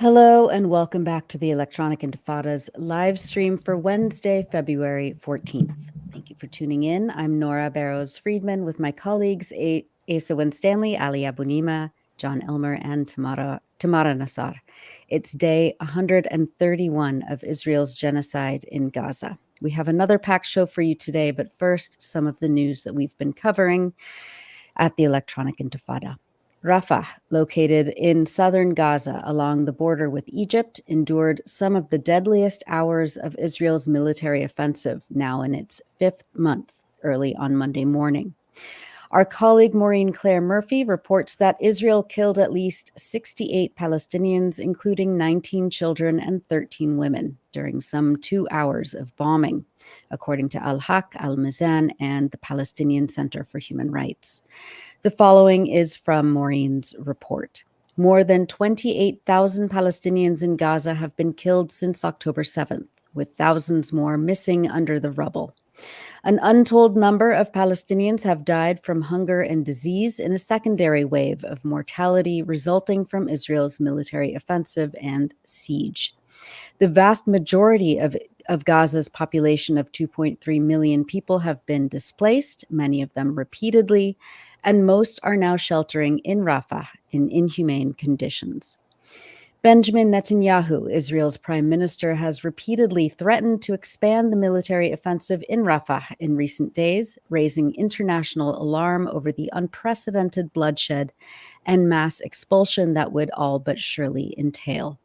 Hello and welcome back to the Electronic Intifada's live stream for Wednesday, February 14th. Thank you for tuning in. I'm Nora Barrows-Friedman with my colleagues Asa Winstanley, Ali Abunimah, Jon Elmer, and Tamara Nassar. It's day 131 of Israel's genocide in Gaza. We have another packed show for you today, but first, some of the news that we've been covering at the Electronic Intifada. Rafah, located in southern Gaza along the border with Egypt, endured some of the deadliest hours of Israel's military offensive, now in its fifth month, early on Monday morning. Our colleague Maureen Claire Murphy reports that Israel killed at least 68 Palestinians, including 19 children and 13 women, during some 2 hours of bombing, according to Al-Haq, Al-Mizan, and the Palestinian Center for Human Rights. The following is from Maureen's report. More than 28,000 Palestinians in Gaza have been killed since October 7th, with thousands more missing under the rubble. An untold number of Palestinians have died from hunger and disease in a secondary wave of mortality resulting from Israel's military offensive and siege. The vast majority of Gaza's population of 2.3 million people have been displaced, many of them repeatedly, and most are now sheltering in Rafah in inhumane conditions. Benjamin Netanyahu, Israel's prime minister, has repeatedly threatened to expand the military offensive in Rafah in recent days, raising international alarm over the unprecedented bloodshed and mass expulsion that would all but surely entail.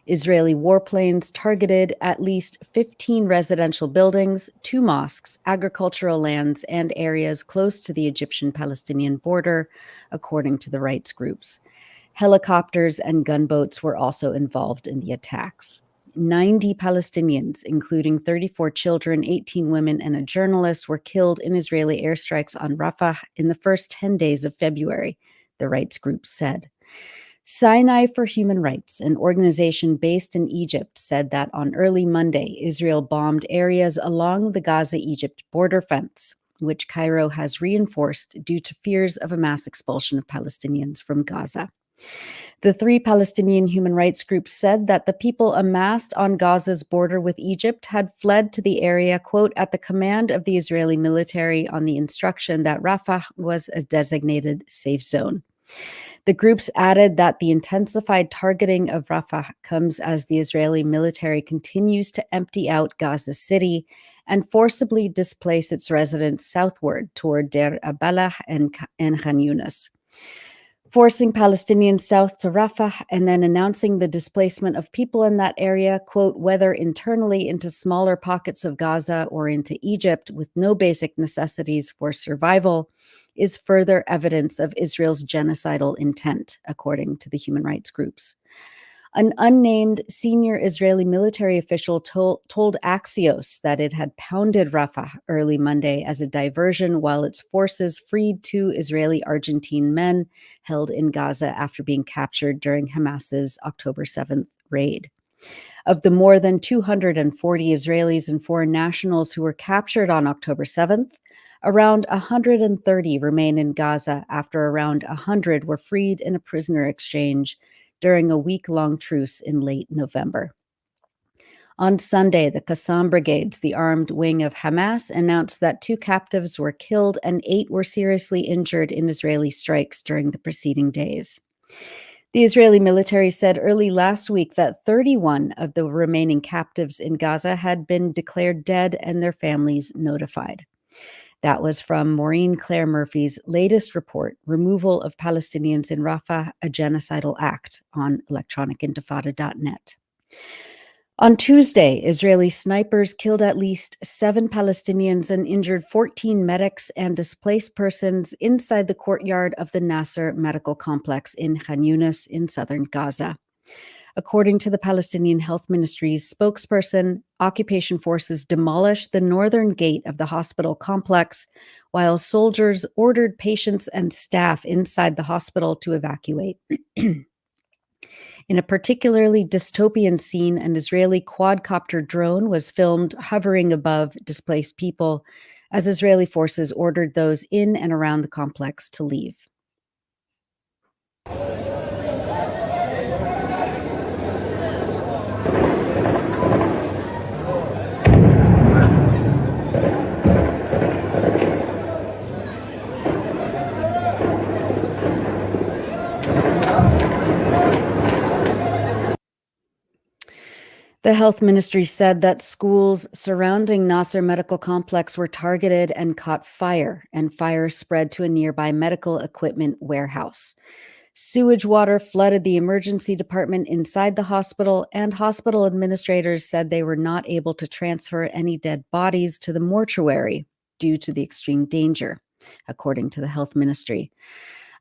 Israeli warplanes targeted at least 15 residential buildings, 2 mosques, agricultural lands, and areas close to the Egyptian-Palestinian border, according to the rights groups. Helicopters and gunboats were also involved in the attacks. 90 Palestinians, including 34 children, 18 women, and a journalist, were killed in Israeli airstrikes on Rafah in the first 10 days of February, the rights group said. Sinai for Human Rights, an organization based in Egypt, said that on early Monday, Israel bombed areas along the Gaza-Egypt border fence, which Cairo has reinforced due to fears of a mass expulsion of Palestinians from Gaza. The 3 Palestinian human rights groups said that the people amassed on Gaza's border with Egypt had fled to the area, quote, at the command of the Israeli military on the instruction that Rafah was a designated safe zone. The groups added that the intensified targeting of Rafah comes as the Israeli military continues to empty out Gaza City and forcibly displace its residents southward toward Deir al-Balah and Khan Yunis, forcing Palestinians south to Rafah and then announcing the displacement of people in that area, quote, whether internally into smaller pockets of Gaza or into Egypt with no basic necessities for survival, is further evidence of Israel's genocidal intent, according to the human rights groups. An unnamed senior Israeli military official told Axios that it had pounded Rafah early Monday as a diversion while its forces freed 2 Israeli Argentine men held in Gaza after being captured during Hamas's October 7th raid. Of the more than 240 Israelis and foreign nationals who were captured on October 7th, around 130 remain in Gaza after around 100 were freed in a prisoner exchange during a week-long truce in late November. On Sunday, the Qassam Brigades, the armed wing of Hamas, announced that 2 captives were killed and 8 were seriously injured in Israeli strikes during the preceding days. The Israeli military said early last week that 31 of the remaining captives in Gaza had been declared dead and their families notified. That was from Maureen Claire Murphy's latest report, Removal of Palestinians in Rafah, a Genocidal Act, on electronicintifada.net. On Tuesday, Israeli snipers killed at least 7 Palestinians and injured 14 medics and displaced persons inside the courtyard of the Nasser Medical Complex in Khan Yunis in southern Gaza. According to the Palestinian Health Ministry's spokesperson, occupation forces demolished the northern gate of the hospital complex, while soldiers ordered patients and staff inside the hospital to evacuate. In a particularly dystopian scene, an Israeli quadcopter drone was filmed hovering above displaced people as Israeli forces ordered those in and around the complex to leave. The health ministry said that schools surrounding Nasser Medical Complex were targeted and caught fire, and fire spread to a nearby medical equipment warehouse. Sewage water flooded the emergency department inside the hospital, and hospital administrators said they were not able to transfer any dead bodies to the mortuary due to the extreme danger, according to the health ministry.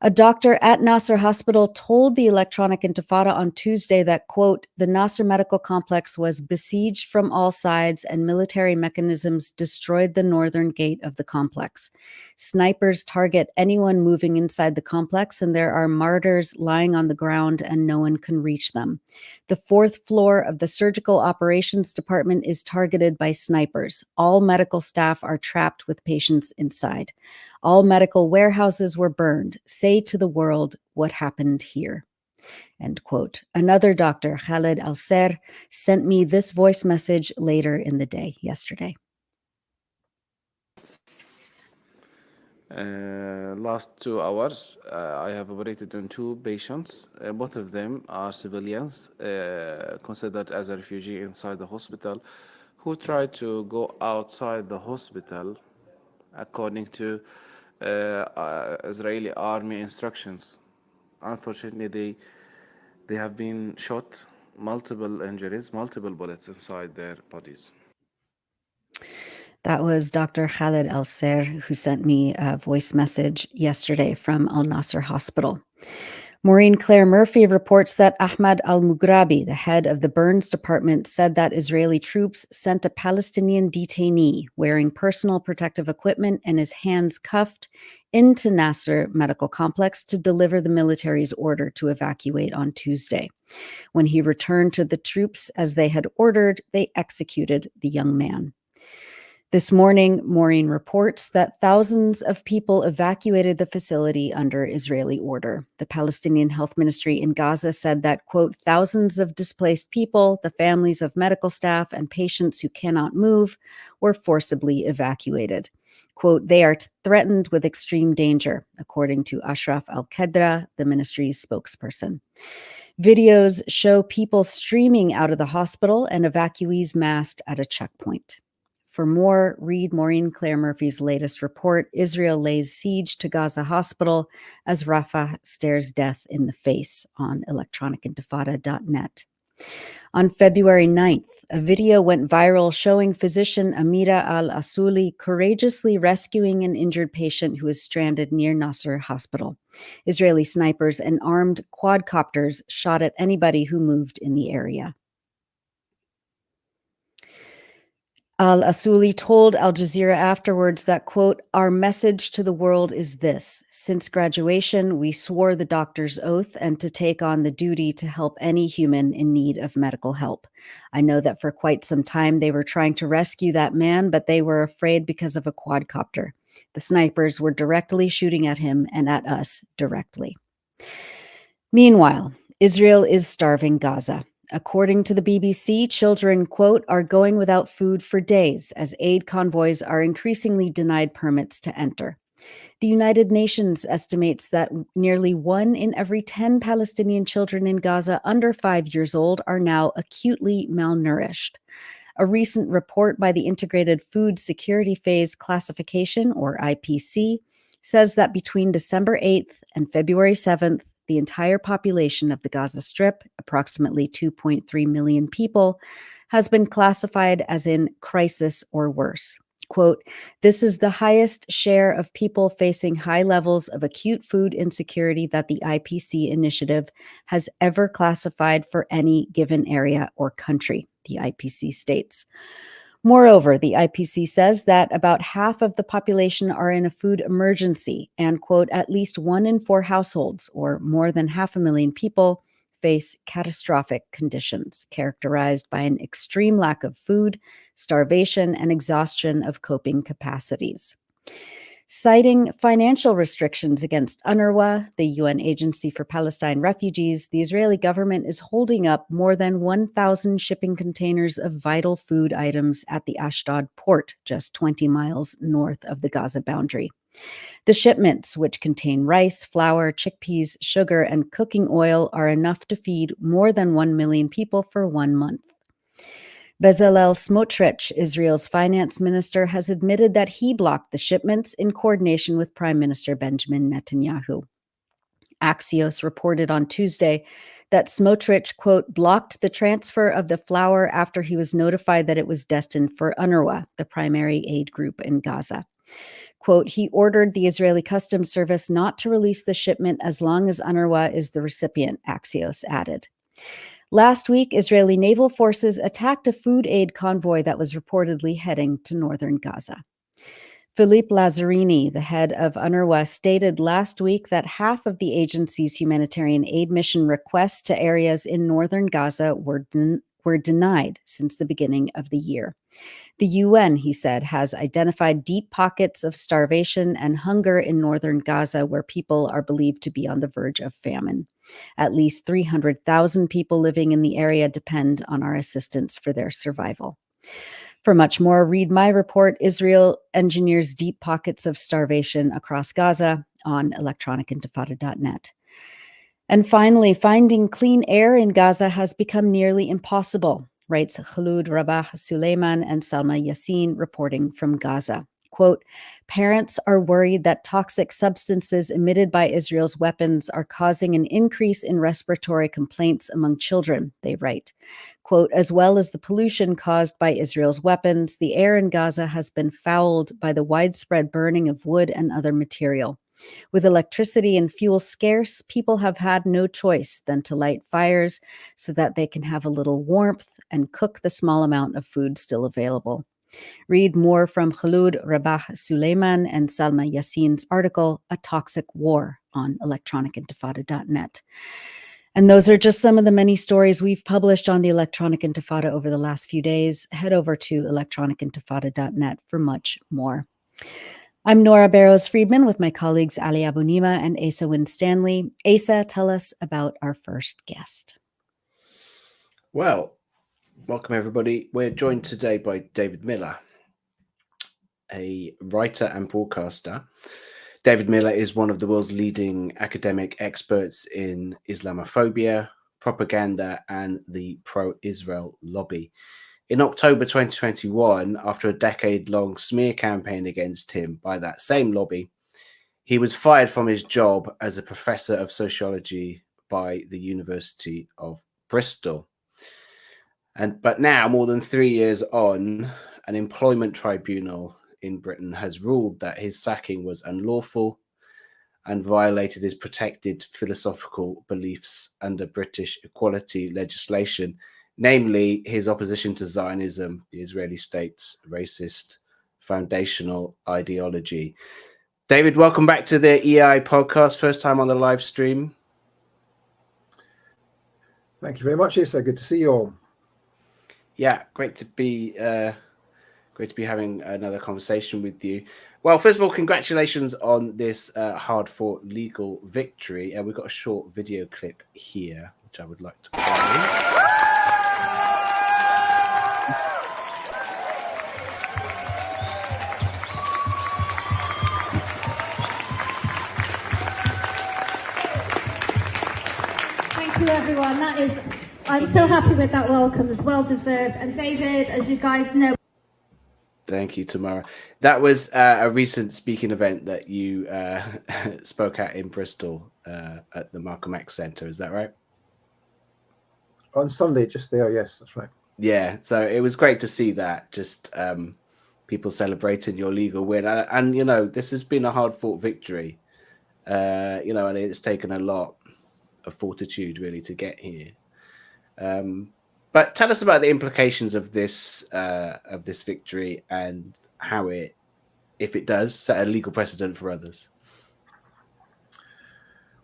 A doctor at Nasser Hospital told the Electronic Intifada on Tuesday that, quote, the Nasser Medical Complex was besieged from all sides and military mechanisms destroyed the northern gate of the complex. Snipers target anyone moving inside the complex, and there are martyrs lying on the ground and no one can reach them. The fourth floor of the surgical operations department is targeted by snipers. All medical staff are trapped with patients inside. All medical warehouses were burned. Say to the world what happened here. End quote. Another doctor, Khaled Al-Ser, sent me this voice message later in the day, yesterday. Last 2 hours, I have operated on 2 patients. Both of them are civilians considered as a refugee inside the hospital who tried to go outside the hospital according to Israeli army instructions. Unfortunately, they have been shot, multiple injuries, multiple bullets inside their bodies. That was Dr. Khaled Al-Ser, who sent me a voice message yesterday from Al-Nasser Hospital. Maureen Claire Murphy reports that Ahmad al-Mughrabi, the head of the burns department, said that Israeli troops sent a Palestinian detainee wearing personal protective equipment and his hands cuffed into Nasser Medical Complex to deliver the military's order to evacuate on Tuesday. When he returned to the troops as they had ordered, they executed the young man. This morning, Maureen reports that thousands of people evacuated the facility under Israeli order. The Palestinian Health Ministry in Gaza said that, quote, thousands of displaced people, the families of medical staff, and patients who cannot move were forcibly evacuated. Quote, they are threatened with extreme danger, according to Ashraf Al-Qadra, the ministry's spokesperson. Videos show people streaming out of the hospital and evacuees massed at a checkpoint. For more, read Maureen Claire Murphy's latest report, Israel Lays Siege to Gaza Hospital as Rafah Stares Death in the Face, on electronicintifada.net. On February 9th, a video went viral showing physician Amira Al-Asuli courageously rescuing an injured patient who was stranded near Nasser Hospital. Israeli snipers and armed quadcopters shot at anybody who moved in the area. Al-Asuli told Al Jazeera afterwards that, quote, our message to the world is this. Since graduation, we swore the doctor's oath and to take on the duty to help any human in need of medical help. I know that for quite some time they were trying to rescue that man, but they were afraid because of a quadcopter. The snipers were directly shooting at him and at us directly. Meanwhile, Israel is starving Gaza. According to the BBC, children, quote, are going without food for days as aid convoys are increasingly denied permits to enter. The United Nations estimates that nearly 1 in every 10 Palestinian children in Gaza under 5 years old are now acutely malnourished. A recent report by the Integrated Food Security Phase Classification, or IPC, says that between December 8th and February 7th, the entire population of the Gaza Strip, approximately 2.3 million people, has been classified as in crisis or worse. Quote, this is the highest share of people facing high levels of acute food insecurity that the IPC initiative has ever classified for any given area or country, the IPC states. Moreover, the IPC says that about half of the population are in a food emergency and, quote, at least 1 in 4 households, or more than 500,000 people, face catastrophic conditions characterized by an extreme lack of food, starvation, and exhaustion of coping capacities. Citing financial restrictions against UNRWA, the UN Agency for Palestine Refugees, the Israeli government is holding up more than 1,000 shipping containers of vital food items at the Ashdod port, just 20 miles north of the Gaza boundary. The shipments, which contain rice, flour, chickpeas, sugar, and cooking oil, are enough to feed more than 1 million people for 1 month. Bezalel Smotrich, Israel's finance minister, has admitted that he blocked the shipments in coordination with Prime Minister Benjamin Netanyahu. Axios reported on Tuesday that Smotrich, quote, blocked the transfer of the flour after he was notified that it was destined for UNRWA, the primary aid group in Gaza. Quote, he ordered the Israeli Customs Service not to release the shipment as long as UNRWA is the recipient, Axios added. Last week, Israeli naval forces attacked a food aid convoy that was reportedly heading to northern Gaza. Philippe Lazzarini, the head of UNRWA, stated last week that half of the agency's humanitarian aid mission requests to areas in northern Gaza were denied since the beginning of the year. The UN, he said, has identified deep pockets of starvation and hunger in northern Gaza where people are believed to be on the verge of famine. At least 300,000 people living in the area depend on our assistance for their survival. For much more, read my report, Israel Engineers Deep Pockets of Starvation Across Gaza, on electronicintifada.net. And finally, finding clean air in Gaza has become nearly impossible, writes Khulud Rabah-Suleiman and Salma Yassin, reporting from Gaza. Quote, parents are worried that toxic substances emitted by Israel's weapons are causing an increase in respiratory complaints among children, they write. Quote, as well as the pollution caused by Israel's weapons, the air in Gaza has been fouled by the widespread burning of wood and other material. With electricity and fuel scarce, people have had no choice than to light fires so that they can have a little warmth and cook the small amount of food still available. Read more from Khulud Rabah-Suleiman and Salma Yassin's article, A Toxic War, on electronicintifada.net. And those are just some of the many stories we've published on the Electronic Intifada over the last few days. Head over to electronicintifada.net for much more. I'm Nora Barrows-Friedman with my colleagues Ali Abunimah and Asa Winstanley. Asa, tell us about our first guest. Well, welcome everybody. We're joined today by David Miller, a writer and broadcaster. David Miller is one of the world's leading academic experts in Islamophobia, propaganda, and the pro-Israel lobby. In October 2021, after a decade-long smear campaign against him by that same lobby, he was fired from his job as a professor of sociology by the University of Bristol. But now, more than 3 years on, an employment tribunal in Britain has ruled that his sacking was unlawful and violated his protected philosophical beliefs under British equality legislation, namely his opposition to Zionism, the Israeli state's racist foundational ideology. David, welcome back to the EI podcast. First time on the live stream. Thank you very much, Asa. Good to see you all. Yeah, great to be having another conversation with you. Well, first of all, congratulations on this hard-fought legal victory. We've got a short video clip here, which I would like to play. Thank you, everyone. I'm so happy with that welcome. It's well deserved. And David, as you guys know. Thank you, Tamara. That was a recent speaking event that you spoke at in Bristol at the Malcolm X Centre. Is that right? On Sunday, just there. Yes, that's right. Yeah. So it was great to see that. Just people celebrating your legal win. And you know, this has been a hard-fought victory. You know, and it's taken a lot of fortitude really to get here. But tell us about the implications of this victory and how it, if it does, set a legal precedent for others.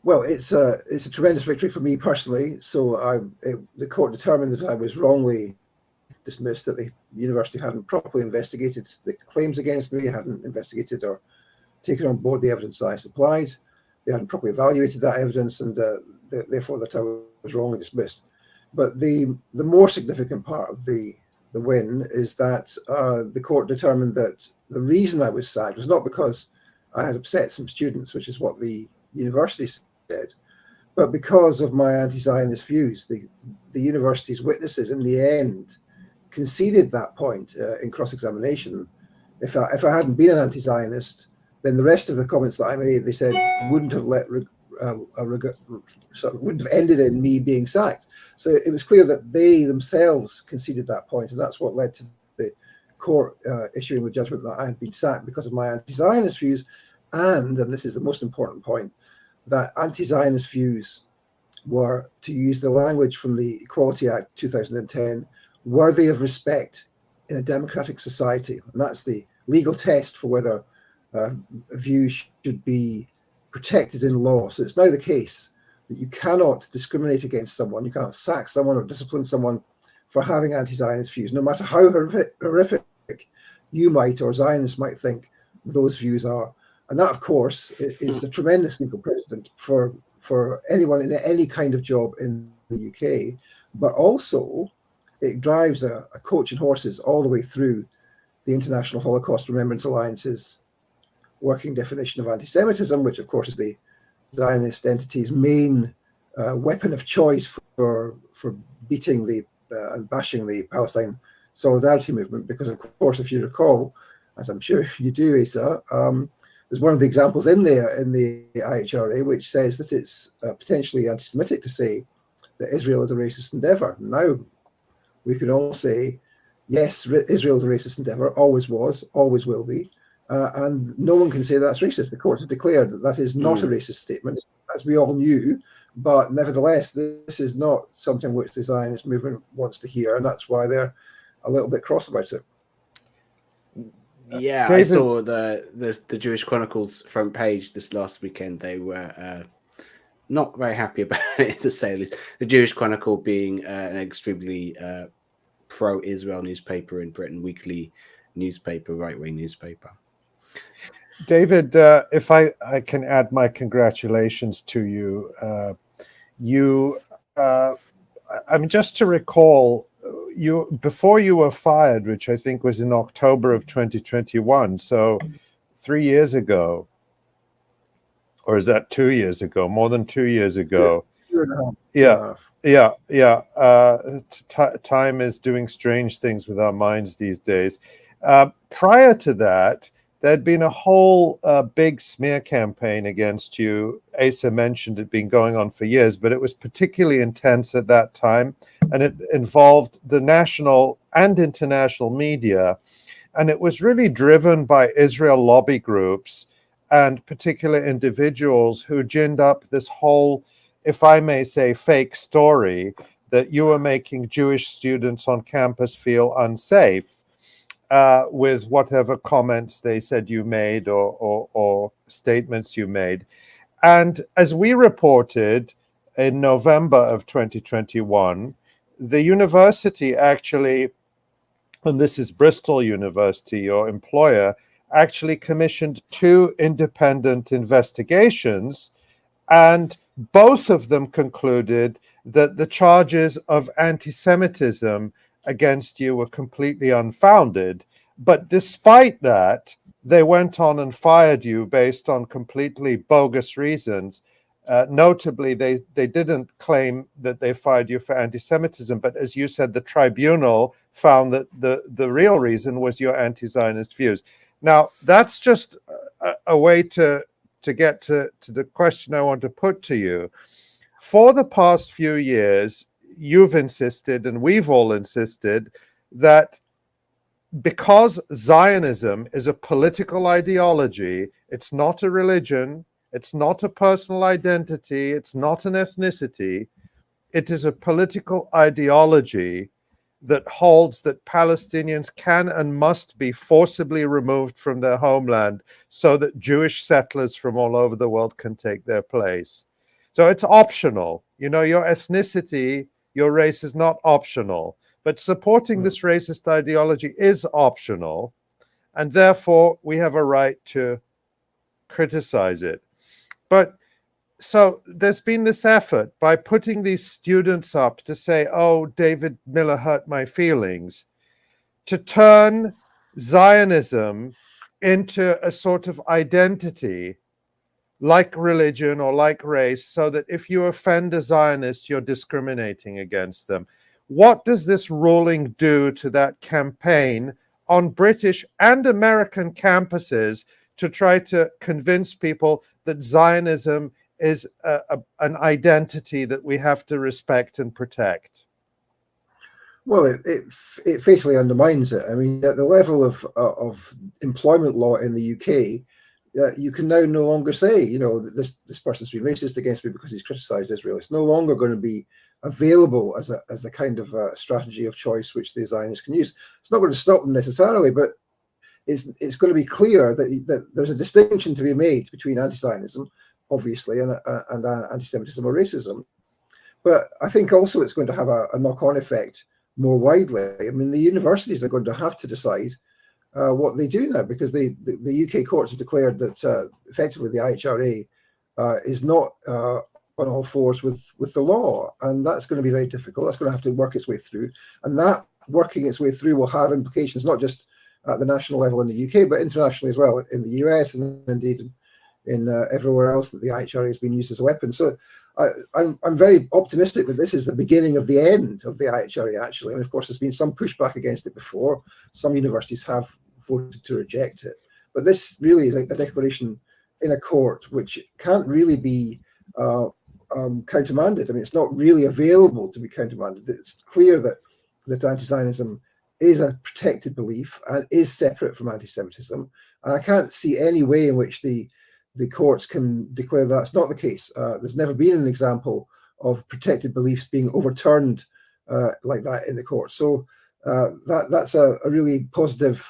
Well, it's a tremendous victory for me personally. So the court determined that I was wrongly dismissed, that the university hadn't properly investigated the claims against me, hadn't investigated or taken on board the evidence I supplied. They hadn't properly evaluated that evidence, and therefore that I was wrongly dismissed. But the more significant part of the win is that the court determined that the reason I was sacked was not because I had upset some students, which is what the university said, but because of my anti-Zionist views. The university's witnesses in the end conceded that point in cross-examination. If I hadn't been an anti-Zionist, then the rest of the comments that I made, they said, wouldn't have wouldn't have ended in me being sacked. So it was clear that they themselves conceded that point, and that's what led to the court issuing the judgment that I had been sacked because of my anti-Zionist views, and this is the most important point, that anti-Zionist views were, to use the language from the Equality Act 2010, worthy of respect in a democratic society. And that's the legal test for whether a view should be protected in law. So it's now the case that you cannot discriminate against someone, you cannot sack someone or discipline someone for having anti-Zionist views, no matter how horrific you might or Zionists might think those views are. And that, of course, is a tremendous legal precedent for anyone in any kind of job in the UK, but also it drives a coach and horses all the way through the International Holocaust Remembrance Alliance's working definition of anti-Semitism, which of course is the Zionist entity's main weapon of choice for beating and bashing the Palestine solidarity movement. Because of course, if you recall, as I'm sure you do, Asa, there's one of the examples in there in the IHRA which says that it's potentially anti-Semitic to say that Israel is a racist endeavor. Now we can all say, yes, Israel is a racist endeavor, always was, always will be. And no one can say that's racist. The courts have declared that that is not a racist statement, as we all knew. But nevertheless, this is not something which the Zionist movement wants to hear, and that's why they're a little bit cross about it. Yeah, David, I saw the Jewish Chronicles front page this last weekend. They were not very happy about it, to say the least. The Jewish Chronicle being an extremely pro-Israel newspaper in Britain, weekly newspaper, right-wing newspaper. David, if I can add my congratulations to you. I mean, just to recall, before you were fired, which I think was in October of 2021, so 3 years ago, or is that 2 years ago? More than 2 years ago. Yeah. Time is doing strange things with our minds these days. Prior to that, there'd been a whole big smear campaign against you. Asa mentioned it being going on for years, but it was particularly intense at that time, and it involved the national and international media, and it was really driven by Israel lobby groups and particular individuals who ginned up this whole, if I may say, fake story that you were making Jewish students on campus feel unsafe with whatever comments they said you made or statements you made. And as we reported in November of 2021, the university actually, and this is Bristol University, your employer, actually commissioned 2 independent investigations, and both of them concluded that the charges of anti-Semitism against you were completely unfounded. But despite that, they went on and fired you based on completely bogus reasons. Notably, they didn't claim that they fired you for anti-Semitism, but as you said, the tribunal found that the real reason was your anti-Zionist views. Now, that's just a way to get to the question I want to put to you. For the past few years, you've insisted, and we've all insisted, that because Zionism is a political ideology, it's not a religion, it's not a personal identity, it's not an ethnicity, it is a political ideology that holds that Palestinians can and must be forcibly removed from their homeland so that Jewish settlers from all over the world can take their place. So it's optional. You know, your ethnicity, your race is not optional, but supporting this racist ideology is optional, and therefore we have a right to criticize it. But so there's been this effort by putting these students up to say, oh, David Miller hurt my feelings, to turn Zionism into a sort of identity like religion or like race, so that if you offend a Zionist, you're discriminating against them. what does this ruling do to that campaign on British and American campuses to try to convince people that Zionism is an identity that we have to respect and protect? Well, it fatally undermines it. I mean, at the level of employment law in the UK, you can now no longer say, you know, that this person's been racist against me because he's criticised Israel. It's no longer going to be available as the kind of strategy of choice which the Zionists can use. It's not going to stop them necessarily, but it's going to be clear that there's a distinction to be made between anti-Zionism, obviously, and anti-Semitism or racism. But I think also it's going to have a knock-on effect more widely. I mean, the universities are going to have to decide what they do now, because the UK courts have declared that effectively the IHRA is not on all fours with the law, and that's going to be very difficult. That's going to have to work its way through, and that working its way through will have implications not just at the national level in the UK, but internationally as well, in the US and indeed in everywhere else that the IHRA has been used as a weapon. So I'm very optimistic that this is the beginning of the end of the IHRA, actually. And of course, there's been some pushback against it before. Some universities have voted to reject it. But this really is a declaration in a court which can't really be countermanded. I mean, it's not really available to be countermanded. It's clear that anti-Zionism is a protected belief and is separate from anti-Semitism. And I can't see any way in which the courts can declare that's not the case. There's never been an example of protected beliefs being overturned like that in the court. So that's a really positive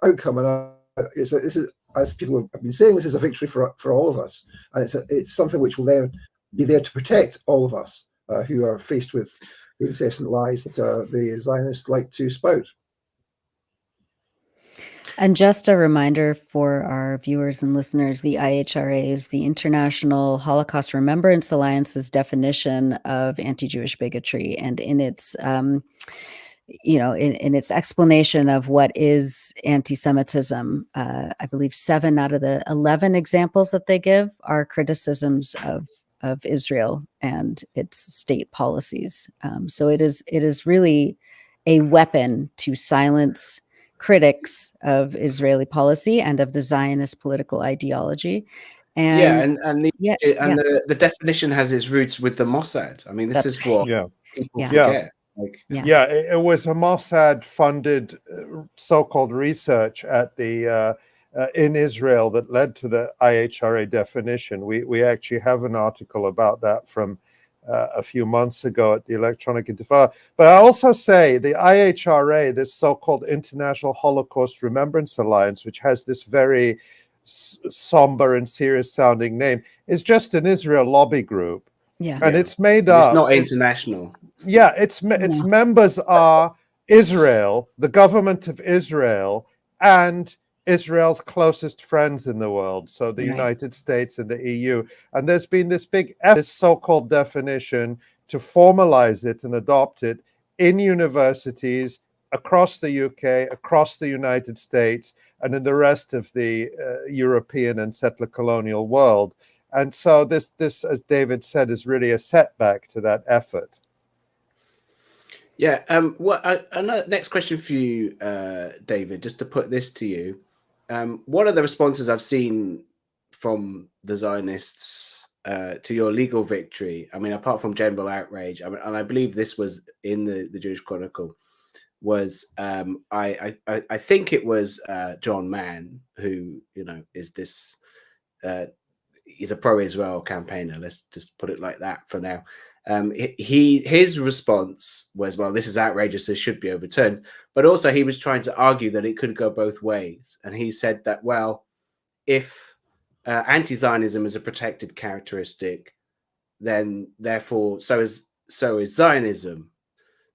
outcome. And this is, as people have been saying, this is a victory for all of us. And it's something which will then be there to protect all of us who are faced with the incessant lies that the Zionists like to spout. And just a reminder for our viewers and listeners, the IHRA is the International Holocaust Remembrance Alliance's definition of anti-Jewish bigotry. And in its, in its explanation of what is anti-Semitism, I believe 7 out of the 11 examples that they give are criticisms of Israel and its state policies. So it is really a weapon to silence critics of Israeli policy and of the Zionist political ideology. And the definition has its roots with the Mossad. I mean, this is what people forget. It was a Mossad-funded so-called research at the in Israel that led to the IHRA definition. We actually have an article about that from a few months ago at the Electronic Intifada. But I also say the IHRA, this so-called International Holocaust Remembrance Alliance, which has this very somber and serious-sounding name, is just an Israel lobby group. And it's made up. It's not international. Its members are Israel, the government of Israel, and Israel's closest friends in the world, so the United States and the EU. And there's been this big effort, this so-called definition, to formalize it and adopt it in universities across the UK, across the United States, and in the rest of the European and settler colonial world. And so this, as David said, is really a setback to that effort. Yeah. Next question for you, David, just to put this to you. One of the responses I've seen from the Zionists to your legal victory, I mean, apart from general outrage, and I believe this was in the Jewish Chronicle, was I think it was John Mann, who is this he's a pro-Israel campaigner. Let's just put it like that for now. His response was, well, this is outrageous, this should be overturned. But also he was trying to argue that it could go both ways. And he said that, well, if anti-Zionism is a protected characteristic, then therefore so is Zionism.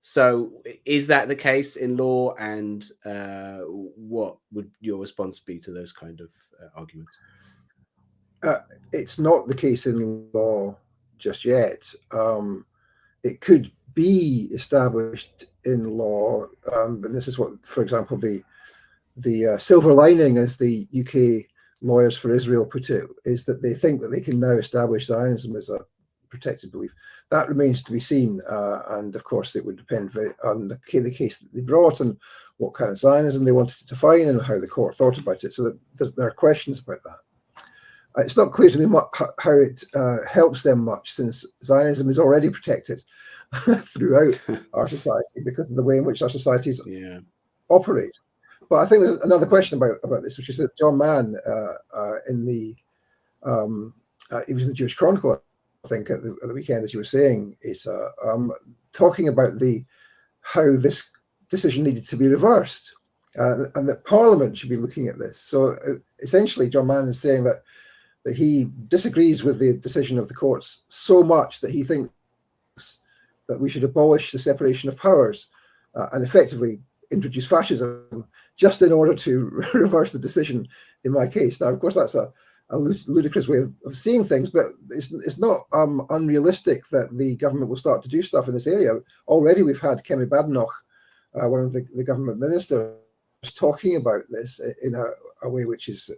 So is that the case in law? And what would your response be to those kind of arguments? It's not the case in law just yet. It could be established in law, and this is what, for example, the silver lining, as the UK Lawyers for Israel put it, is that they think that they can now establish Zionism as a protected belief. That remains to be seen, and of course it would depend on the case that they brought and what kind of Zionism they wanted to define and how the court thought about it. So there are questions about that. It's not clear to me how it helps them much, since Zionism is already protected throughout our society because of the way in which our societies operate. But I think there's another question about this, which is that John Mann, he was in the Jewish Chronicle, I think, at the weekend, as you were saying, is talking about how this decision needed to be reversed, and that Parliament should be looking at this. So essentially, John Mann is saying that he disagrees with the decision of the courts so much that he thinks that we should abolish the separation of powers and effectively introduce fascism just in order to reverse the decision in my case. Now, of course, that's a ludicrous way of seeing things, but it's not unrealistic that the government will start to do stuff in this area. Already we've had Kemi Badenoch, one of the government ministers, talking about this in a way which is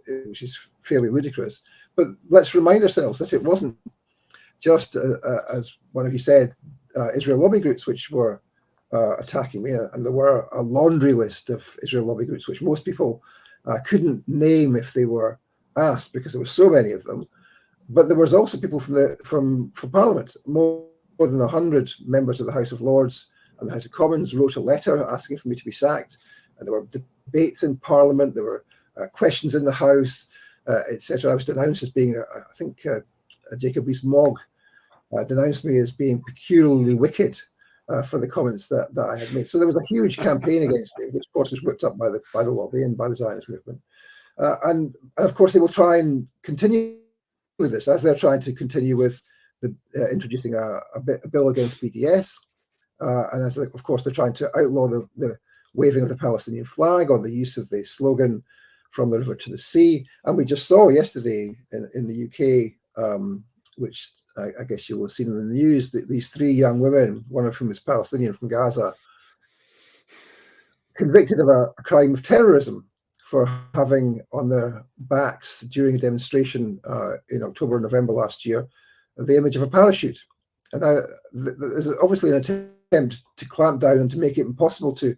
fairly ludicrous. But let's remind ourselves that it wasn't just, as one of you said, Israel lobby groups which were attacking me, and there were a laundry list of Israel lobby groups which most people couldn't name if they were asked, because there were so many of them. But there was also people from Parliament. More than 100 members of the House of Lords and the House of Commons wrote a letter asking for me to be sacked. And there were debates in Parliament. There were questions in the House, etc. I was denounced as being, I think, Jacob Rees-Mogg denounced me as being peculiarly wicked for the comments that I had made. So there was a huge campaign against me, which of course was whipped up by the lobby and by the Zionist movement. And of course they will try and continue with this, as they're trying to continue with introducing a bill against BDS, and as of course they're trying to outlaw the waving of the Palestinian flag or the use of the slogan "From the river to the sea." And we just saw yesterday in the UK, which I guess you will have seen in the news, that these 3 young women, one of whom is Palestinian from Gaza, convicted of a crime of terrorism for having on their backs during a demonstration in October and November last year the image of a parachute. And there's obviously an attempt to clamp down and to make it impossible to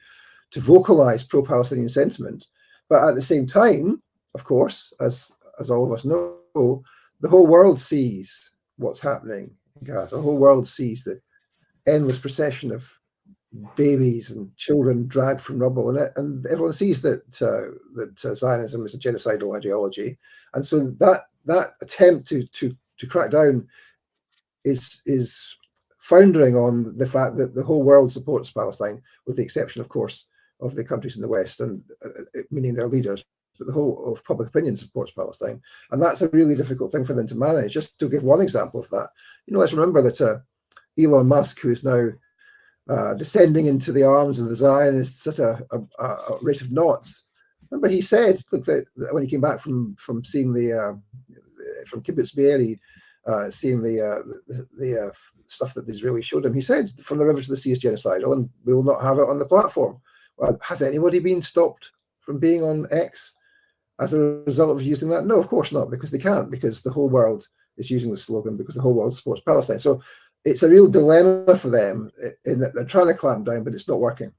vocalize pro-Palestinian sentiment. But at the same time, of course, as all of us know, the whole world sees what's happening in Gaza. The whole world sees the endless procession of babies and children dragged from rubble, and everyone sees that Zionism is a genocidal ideology. And so that attempt to crack down is foundering on the fact that the whole world supports Palestine, with the exception, of course, of the countries in the West, and meaning their leaders. But the whole of public opinion supports Palestine, and that's a really difficult thing for them to manage. Just to give one example of that, let's remember that Elon Musk, who is now descending into the arms of the Zionists at a rate of knots. Remember, he said, look, that when he came back from seeing from Kibbutz Be'eri, seeing the stuff that the Israelis showed him, he said, "From the river to the sea is genocidal, and we will not have it on the platform." Well, has anybody been stopped from being on X as a result of using that? No, of course not, because they can't, because the whole world is using the slogan, because the whole world supports Palestine. So it's a real dilemma for them in that they're trying to clamp down, but it's not working.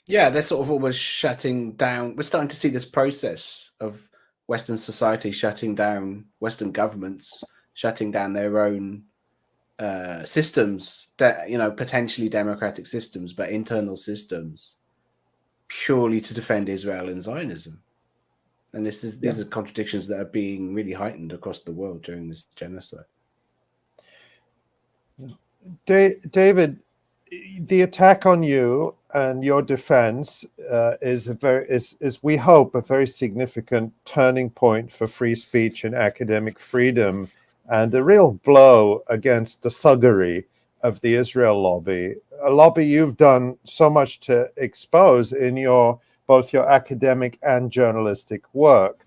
Yeah, they're sort of almost shutting down. We're starting to see this process of Western society shutting down, Western governments shutting down their own systems, that potentially democratic systems, but internal systems, purely to defend Israel and Zionism. And these are contradictions that are being really heightened across the world during this genocide. David, the attack on you and your defense is we hope a very significant turning point for free speech and academic freedom, and a real blow against the thuggery of the Israel lobby, a lobby you've done so much to expose in both your academic and journalistic work.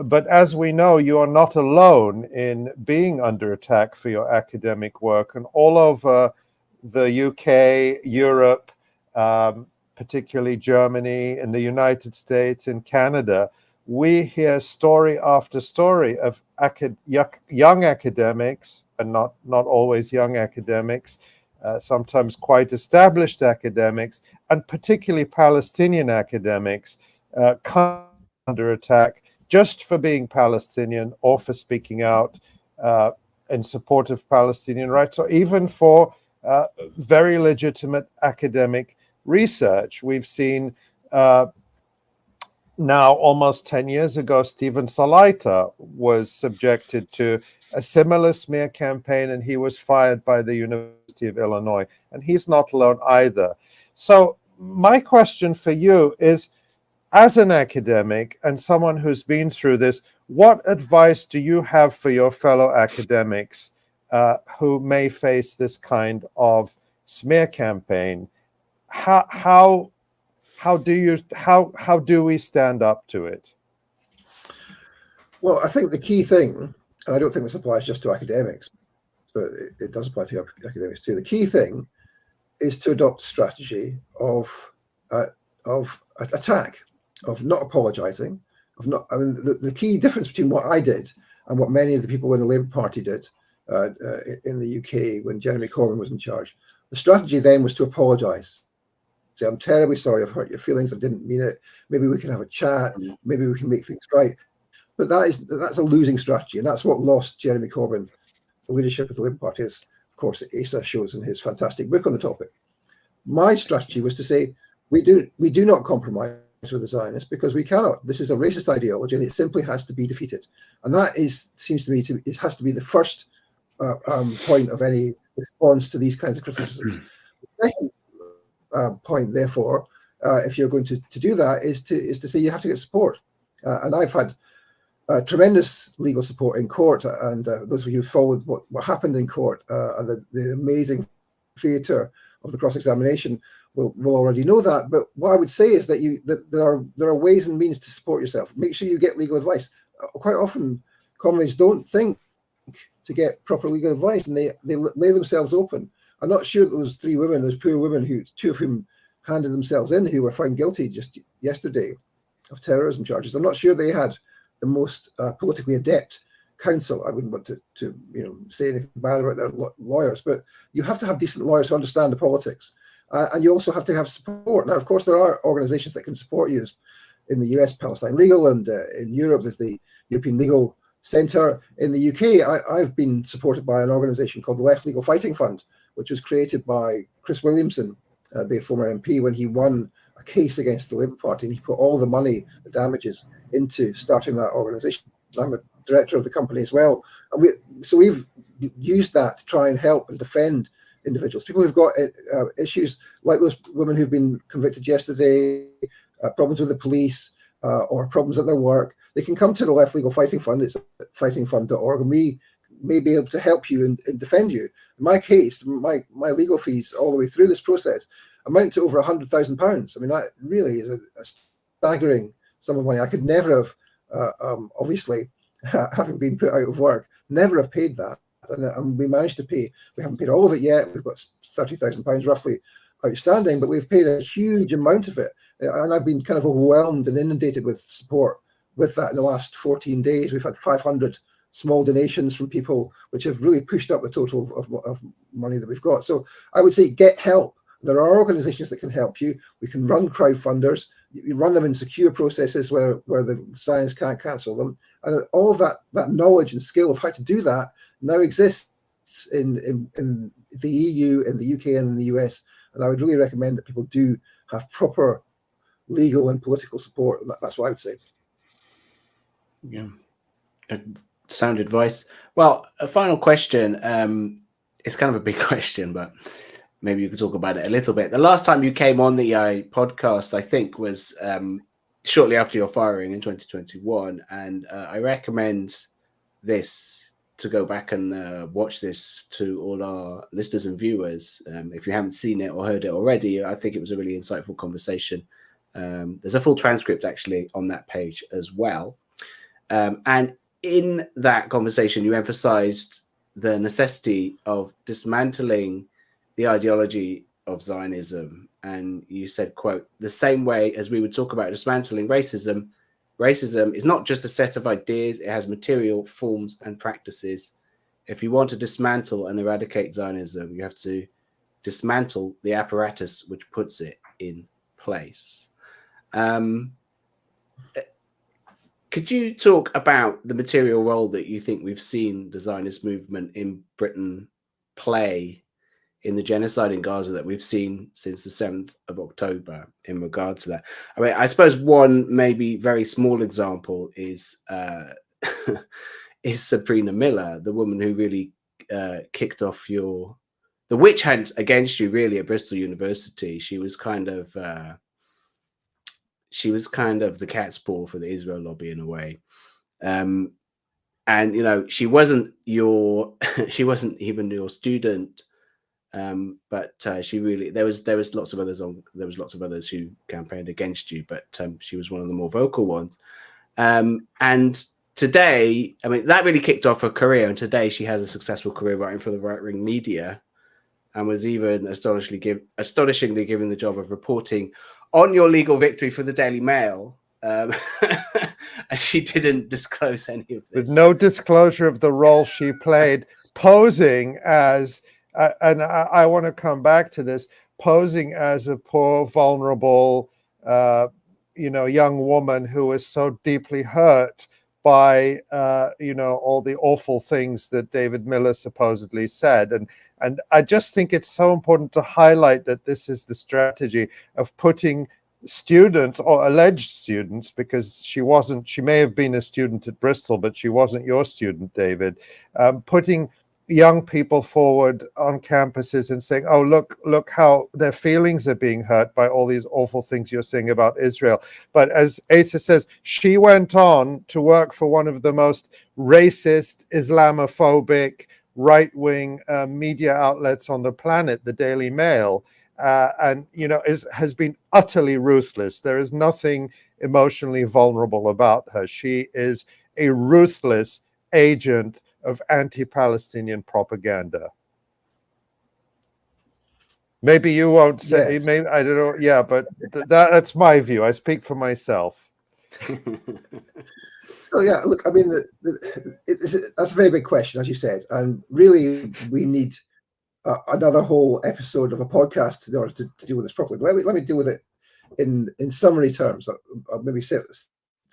But as we know, you are not alone in being under attack for your academic work, and all over the UK, Europe, particularly Germany, and the United States and Canada, we hear story after story of young academics, and not always young academics, sometimes quite established academics, and particularly Palestinian academics, come under attack just for being Palestinian or for speaking out in support of Palestinian rights, or even for very legitimate academic research. We've seen now almost 10 years ago, Stephen Salaita was subjected to a similar smear campaign, and he was fired by the University of Illinois. And he's not alone either. So my question for you is, as an academic and someone who's been through this, what advice do you have for your fellow academics who may face this kind of smear campaign? How do we stand up to it? Well, I think the key thing, and I don't think this applies just to academics, but it does apply to academics too. The key thing is to adopt a strategy of attack, of not apologizing, of not. I mean, the key difference between what I did and what many of the people in the Labour Party did in the UK when Jeremy Corbyn was in charge, the strategy then was to apologize. Say, I'm terribly sorry, I've hurt your feelings, I didn't mean it. Maybe we can have a chat, maybe we can make things right. But that's a losing strategy, and that's what lost Jeremy Corbyn the leadership of the Labour Party, as of course Asa shows in his fantastic book on the topic. My strategy was to say we do not compromise with the Zionists, because we cannot. This is a racist ideology, and it simply has to be defeated. And that seems to me it has to be the first point of any response to these kinds of criticisms. The second point, therefore, if you're going to do that, is to say you have to get support. And I've had tremendous legal support in court, and those of you who followed what happened in court and the amazing theatre of the cross-examination will already know that. But what I would say is that there are ways and means to support yourself. Make sure you get legal advice. Quite often, comrades don't think to get proper legal advice, and they lay themselves open. I'm not sure that those three women, those poor women, two of whom handed themselves in, who were found guilty just yesterday of terrorism charges, I'm not sure they had the most politically adept counsel. I wouldn't want to say anything bad about their lawyers, but you have to have decent lawyers who understand the politics, and you also have to have support. Now, of course, there are organisations that can support you. In the US, Palestine Legal, and in Europe, there's the European Legal Centre. In the UK, I've been supported by an organisation called the Left Legal Fighting Fund, which was created by Chris Williamson, the former MP, when he won a case against the Labour Party, and he put all the money, the damages, into starting that organisation. I'm a director of the company as well, and we've used that to try and help and defend individuals, people who've got issues like those women who've been convicted yesterday, problems with the police, or problems at their work. They can come to the Left Legal Fighting Fund. It's at fightingfund.org, and we may be able to help you and defend you. In my case, my legal fees all the way through this process amount to over £100,000. I mean, that really is a staggering sum of money. I could never have, obviously, having been put out of work, never have paid that. And we managed to pay. We haven't paid all of it yet. We've got £30,000 roughly outstanding, but we've paid a huge amount of it. And I've been kind of overwhelmed and inundated with support with that in the last 14 days. We've had 500 small donations from people, which have really pushed up the total of money that we've got. So I would say get help. There are organizations that can help you. We can run crowdfunders. You run them in secure processes where the Zionists can't cancel them. And all of that knowledge and skill of how to do that now exists in the EU, in the UK, and in the US. And I would really recommend that people do have proper legal and political support. That's what I would say. Yeah. Sound advice. Well, a final question. It's kind of a big question, but maybe you could talk about it a little bit. The last time you came on the podcast, I think, was shortly after your firing in 2021. And I recommend this to go back and watch this to all our listeners and viewers. If you haven't seen it or heard it already, I think it was a really insightful conversation. There's a full transcript actually on that page as well. And in that conversation, you emphasized the necessity of dismantling the ideology of Zionism. And you said, quote, the same way as we would talk about dismantling racism, racism is not just a set of ideas, it has material, forms, and practices. If you want to dismantle and eradicate Zionism, you have to dismantle the apparatus which puts it in place. Could you talk about the material role that you think we've seen the Zionist movement in Britain play in the genocide in Gaza that we've seen since the 7th of October in regard to that? I mean, I suppose one maybe very small example is is Sabrina Miller, the woman who really kicked off the witch hunt against you, really, at Bristol University. She was kind of the cat's paw for the Israel lobby in a way. And you know, she wasn't even your student. But she really, there was lots of others who campaigned against you, but she was one of the more vocal ones. And today, I mean, that really kicked off her career, and today she has a successful career writing for the right-wing media, and was even astonishingly given the job of reporting on your legal victory for the Daily Mail. And she didn't disclose any of this. With no disclosure of the role she played, posing as and I want to come back to this, posing as a poor, vulnerable, young woman who was so deeply hurt by, all the awful things that David Miller supposedly said. And I just think it's so important to highlight that this is the strategy of putting students, or alleged students, because she may have been a student at Bristol, but she wasn't your student, David, putting young people forward on campuses and saying, oh, look how their feelings are being hurt by all these awful things you're saying about Israel. But as Asa says, she went on to work for one of the most racist, Islamophobic, right-wing media outlets on the planet, the Daily Mail, and has been utterly ruthless. There is nothing emotionally vulnerable about her. She is a ruthless agent of anti-Palestinian propaganda. Maybe you won't say, yes. Maybe, I don't know. Yeah, but that's my view. I speak for myself. So yeah, look, I mean, that's a very big question, as you said, and really we need another whole episode of a podcast in order to deal with this properly. But let me deal with it in summary terms. I'll maybe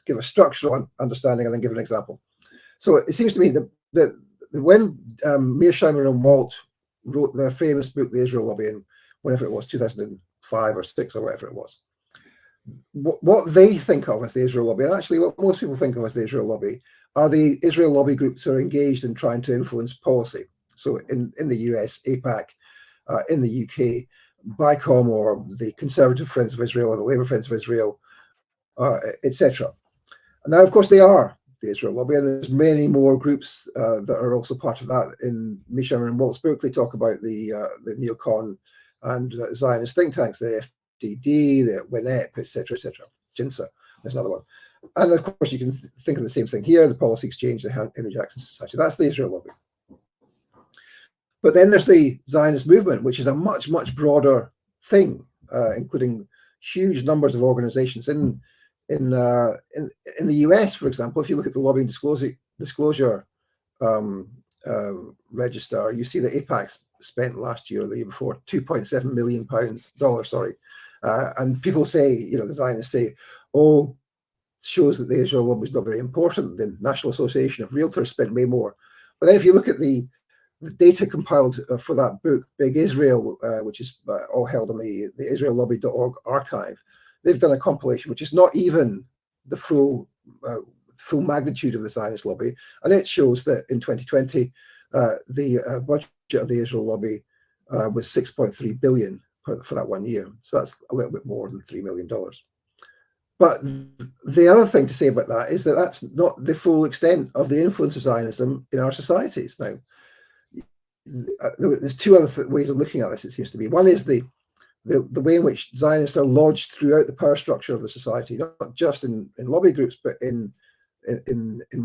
give a structural understanding and then give an example. So it seems to me that when Mearsheimer and Walt wrote their famous book, The Israel Lobby, in whenever it was, 2005 or 6 or whatever it was, what they think of as the Israel Lobby, and actually what most people think of as the Israel Lobby, are the Israel lobby groups who are engaged in trying to influence policy. So in the US, AIPAC, in the UK, BICOM, or the Conservative Friends of Israel, or the Labour Friends of Israel, etc. And now, of course, they are the Israel lobby, and there's many more groups that are also part of that. In Mearsheimer and Walt's book, they talk about the neocon and Zionist think tanks, the FDD, the WNEP, etc., JINSA. There's another one. And of course, you can think of the same thing here, the Policy Exchange, the Henry Jackson Society. That's the Israel lobby. But then there's the Zionist movement, which is a much, much broader thing, including huge numbers of organizations. In the US, for example, if you look at the lobbying disclosure register, you see that AIPAC spent last year or the year before £2.7 million, and people say, the Zionists say, oh, shows that the Israel lobby is not very important. The National Association of Realtors spent way more. But then if you look at the data compiled for that book, Big Israel, which is all held on the israellobby.org archive, they've done a compilation which is not even the full magnitude of the Zionist lobby, and it shows that in 2020 the budget of the Israel lobby was $6.3 billion for that 1 year. So that's a little bit more than $3 million. But the other thing to say about that is that that's not the full extent of the influence of Zionism in our societies. Now, there's two other ways of looking at this, it seems to be. One is the way in which Zionists are lodged throughout the power structure of the society, not just in lobby groups, but in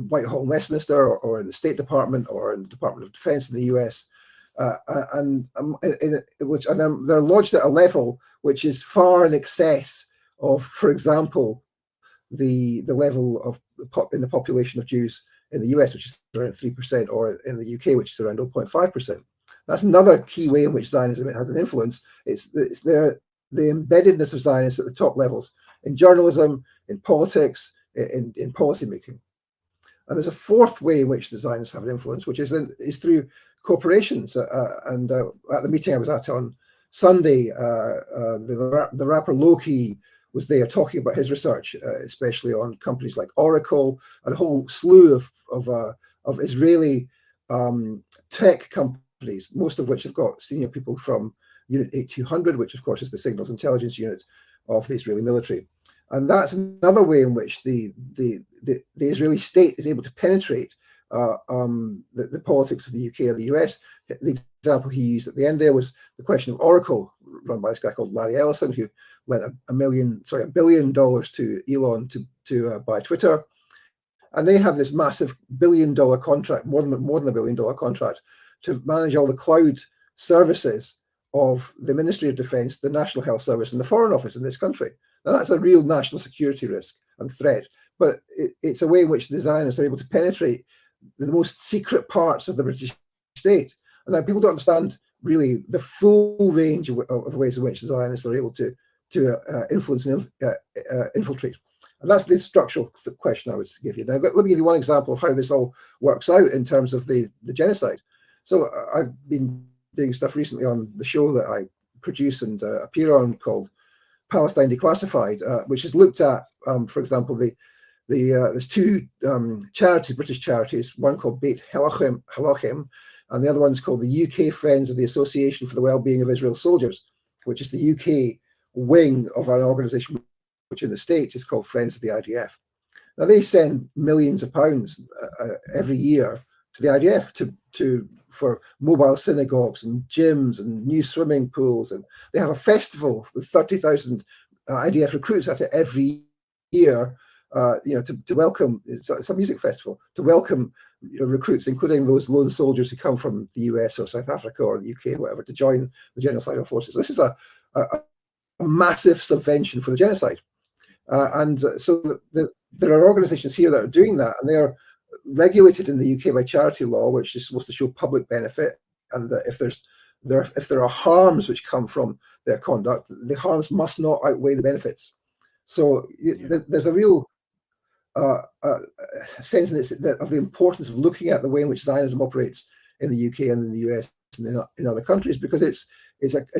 Whitehall and Westminster, or in the State Department, or in the Department of Defense in the US, and they're lodged at a level which is far in excess of, for example, the level of in the population of Jews in the US, which is around 3%, or in the UK, which is around 0.5%. That's another key way in which Zionism has an influence. It's the embeddedness of Zionists at the top levels, in journalism, in politics, in policy making. And there's a fourth way in which the Zionists have an influence, which is through corporations. And at the meeting I was at on Sunday, the rapper Loki was there talking about his research, especially on companies like Oracle and a whole slew of Israeli tech companies, most of which have got senior people from Unit 8200, which of course is the signals intelligence unit of the Israeli military. And that's another way in which the Israeli state is able to penetrate the politics of the UK or the US. The example he used at the end there was the question of Oracle, run by this guy called Larry Ellison, who lent $1 billion to Elon to buy Twitter. And they have this massive $1 billion contract, more than $1 billion contract, to manage all the cloud services of the Ministry of Defense, the National Health Service, and the Foreign Office in this country. Now, that's a real national security risk and threat, but it's a way in which the Zionists are able to penetrate the most secret parts of the British state. And now people don't understand really the full range of the ways in which the Zionists are able to influence and infiltrate. And that's the structural question I would give you. Now, let me give you one example of how this all works out in terms of the genocide. So I've been doing stuff recently on the show that I produce and appear on called Palestine Declassified, which has looked at, for example, there's two British charities, one called Beit Halachim, and the other one's called the UK Friends of the Association for the Wellbeing of Israel Soldiers, which is the UK wing of an organization which in the States is called Friends of the IDF. Now, they send millions of pounds every year to the IDF for mobile synagogues and gyms and new swimming pools, and they have a festival with 30,000 IDF recruits at it every year. To welcome, it's a music festival to welcome recruits, including those lone soldiers who come from the US or South Africa or the UK, or whatever, to join the genocidal forces. This is a massive subvention for the genocide, so there are organizations here that are doing that, and they are regulated in the UK by charity law, which is supposed to show public benefit, and that if there are harms which come from their conduct, the harms must not outweigh the benefits. So there's a real sense of the importance of looking at the way in which Zionism operates in the UK and in the US and in other countries, because it's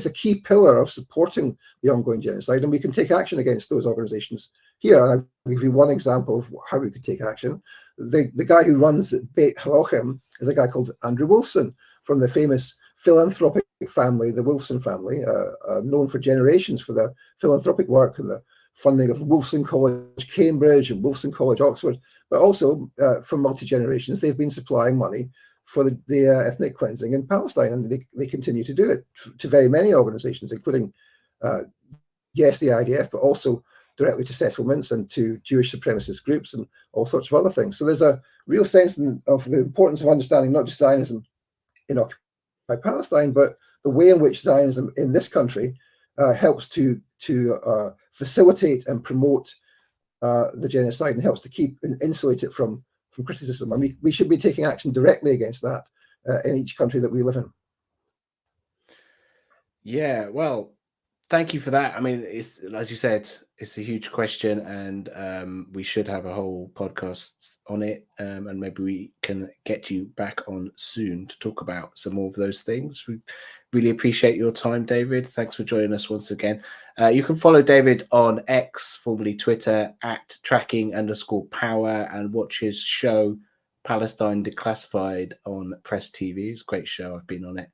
a key pillar of supporting the ongoing genocide, and we can take action against those organizations here. And I'll give you one example of how we could take action. The guy who runs Beit Halachim is a guy called Andrew Wolfson from the famous philanthropic family, the Wolfson family, known for generations for their philanthropic work and the funding of Wolfson College, Cambridge, and Wolfson College, Oxford, but also for multi-generations, they've been supplying money for the ethnic cleansing in Palestine, and they continue to do it to very many organizations, including, yes, the IDF, but also directly to settlements and to Jewish supremacist groups and all sorts of other things. So there's a real sense of the importance of understanding not just Zionism in occupied Palestine, but the way in which Zionism in this country helps to facilitate and promote the genocide, and helps to keep and insulate it from criticism. And we should be taking action directly against that in each country that we live in. Yeah, well, thank you for that. I mean, it's, as you said, it's a huge question, and we should have a whole podcast on it, and maybe we can get you back on soon to talk about some more of those things. We really appreciate your time, David. Thanks for joining us once again. You can follow David on X, formerly Twitter, at @tracking_power, and watch his show Palestine Declassified on Press TV. It's a great show. I've been on it.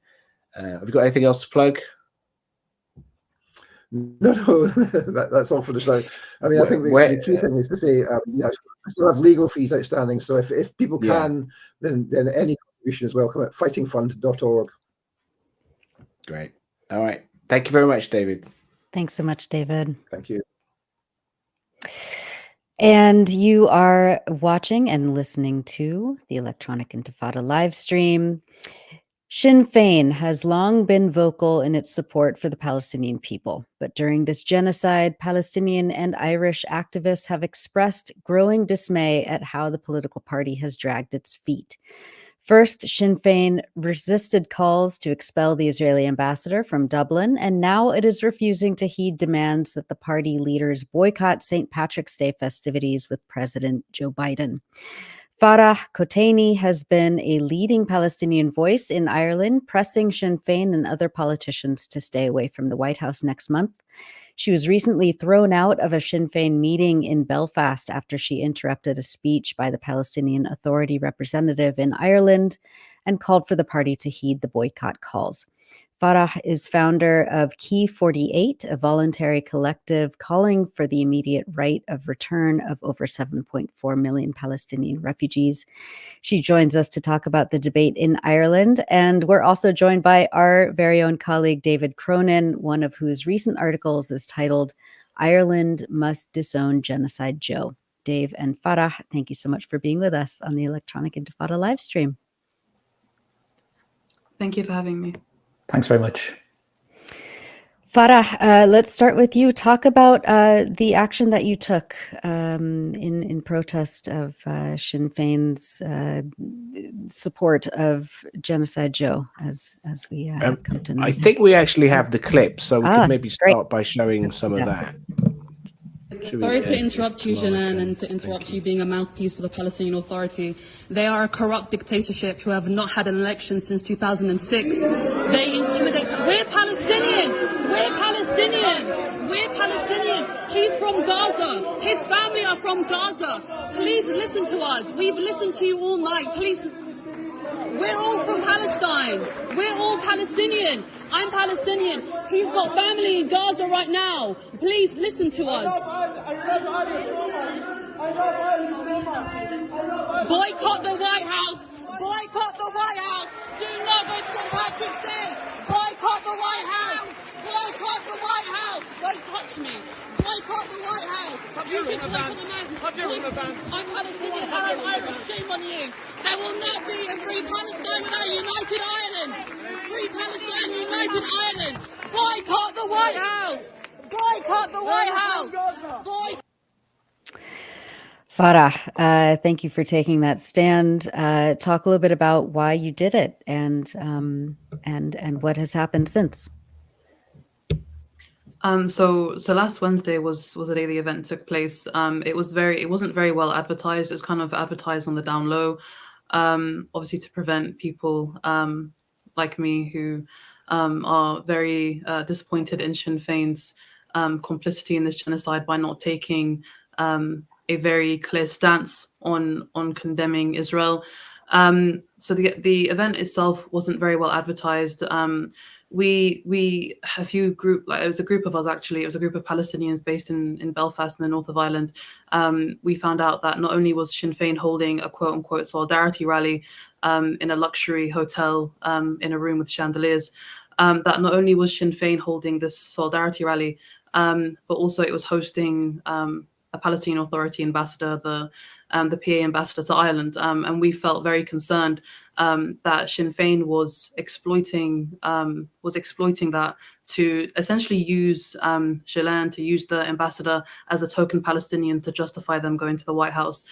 Have you got anything else to plug? No, that's all for the show. I mean, I think the key thing is to say, I still have legal fees outstanding. So if people can, then any contribution is welcome at fightingfund.org. Great. All right. Thank you very much, David. Thanks so much, David. Thank you. And you are watching and listening to the Electronic Intifada live stream. Sinn Fein has long been vocal in its support for the Palestinian people, but during this genocide, Palestinian and Irish activists have expressed growing dismay at how the political party has dragged its feet. First, Sinn Fein resisted calls to expel the Israeli ambassador from Dublin, and now it is refusing to heed demands that the party leaders boycott St. Patrick's Day festivities with President Joe Biden. Farrah Koutteineh has been a leading Palestinian voice in Ireland, pressing Sinn Fein and other politicians to stay away from the White House next month. She was recently thrown out of a Sinn Fein meeting in Belfast after she interrupted a speech by the Palestinian Authority representative in Ireland and called for the party to heed the boycott calls. Farrah is founder of 𝐓𝐡𝐞 𝐄𝐥𝐿, a voluntary collective calling for the immediate right of return of over 7.4 million Palestinian refugees. She joins us to talk about the debate in Ireland, and we're also joined by our very own colleague, David Cronin, one of whose recent articles is titled, "Ireland Must Disown Genocide Joe." Dave and Farrah, thank you so much for being with us on the Electronic Intifada live stream. Thank you for having me. Thanks very much. Farrah, let's start with you. Talk about the action that you took in protest of Sinn Féin's support of Genocide Joe, as we have come to know. I think we actually have the clip, so we could maybe start by showing some of that. Sorry to interrupt you, Janan, and to interrupt you being a mouthpiece for the Palestinian Authority. They are a corrupt dictatorship who have not had an election since 2006. They intimidate. We're Palestinian. We're Palestinian. We're Palestinian. He's from Gaza. His family are from Gaza. Please listen to us. We've listened to you all night. Please. We're all from Palestine. We're all Palestinian. I'm Palestinian. He's got family in Gaza right now. Please listen to us. Boycott the White House. Boycott the White House. Do not go to St. Patrick's Day. Boycott the White House. Boycott the White House. Don't touch me. Boycott the White House. You can boycott the man. I'm Palestinian and I'm Irish. Shame on you. There will not be a free Palestine without a united Ireland. Free Palestine, united Ireland. Boycott the White House. Boycott the White House. Farrah, thank you for taking that stand. Talk a little bit about why you did it and what has happened since. So last Wednesday was the day the event took place. It wasn't very well advertised. It was kind of advertised on the down low, obviously to prevent people like me who are very disappointed in Sinn Féin's complicity in this genocide by not taking a very clear stance on condemning Israel. So the event itself wasn't very well advertised. It was a group of us actually. It was a group of Palestinians based in Belfast in the north of Ireland. We found out that not only was Sinn Féin holding a quote unquote solidarity rally in a luxury hotel in a room with chandeliers, that not only was Sinn Féin holding this solidarity rally, but also it was hosting a Palestinian Authority ambassador, the PA ambassador to Ireland, and we felt very concerned that Sinn Féin was exploiting that to essentially use Gettleman, to use the ambassador as a token Palestinian to justify them going to the White House.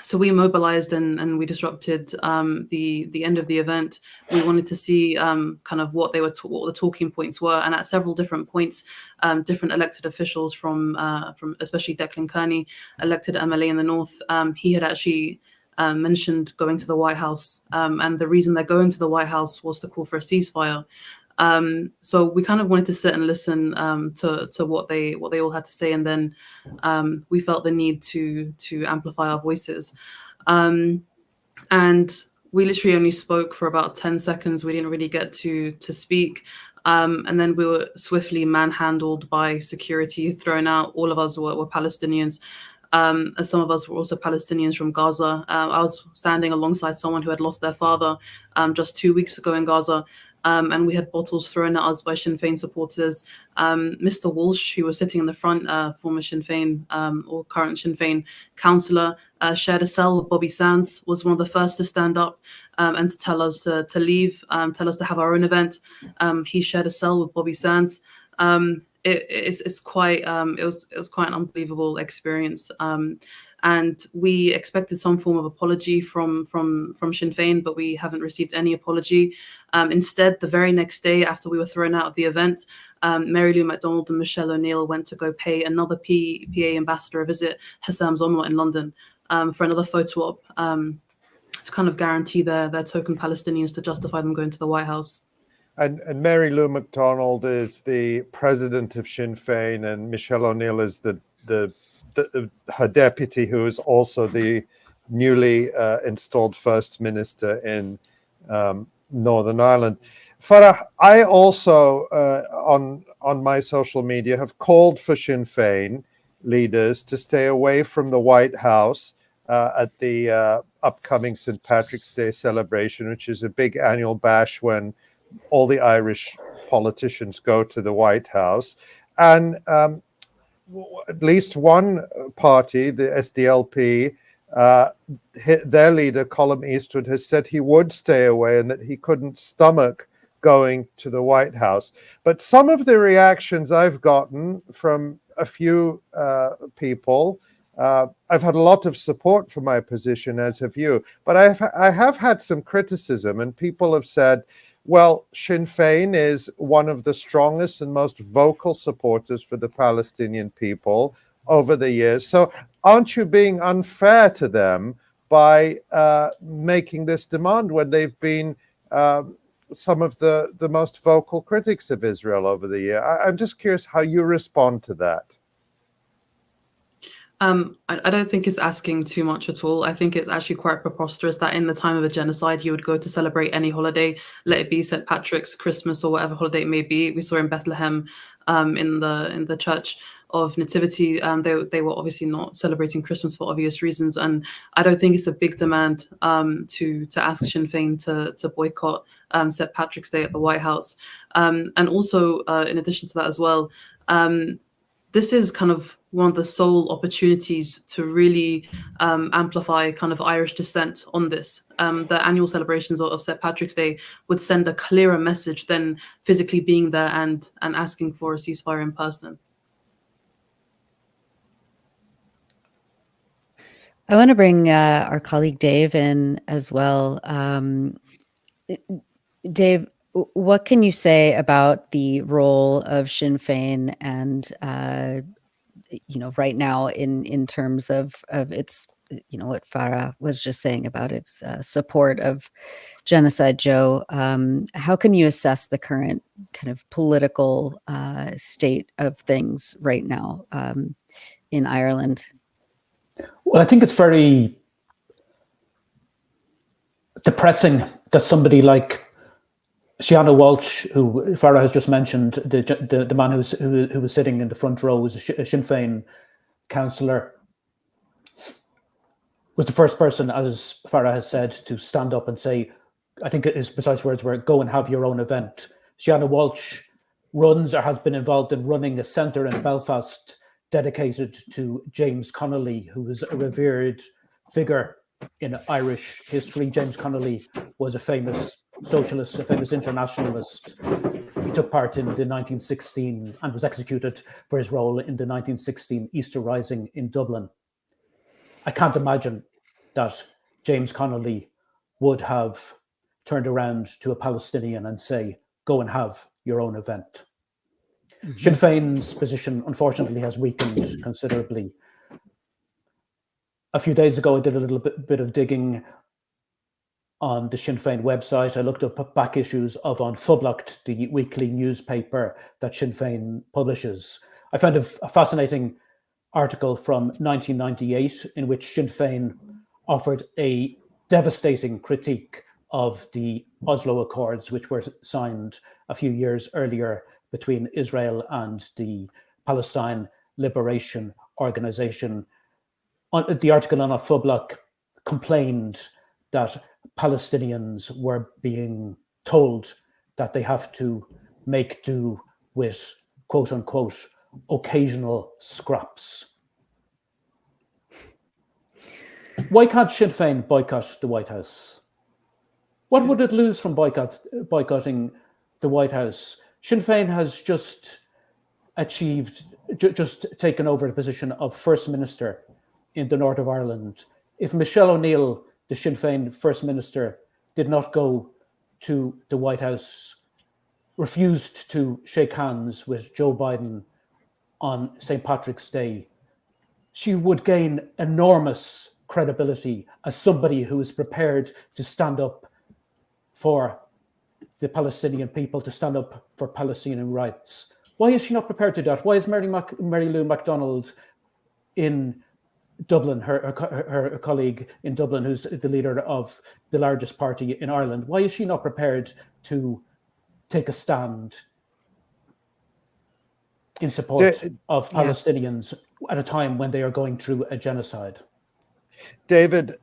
So we mobilized and we disrupted the end of the event. We wanted to see kind of what the talking points were, and at several different points, different elected officials from especially Gettleman, elected MLA in the north, he had actually mentioned going to the White House, and the reason they're going to the White House was to call for a ceasefire. So we kind of wanted to sit and listen to what they all had to say, and then we felt the need to amplify our voices. And we literally only spoke for about 10 seconds. We didn't really get to speak. And then we were swiftly manhandled by security, thrown out. All of us were Palestinians. And some of us were also Palestinians from Gaza. I was standing alongside someone who had lost their father just 2 weeks ago in Gaza. And we had bottles thrown at us by Sinn Fein supporters. Mr. Walsh, who was sitting in the front, former Sinn Fein or current Sinn Fein councillor, shared a cell with Bobby Sands, was one of the first to stand up and to tell us to leave, tell us to have our own event. He shared a cell with Bobby Sands. It was quite an unbelievable experience. And we expected some form of apology from Sinn Fein, but we haven't received any apology. Instead, the very next day after we were thrown out of the event, Mary Lou McDonald and Michelle O'Neill went to go pay another PA ambassador a visit, Hassam Zonwa in London, for another photo op to kind of guarantee their token Palestinians to justify them going to the White House. And Mary Lou McDonald is the president of Sinn Fein, and Michelle O'Neill is her deputy, who is also the newly installed First Minister in Northern Ireland. Farrah, I also, on my social media, have called for Sinn Fein leaders to stay away from the White House at the upcoming St. Patrick's Day celebration, which is a big annual bash when all the Irish politicians go to the White House. And at least one party, the SDLP, their leader, Colm Eastwood, has said he would stay away and that he couldn't stomach going to the White House. But some of the reactions I've gotten from a few people, I've had a lot of support for my position, as have you. But I have had some criticism, and people have said, well, Sinn Fein is one of the strongest and most vocal supporters for the Palestinian people over the years. So aren't you being unfair to them by making this demand when they've been some of the most vocal critics of Israel over the year? I'm just curious how you respond to that. I don't think it's asking too much at all. I think it's actually quite preposterous that in the time of a genocide, you would go to celebrate any holiday, let it be St. Patrick's, Christmas, or whatever holiday it may be. We saw in Bethlehem, in the Church of Nativity, they were obviously not celebrating Christmas for obvious reasons. And I don't think it's a big demand to ask Sinn Fein to boycott St. Patrick's Day at the White House. And also, in addition to that as well, this is kind of one of the sole opportunities to really amplify kind of Irish dissent on this. The annual celebrations of St. Patrick's Day would send a clearer message than physically being there and asking for a ceasefire in person. I want to bring our colleague Dave in as well. Dave, what can you say about the role of Sinn Fein and right now in terms of its, what Farrah was just saying about its support of Genocide Joe? How can you assess the current kind of political state of things right now in Ireland? Well, I think it's very depressing that somebody like Fianna Walsh, who Farrah has just mentioned, the man who was sitting in the front row, was a Sinn Fein councillor, was the first person, as Farrah has said, to stand up and say, I think his precise words were, go and have your own event. Fianna Walsh runs or has been involved in running a centre in Belfast dedicated to James Connolly, who was a revered figure in Irish history. James Connolly was a famous socialist, a famous internationalist. He took part in the 1916 and was executed for his role in the 1916 Easter Rising in Dublin. I can't imagine that James Connolly would have turned around to a Palestinian and say, go and have your own event. Mm-hmm. Sinn Féin's position, unfortunately, has weakened considerably. A few days ago, I did a little bit of digging on the Sinn Féin website. I looked up back issues of An Phoblacht, the weekly newspaper that Sinn Féin publishes. I found a fascinating article from 1998 in which Sinn Féin offered a devastating critique of the Oslo Accords, which were signed a few years earlier between Israel and the Palestine Liberation Organization. the article on 𝐓𝐡𝐞 complained that Palestinians were being told that they have to make do with quote unquote occasional scraps. Why can't Sinn Féin boycott the White House? What would it lose from boycotting the White House? Sinn Féin has just taken over the position of First Minister in the north of Ireland. If Michelle O'Neill, the Sinn Féin First Minister, did not go to the White House, refused to shake hands with Joe Biden on St. Patrick's Day, she would gain enormous credibility as somebody who is prepared to stand up for the Palestinian people, to stand up for Palestinian rights. Why is she not prepared to do that? Why is Mary Lou MacDonald in Dublin, her colleague in Dublin, who's the leader of the largest party in Ireland, why is she not prepared to take a stand in support of Palestinians at a time when they are going through a genocide? David,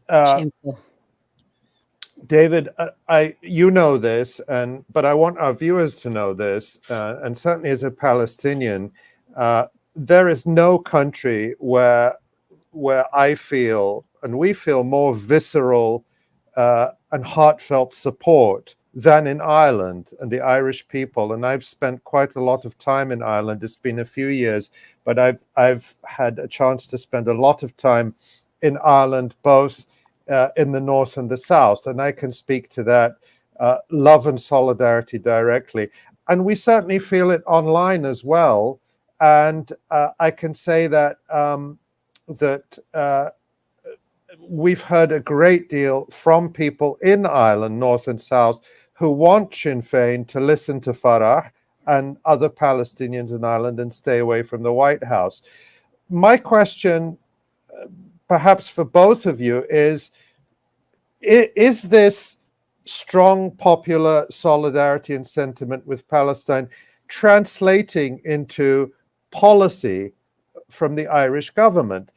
you know this, but I want our viewers to know this, and certainly as a Palestinian, there is no country where I feel and we feel more visceral and heartfelt support than in Ireland and the Irish people. And I've spent quite a lot of time in Ireland. It's been a few years, but I've had a chance to spend a lot of time in Ireland, both in the north and the south. And I can speak to that love and solidarity directly. And we certainly feel it online as well. And I can say that we've heard a great deal from people in Ireland, north and south, who want Sinn Féin to listen to Farrah and other Palestinians in Ireland and stay away from the White House. My question, perhaps for both of you, is this strong popular solidarity and sentiment with Palestine translating into policy from the Irish government?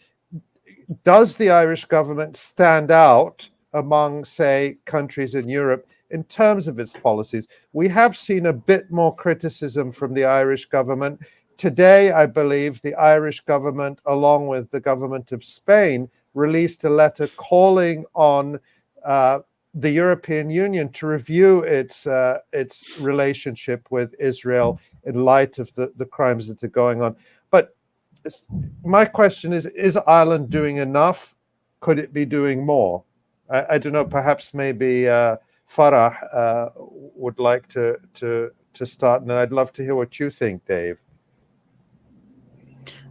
Does the Irish government stand out among, say, countries in Europe in terms of its policies? We have seen a bit more criticism from the Irish government. Today, I believe the Irish government, along with the government of Spain, released a letter calling on the European Union to review its relationship with Israel in light of the crimes that are going on. But my question is Ireland doing enough? Could it be doing more? I don't know, perhaps maybe Farrah would like to start, and I'd love to hear what you think, Dave.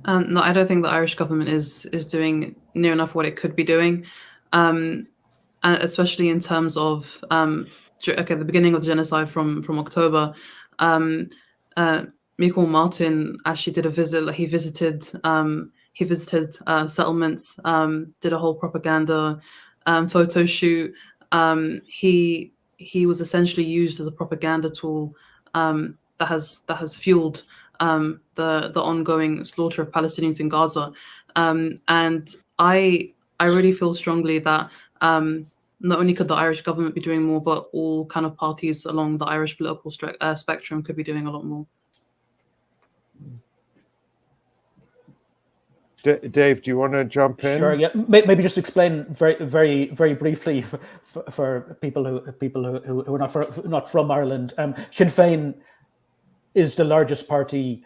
No, I don't think the Irish government is doing near enough what it could be doing, especially in terms of the beginning of the genocide from October. Michael Martin actually did a visit. Like he visited settlements, did a whole propaganda photo shoot. He was essentially used as a propaganda tool that has fueled the ongoing slaughter of Palestinians in Gaza. And I really feel strongly that not only could the Irish government be doing more, but all kind of parties along the Irish political spectrum could be doing a lot more. Dave, do you want to jump in? Sure. Yeah. Maybe just explain very briefly for people who are not from Ireland. Sinn Féin is the largest party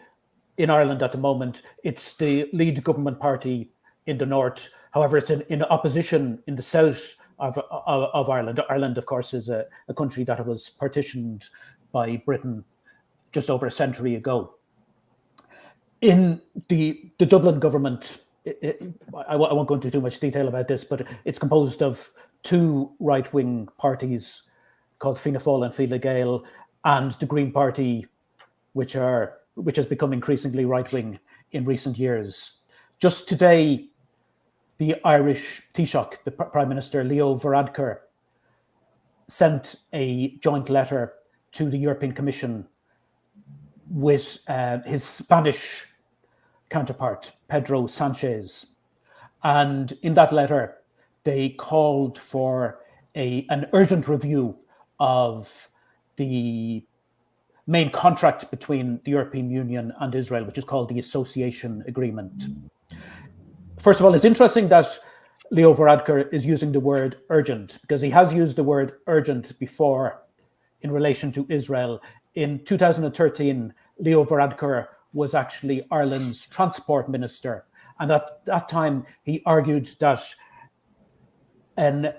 in Ireland at the moment. It's the lead government party in the north. However, it's in opposition in the south of Ireland. Ireland, of course, is a country that was partitioned by Britain just over a century ago. In the Dublin government, I won't go into too much detail about this, but it's composed of two right-wing parties called Fianna Fáil and Fine Gael, and the Green Party, which has become increasingly right-wing in recent years. Just today, the Irish Taoiseach, the Prime Minister Leo Varadkar, sent a joint letter to the European Commission with his Spanish counterpart, Pedro Sanchez. And in that letter, they called for an urgent review of the main contract between the European Union and Israel, which is called the Association Agreement. First of all, it's interesting that Leo Varadkar is using the word urgent, because he has used the word urgent before in relation to Israel. In 2013, Leo Varadkar was actually Ireland's transport minister. And at that time, he argued that an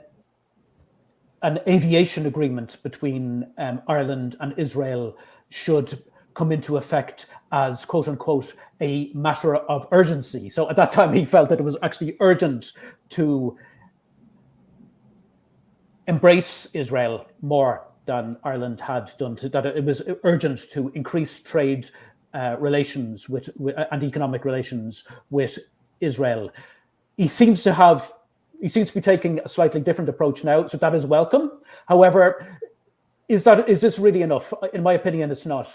aviation agreement between Ireland and Israel should come into effect as, quote unquote, a matter of urgency. So at that time, he felt that it was actually urgent to embrace Israel more than Ireland had done, that it was urgent to increase trade relations and economic relations with Israel. He seems to be taking a slightly different approach now, so that is welcome. However, is this really enough? In my opinion, it's not.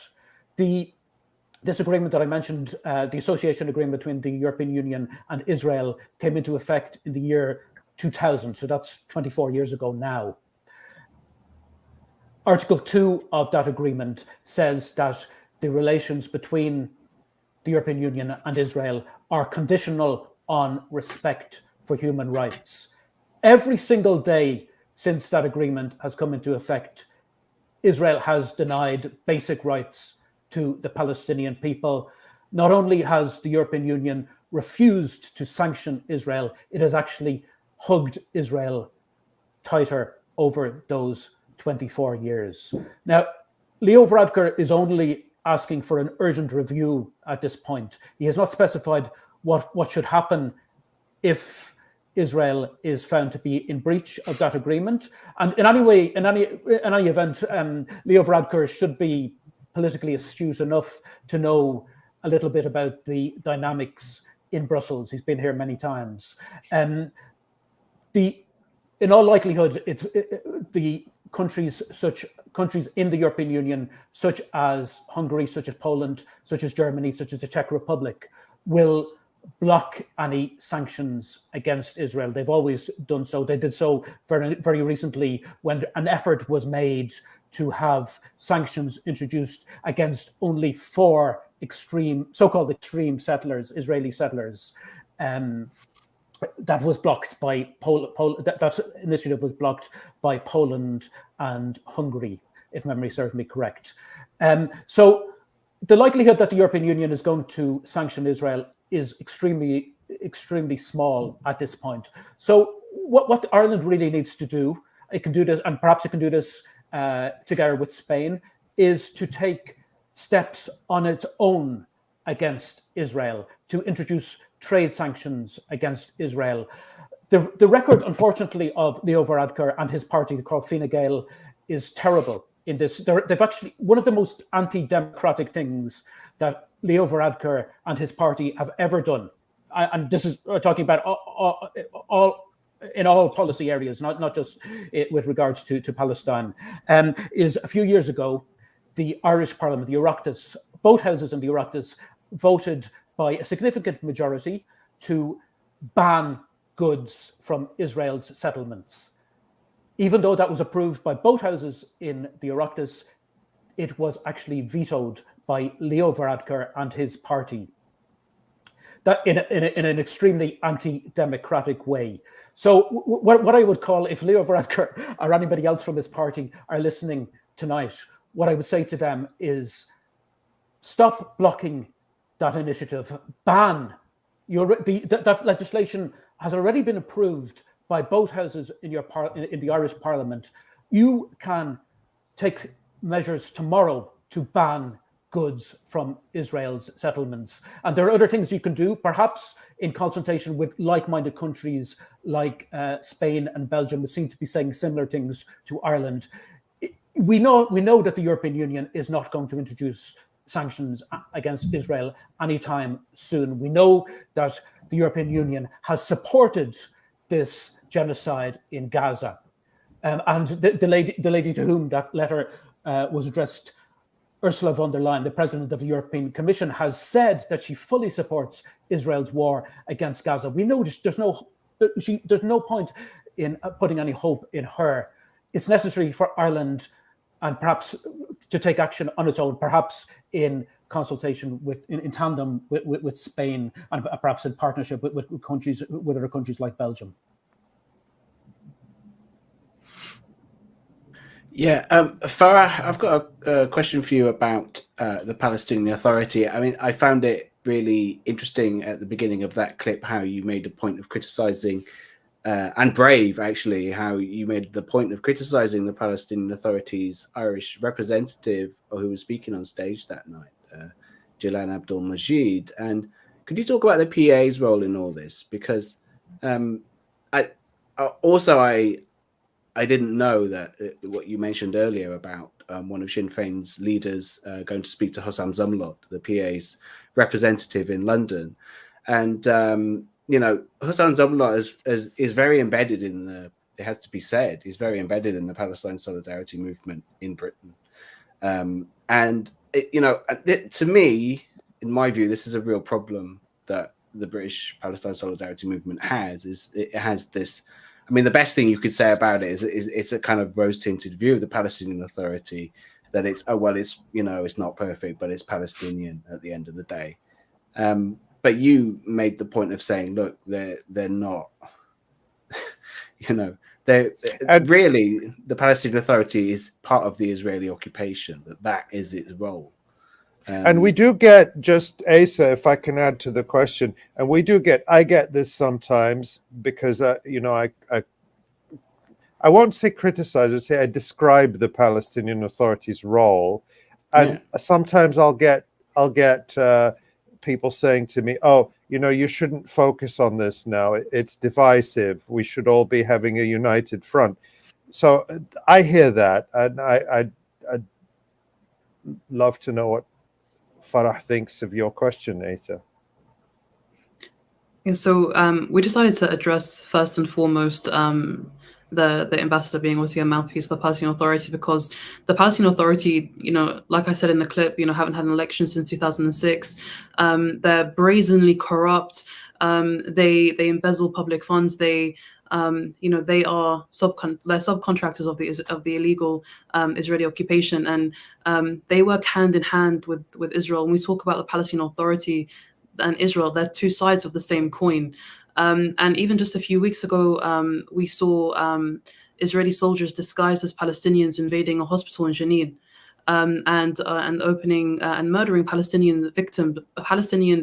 This agreement that I mentioned, the association agreement between the European Union and Israel, came into effect in the year 2000, so that's 24 years ago now. Article 2 of that agreement says that the relations between the European Union and Israel are conditional on respect for human rights. Every single day since that agreement has come into effect, Israel has denied basic rights to the Palestinian people. Not only has the European Union refused to sanction Israel, it has actually hugged Israel tighter over those 24 years. Now, Leo Varadkar is only asking for an urgent review at this point. He has not specified what should happen if Israel is found to be in breach of that agreement. And in any event, Leo Varadkar should be politically astute enough to know a little bit about the dynamics in Brussels. He's been here many times. In all likelihood, the countries in the European Union, such as Hungary, such as Poland, such as Germany, such as the Czech Republic, will block any sanctions against Israel. They've always done so. They did so very, very recently when an effort was made to have sanctions introduced against only 4 so-called extreme settlers, Israeli settlers. That was blocked by that initiative was blocked by Poland and Hungary, if memory serves me correct. So the likelihood that the European Union is going to sanction Israel is extremely, extremely small at this point. So what Ireland really needs to do, it can do this, and perhaps it can do this together with Spain, is to take steps on its own against Israel, to introduce trade sanctions against Israel. The record, unfortunately, of Leo Varadkar and his party, called Fine Gael, is terrible in this. They've actually, one of the most anti-democratic things that Leo Varadkar and his party have ever done, and this is talking about in all policy areas, not just with regards to Palestine, is a few years ago, the Irish Parliament, the Oireachtas, both houses in the Oireachtas voted by a significant majority to ban goods from Israel's settlements. Even though that was approved by both houses in the Oireachtas, it was actually vetoed by Leo Varadkar and his party. That in an extremely anti-democratic way. So what I would call, if Leo Varadkar or anybody else from his party are listening tonight, what I would say to them is, stop blocking that initiative. Ban that legislation has already been approved by both houses in the Irish Parliament. You can take measures tomorrow to ban goods from Israel's settlements. And there are other things you can do, perhaps in consultation with like-minded countries like Spain and Belgium, who seem to be saying similar things to Ireland. We know that the European Union is not going to introduce sanctions against Israel anytime soon. We know that the European Union has supported this genocide in Gaza. And the lady to whom that letter was addressed Ursula von der Leyen, the president of the European Commission, has said that she fully supports Israel's war against Gaza. We know there's no point in putting any hope in her. It's necessary for Ireland and perhaps to take action on its own, perhaps in consultation in tandem with Spain, and perhaps in partnership with other countries like Belgium. Yeah, Farrah, I've got a question for you about the Palestinian Authority. I mean, I found it really interesting at the beginning of that clip how you made a point of criticizing, and brave actually, how you made the point of criticizing the Palestinian Authority's Irish representative who was speaking on stage that night, Jilan Abdul Majid. And could you talk about the PA's role in all this? Because I didn't know that what you mentioned earlier about one of Sinn Féin's leaders going to speak to Hossam Zumlot, the PA's representative in London. And, you know, Hossam Zumlot is very embedded in it has to be said, he's very embedded in the Palestine Solidarity movement in Britain. To me, in my view, this is a real problem that the British Palestine Solidarity movement has, is it has this. I mean, the best thing you could say about it is it's a kind of rose-tinted view of the Palestinian Authority, that it's it's not perfect, but it's Palestinian at the end of the day. But you made the point of saying, look, they're not, really the Palestinian Authority is part of the Israeli occupation. That is its role. And we do get, just Asa, if I can add to the question, and I get this sometimes because, I won't say criticize, I'd say I describe the Palestinian Authority's role. And sometimes I'll get people saying to me, oh, you shouldn't focus on this now. It's divisive. We should all be having a united front. So I hear that. And I'd love to know what Farrah thinks of your question, Asa. Yeah, so we decided to address first and foremost the ambassador being obviously a mouthpiece of the Palestinian Authority, because the Palestinian Authority, like I said in the clip, haven't had an election since 2006. They're brazenly corrupt. They embezzle public funds. They they are subcontractors of the illegal Israeli occupation, and they work hand in hand with Israel. When we talk about the Palestinian Authority and Israel, they're two sides of the same coin. And even just a few weeks ago, we saw Israeli soldiers disguised as Palestinians invading a hospital in Jenin, and opening and murdering Palestinian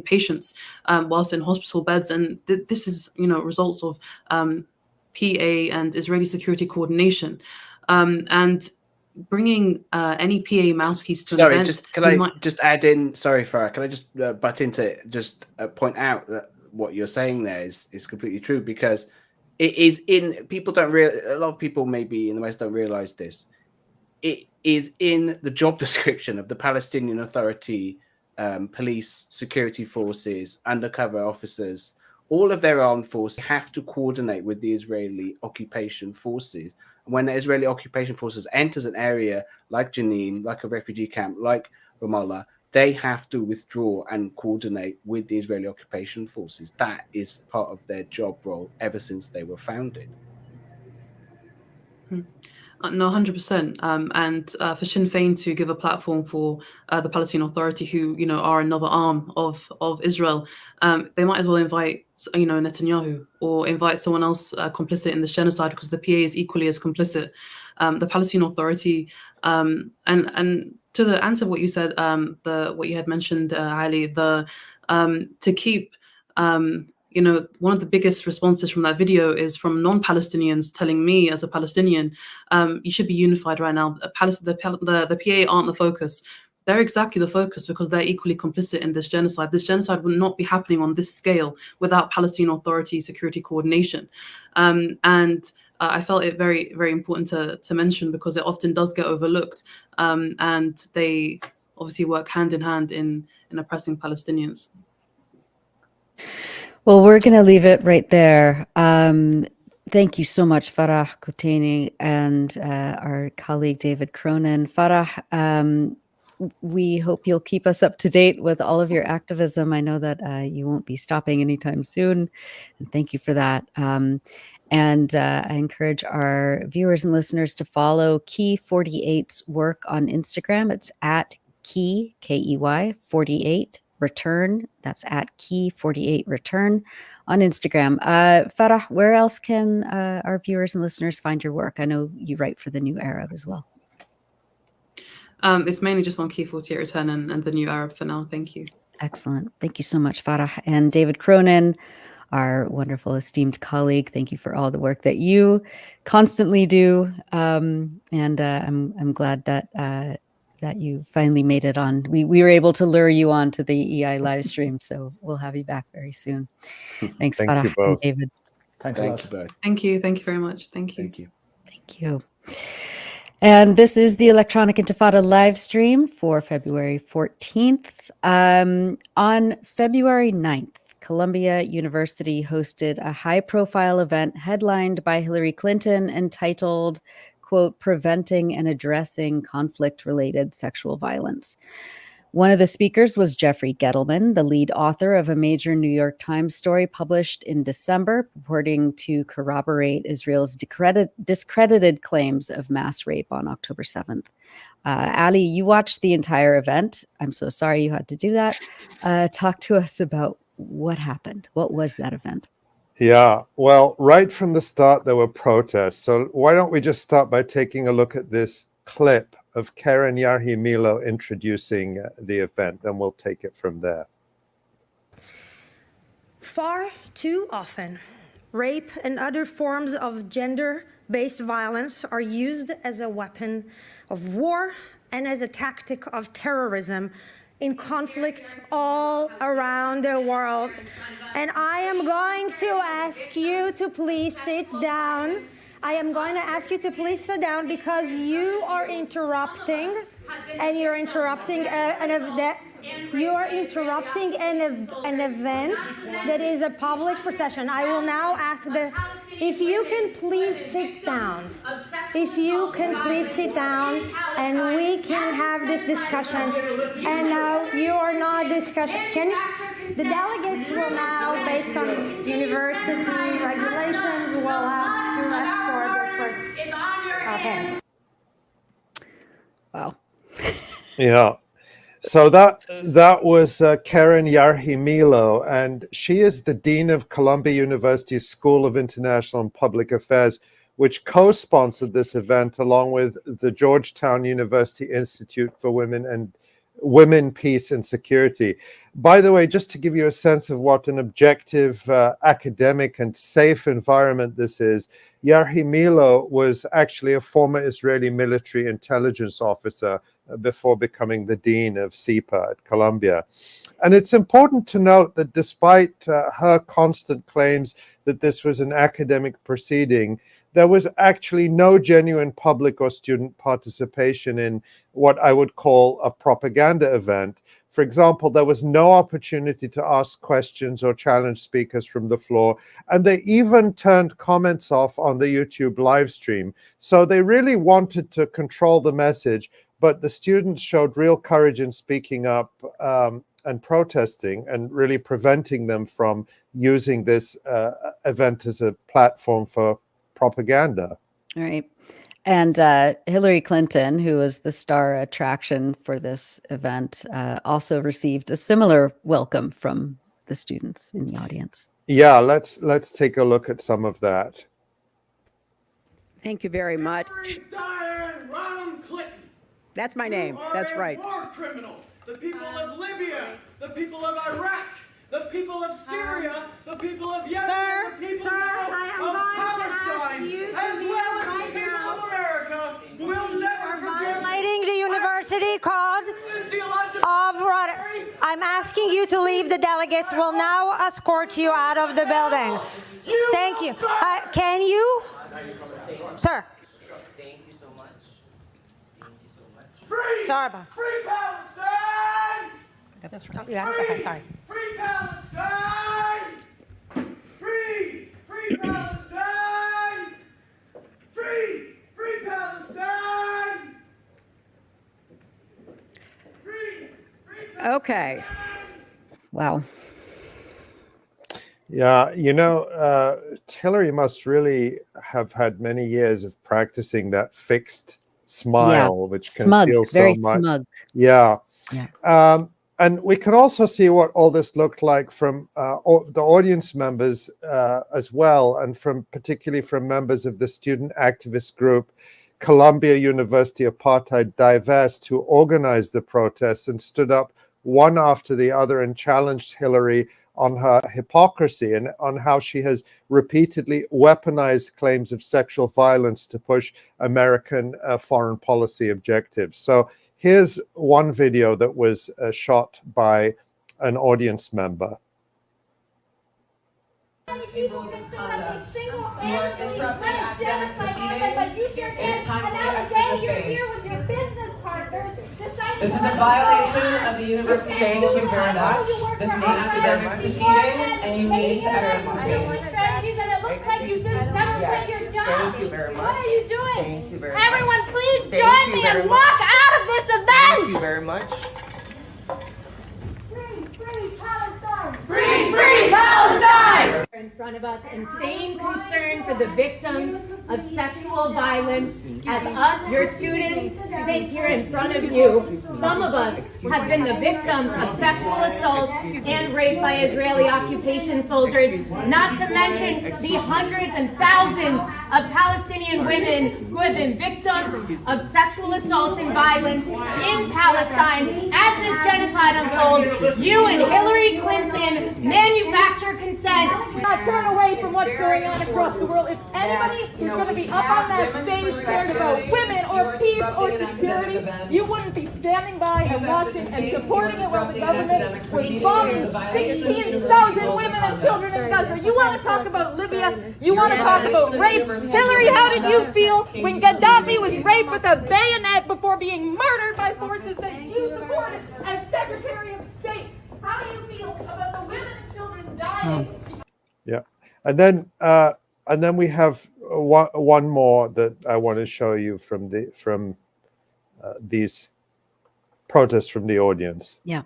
patients whilst in hospital beds. And this is results of PA and Israeli security coordination, and bringing any PA mouthpiece to an event. Can I just add in? Sorry, Farrah. Can I just butt into just point out that what you're saying there is completely true, because it is in people don't a lot of people maybe in the West don't realize this. It is in the job description of the Palestinian Authority, police, security forces, undercover officers. All of their armed forces have to coordinate with the Israeli occupation forces. And when the Israeli occupation forces enters an area like Jenin, like a refugee camp, like Ramallah, they have to withdraw and coordinate with the Israeli occupation forces. That is part of their job role ever since they were founded. No, 100%. And for Sinn Féin to give a platform for the Palestinian Authority, who are another arm of Israel, they might as well invite Netanyahu or invite someone else complicit in this genocide, because the PA is equally as complicit. The Palestinian Authority, and to the answer what you said, what you had mentioned, Ali, to keep. One of the biggest responses from that video is from non-Palestinians telling me, as a Palestinian, you should be unified right now. The PA aren't the focus. They're exactly the focus, because they're equally complicit in this genocide. This genocide would not be happening on this scale without Palestinian Authority security coordination. And I felt it very, very important to mention, because it often does get overlooked. And they obviously work hand in hand in oppressing Palestinians. Well, we're going to leave it right there. Thank you so much, Farrah, Koutteineh, and our colleague David Cronin. Farrah, we hope you'll keep us up to date with all of your activism. I know that you won't be stopping anytime soon, and thank you for that. And I encourage our viewers and listeners to follow 𝐄48's work on Instagram. It's at 𝐄, K-E-Y, 48 return. That's at 𝐄48 return on Instagram. Farrah, where else can our viewers and listeners find your work? I know you write for the New Arab as well. It's mainly just on 𝐄48 return and the New Arab for now. Thank you. Excellent. Thank you so much, Farrah. And David Cronin, our wonderful esteemed colleague, thank you for all the work that you constantly do. I'm glad that that you finally made it on. We were able to lure you on to the EI live stream, so we'll have you back very soon. Thanks, Thank Farrah you and both. David. Thanks a Thank lot. you both. Thank you. Thank you very much. Thank you. Thank you. Thank you. And this is the Electronic Intifada live stream for February 14th. On February 9th, Columbia University hosted a high-profile event headlined by Hillary Clinton entitled, quote, "Preventing and Addressing Conflict-Related Sexual Violence." One of the speakers was Jeffrey Gettleman, the lead author of a major New York Times story published in December, purporting to corroborate Israel's discredited claims of mass rape on October 7th. Ali, you watched the entire event. I'm so sorry you had to do that. Talk to us about what happened. What was that event? Yeah, well, right from the start, there were protests. So why don't we just start by taking a look at this clip of Keren Yarhi-Milo introducing the event, then we'll take it from there. Far too often, rape and other forms of gender-based violence are used as a weapon of war and as a tactic of terrorism in conflicts all around the world. And I am going to ask you to please sit down. I am going to ask you to please sit down because you are interrupting, and you're interrupting an event that is a public procession. I will now ask if you can please sit down. If you can please sit down and we can have this discussion. And now you are not discussing. The delegates will now, based on university regulations, will have to escort this person. Okay. Wow. Yeah. So that was Keren Yarhi-Milo, and she is the Dean of Columbia University's School of International and Public Affairs, which co-sponsored this event along with the Georgetown University Institute for Women, Peace and Security. By the way, just to give you a sense of what an objective, academic and safe environment this is, Yarhi-Milo was actually a former Israeli military intelligence officer before becoming the dean of SIPA at Columbia. And it's important to note that despite her constant claims that this was an academic proceeding, there was actually no genuine public or student participation in what I would call a propaganda event. For example, there was no opportunity to ask questions or challenge speakers from the floor, and they even turned comments off on the YouTube live stream. So they really wanted to control the message, but the students showed real courage in speaking up and protesting and really preventing them from using this event as a platform for propaganda. All right. And Hillary Clinton, who was the star attraction for this event, also received a similar welcome from the students in the audience. Yeah, let's take a look at some of that. Thank you very much. That's my name. That's right. War criminal. The people of Libya, the people of Iraq, the people of Syria, the people of Yemen, the people of Palestine, as well as the people of America, will never forgive. Violating the university code of I'm asking you to leave. The delegates will now escort you out of the building. Thank you. Can you, sir? Thank you so much. Thank you so much. Sorry. Free Palestine! That's right. Yeah, okay, sorry. Free Palestine! Free! Free Palestine! Free! Free Palestine! Okay. Wow. Yeah, Hillary must really have had many years of practicing that fixed smile, which Smug, conceals very so much. smug. Yeah. Yeah. And we can also see what all this looked like from the audience members as well, and particularly from members of the student activist group, Columbia University Apartheid Divest, who organized the protests and stood up one after the other and challenged Hillary on her hypocrisy and on how she has repeatedly weaponized claims of sexual violence to push American foreign policy objectives. So here's one video that was shot by an audience member. Rules of conduct. You are interrupting academic proceeding. It's time for you to exit the space. This is a violation of the University Rules of Conduct. This is an academic proceeding, and you need to exit the space. Thank you very much. What are you doing? Thank you very much. Everyone, please join me and walk out of this event. Thank you very much. Free Palestine! Free Palestine! In front of us, in same concern for the victims of sexual violence, as us, your students, sit here in front of you. Some of us have been the victims of sexual assault and rape by Israeli occupation soldiers, not to mention the hundreds and thousands of Palestinian women who have been victims of sexual assault and violence in Palestine. As this genocide unfolds, you and Hillary Clinton manufacture consent. Not turn away from what's going on across the world. If anybody who's going to be up on that stage cared about women or peace or security, you wouldn't be standing by and watching and supporting it while the government was bombing 16,000 women and children in Gaza. You want to talk about Libya? You want to talk about rape? Hillary, how did you feel when Gaddafi was raped with a bayonet before being murdered by forces that you supported as Secretary of State? How do you feel about the women and children dying? Yeah, and then we have one more that I want to show you from these protests from the audience. Yeah.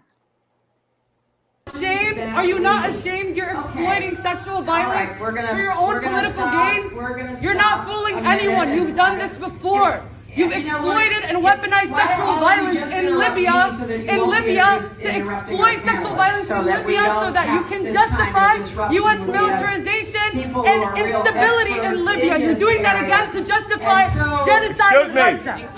Ashamed? Are you not ashamed you're exploiting sexual violence for your own political gain? You're not fooling anyone. You've done this before. You've exploited and weaponized sexual violence in Libya to exploit sexual violence in Libya so that you can justify U.S. militarization and instability in Libya. You're doing that again to justify genocide in Gaza.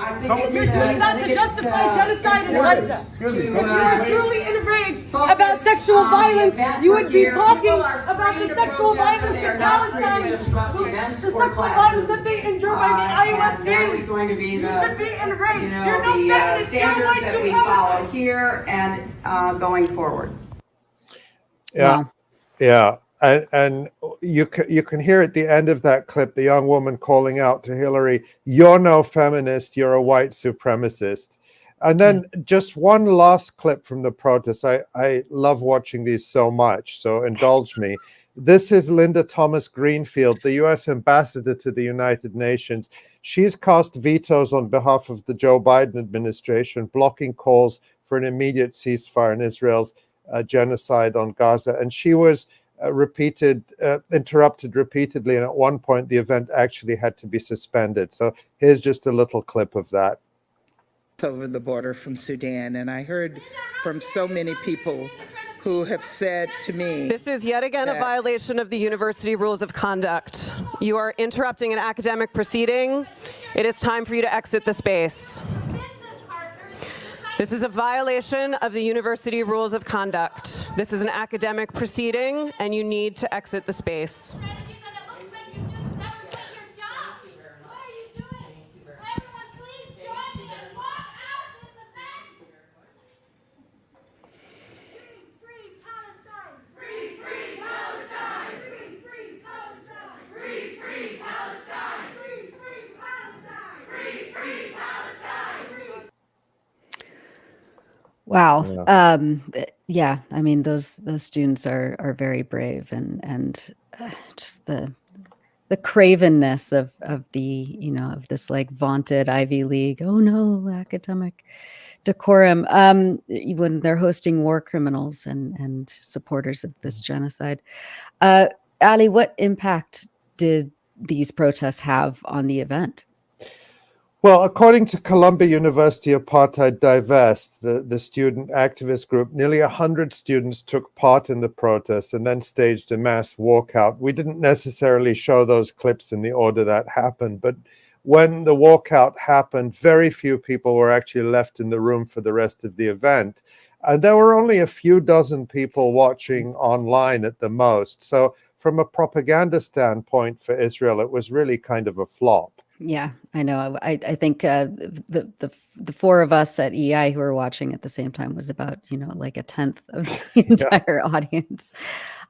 You're doing that to justify genocide in Gaza. If you were truly enraged about sexual violence, you would be talking about the sexual violence in Palestine, the sexual violence that they endure by the IUF daily. You should be enraged. You're no feminist. You're like that we follow here and going forward. Yeah, Wow. yeah, and you can hear at the end of that clip the young woman calling out to Hillary, "You're no feminist. You're a white supremacist." And then just one last clip from the protest. I love watching these so much, so indulge me. This is Linda Thomas Greenfield, the U.S. ambassador to the United Nations. She's cast vetoes on behalf of the Joe Biden administration, blocking calls for an immediate ceasefire in Israel's genocide on Gaza. And she was interrupted repeatedly. And at one point, the event actually had to be suspended. So here's just a little clip of that. Over the border from Sudan, and I heard from so many people who have said to me, this is yet again a violation of the University Rules of Conduct. You are interrupting an academic proceeding. It is time for you to exit the space. This is a violation of the University Rules of Conduct. This is an academic proceeding, and you need to exit the space. Wow. Yeah. I mean, those students are very brave, and just the cravenness of the, of this like vaunted Ivy League, oh no, academic decorum, when they're hosting war criminals and supporters of this genocide. Ali, what impact did these protests have on the event? Well, according to Columbia University Apartheid Divest, the student activist group, nearly 100 students took part in the protests and then staged a mass walkout. We didn't necessarily show those clips in the order that happened, but when the walkout happened, very few people were actually left in the room for the rest of the event. And there were only a few dozen people watching online at the most. So from a propaganda standpoint for Israel, it was really kind of a flop. Yeah, I know. I think the four of us at EI who were watching at the same time was about, like a tenth of the entire audience.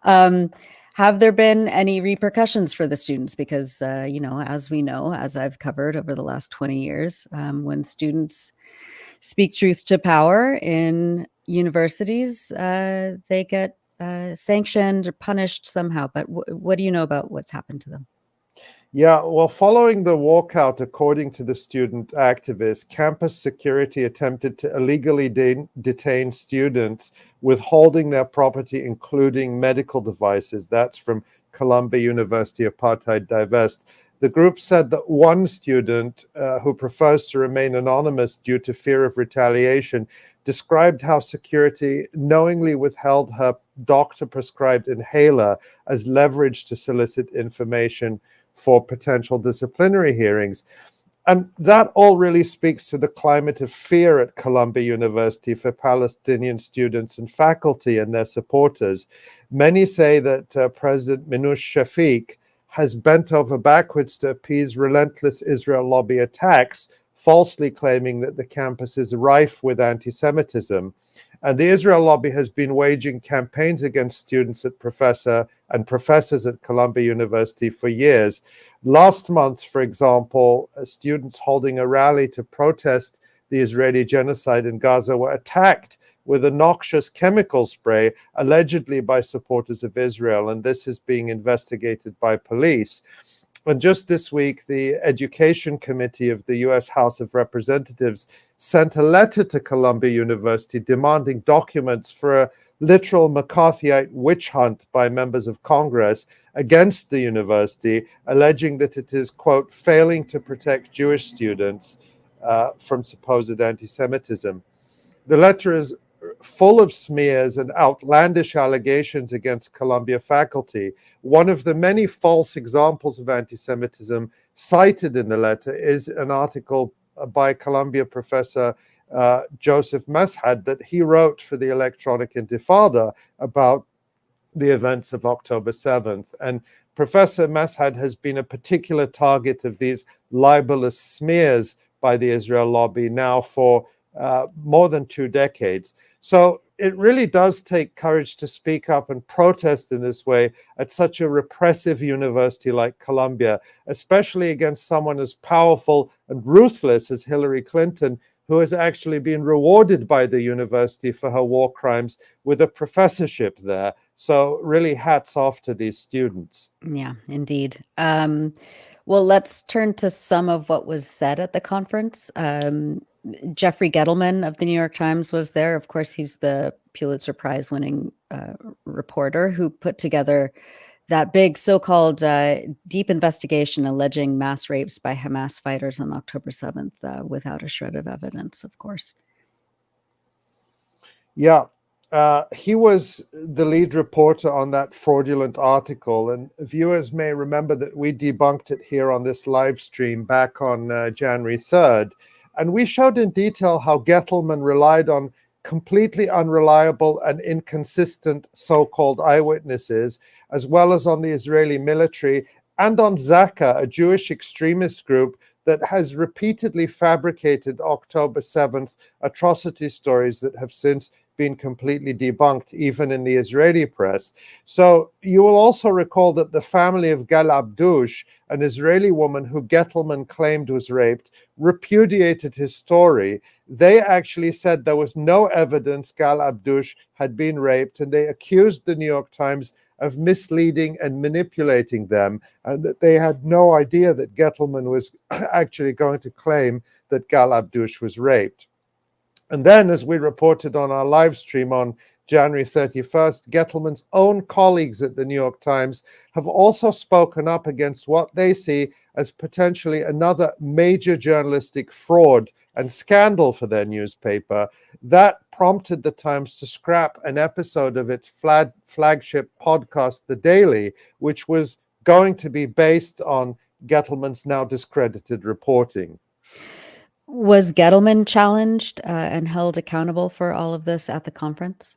Have there been any repercussions for the students? Because, as we know, as I've covered over the last 20 years, when students speak truth to power in universities, they get sanctioned or punished somehow. But what do you know about what's happened to them? Yeah, well, following the walkout, according to the student activists, campus security attempted to illegally detain students, withholding their property, including medical devices. That's from Columbia University Apartheid Divest. The group said that one student who prefers to remain anonymous due to fear of retaliation described how security knowingly withheld her doctor-prescribed inhaler as leverage to solicit information for potential disciplinary hearings. And that all really speaks to the climate of fear at Columbia University for Palestinian students and faculty and their supporters. Many say that President Minouche Shafik has bent over backwards to appease relentless Israel lobby attacks, falsely claiming that the campus is rife with anti-Semitism. And the Israel lobby has been waging campaigns against students at professors at Columbia University for years. Last month, for example, students holding a rally to protest the Israeli genocide in Gaza were attacked with a noxious chemical spray, allegedly by supporters of Israel, and this is being investigated by police. And just this week, the Education Committee of the U.S. House of Representatives sent a letter to Columbia University demanding documents for a literal McCarthyite witch hunt by members of Congress against the university, alleging that it is, quote, failing to protect Jewish students from supposed anti-Semitism. The letter is full of smears and outlandish allegations against Columbia faculty. One of the many false examples of anti-Semitism cited in the letter is an article by Columbia professor Joseph Mashad that he wrote for the Electronic Intifada about the events of October 7th. And Professor Mashad has been a particular target of these libelous smears by the Israel lobby now for more than 2 decades. So it really does take courage to speak up and protest in this way at such a repressive university like Columbia, especially against someone as powerful and ruthless as Hillary Clinton, who has actually been rewarded by the university for her war crimes with a professorship there. So really hats off to these students. Yeah, indeed. Well, let's turn to some of what was said at the conference. Jeffrey Gettleman of the New York Times was there. Of course, he's the Pulitzer Prize winning reporter who put together that big so-called deep investigation alleging mass rapes by Hamas fighters on October 7th without a shred of evidence, of course. Yeah, he was the lead reporter on that fraudulent article, and viewers may remember that we debunked it here on this live stream back on January 3rd. And we showed in detail how Gettleman relied on completely unreliable and inconsistent so-called eyewitnesses, as well as on the Israeli military and on Zaka, a Jewish extremist group that has repeatedly fabricated October 7th atrocity stories that have since been completely debunked, even in the Israeli press. So you will also recall that the family of Gal Abdush, an Israeli woman who Gettleman claimed was raped, repudiated his story. They actually said there was no evidence Gal Abdush had been raped, and they accused the New York Times of misleading and manipulating them, and that they had no idea that Gettleman was actually going to claim that Gal Abdush was raped. And then, as we reported on our live stream on January 31st, Gettleman's own colleagues at the New York Times have also spoken up against what they see as potentially another major journalistic fraud and scandal for their newspaper. That prompted the Times to scrap an episode of its flagship podcast, The Daily, which was going to be based on Gettleman's now discredited reporting. Was Gettleman challenged and held accountable for all of this at the conference?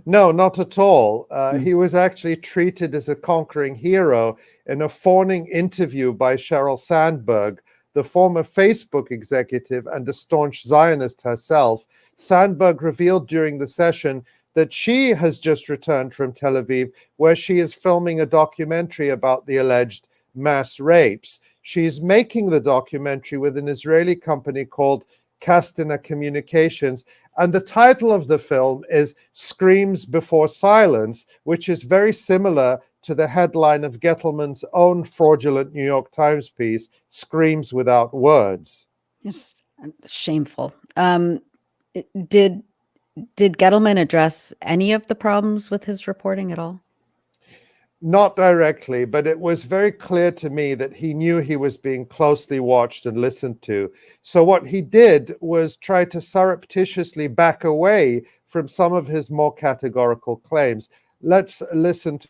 No, not at all. He was actually treated as a conquering hero in a fawning interview by Sheryl Sandberg, the former Facebook executive and a staunch Zionist herself. Sandberg revealed during the session that she has just returned from Tel Aviv, where she is filming a documentary about the alleged mass rapes. She's making the documentary with an Israeli company called Koutteineh Communications, and the title of the film is Screams Before Silence, which is very similar to the headline of Gettleman's own fraudulent New York Times piece, Screams Without Words. It's shameful. Did Gettleman address any of the problems with his reporting at all? Not directly, but it was very clear to me that he knew he was being closely watched and listened to. So what he did was try to surreptitiously back away from some of his more categorical claims. Let's listen to.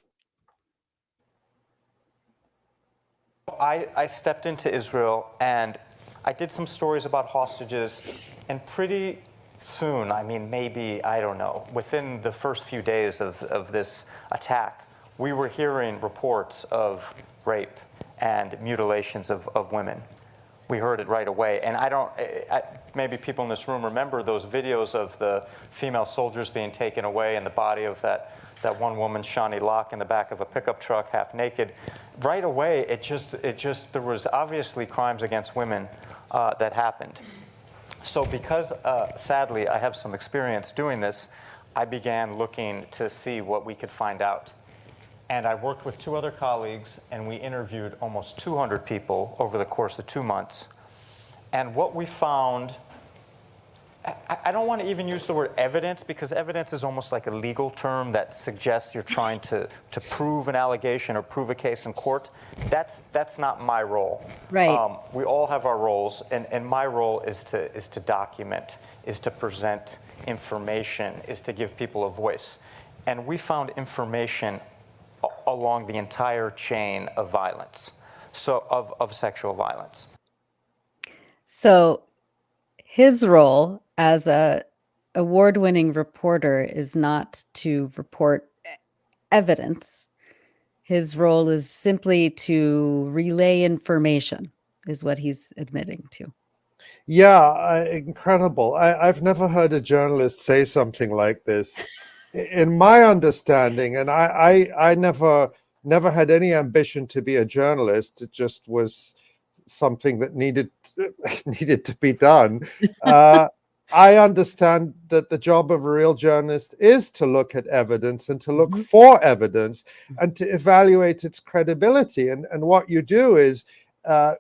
I stepped into Israel and I did some stories about hostages, and pretty soon, I mean, maybe, I don't know, within the first few days of this attack, we were hearing reports of rape and mutilations of women. We heard it right away. And maybe people in this room remember those videos of the female soldiers being taken away and the body of that one woman, Shani Locke, in the back of a pickup truck, half naked. Right away, there was obviously crimes against women that happened. So because, sadly, I have some experience doing this, I began looking to see what we could find out. And I worked with two other colleagues, and we interviewed almost 200 people over the course of 2 months. And what we found, I don't want to even use the word evidence, because evidence is almost like a legal term that suggests you're trying to prove an allegation or prove a case in court. That's not my role. Right. We all have our roles, and my role is to document, is to present information, is to give people a voice. And we found information along the entire chain of violence, so of sexual violence. So his role as a award-winning reporter is not to report evidence. His role is simply to relay information, is what he's admitting to. Yeah, incredible. I've never heard a journalist say something like this. In my understanding, and I never had any ambition to be a journalist. It just was something that needed to be done. I understand that the job of a real journalist is to look at evidence and to look for evidence and to evaluate its credibility. And what you do is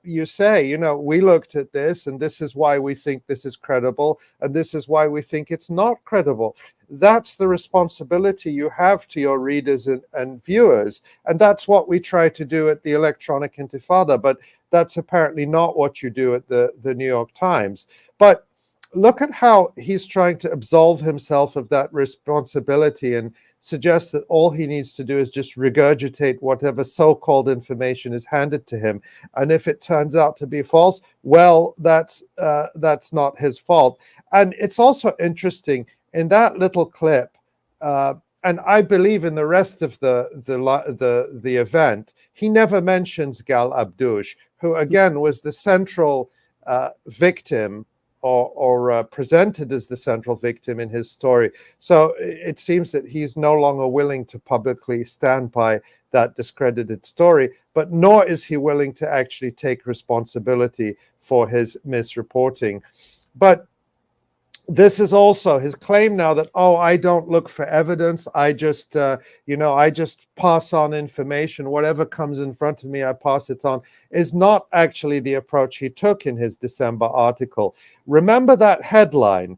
you say, we looked at this and this is why we think this is credible and this is why we think it's not credible. That's the responsibility you have to your readers and viewers. And that's what we try to do at the Electronic Intifada. But that's apparently not what you do at the New York Times. But look at how he's trying to absolve himself of that responsibility and suggest that all he needs to do is just regurgitate whatever so-called information is handed to him. And if it turns out to be false, well, that's not his fault. And it's also interesting in that little clip, and I believe in the rest of the event, he never mentions Gal Abdush, who again was the central victim or presented as the central victim in his story. So it seems that he's no longer willing to publicly stand by that discredited story, but nor is he willing to actually take responsibility for his misreporting. But this is also his claim now that, oh, I don't look for evidence. I just, I just pass on information. Whatever comes in front of me, I pass it on, is not actually the approach he took in his December article. Remember that headline,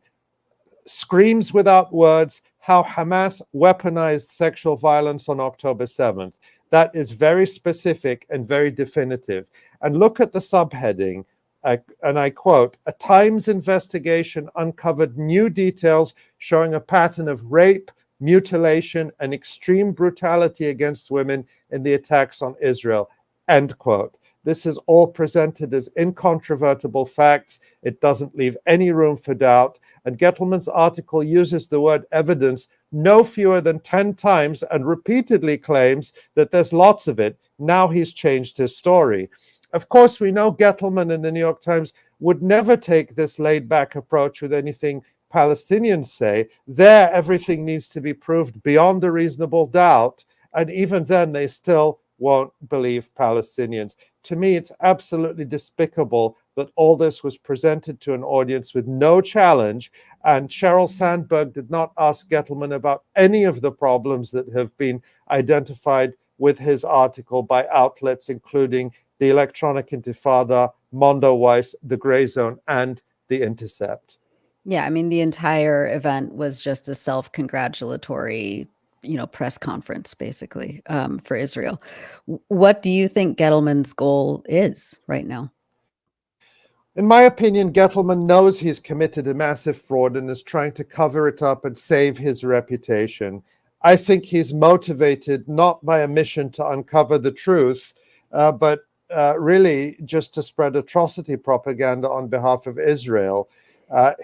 Screams Without Words, How Hamas Weaponized Sexual Violence on October 7th. That is very specific and very definitive. And look at the subheading. And I quote, a Times investigation uncovered new details showing a pattern of rape, mutilation, and extreme brutality against women in the attacks on Israel, end quote. This is all presented as incontrovertible facts. It doesn't leave any room for doubt. And Gettleman's article uses the word evidence no fewer than 10 times and repeatedly claims that there's lots of it. Now he's changed his story. Of course, we know Gettleman and the New York Times would never take this laid-back approach with anything Palestinians say. There, everything needs to be proved beyond a reasonable doubt, and even then, they still won't believe Palestinians. To me, it's absolutely despicable that all this was presented to an audience with no challenge, and Sheryl Sandberg did not ask Gettleman about any of the problems that have been identified with his article by outlets, including the Electronic Intifada, Mondo Weiss, The Gray Zone, and The Intercept. Yeah, I mean, the entire event was just a self-congratulatory, press conference, basically, for Israel. What do you think Gettleman's goal is right now? In my opinion, Gettleman knows he's committed a massive fraud and is trying to cover it up and save his reputation. I think he's motivated not by a mission to uncover the truth, but really just to spread atrocity propaganda on behalf of Israel.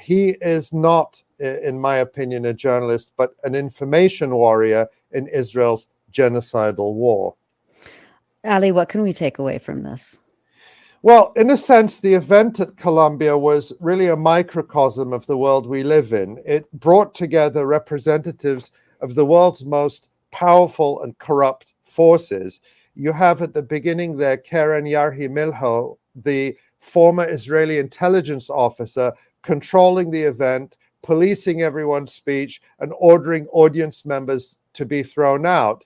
He is not, in my opinion, a journalist, but an information warrior in Israel's genocidal war. Ali, what can we take away from this? Well, in a sense, the event at Columbia was really a microcosm of the world we live in. It brought together representatives of the world's most powerful and corrupt forces. You have at the beginning there Keren Yarhi-Milho, the former Israeli intelligence officer, controlling the event, policing everyone's speech, and ordering audience members to be thrown out.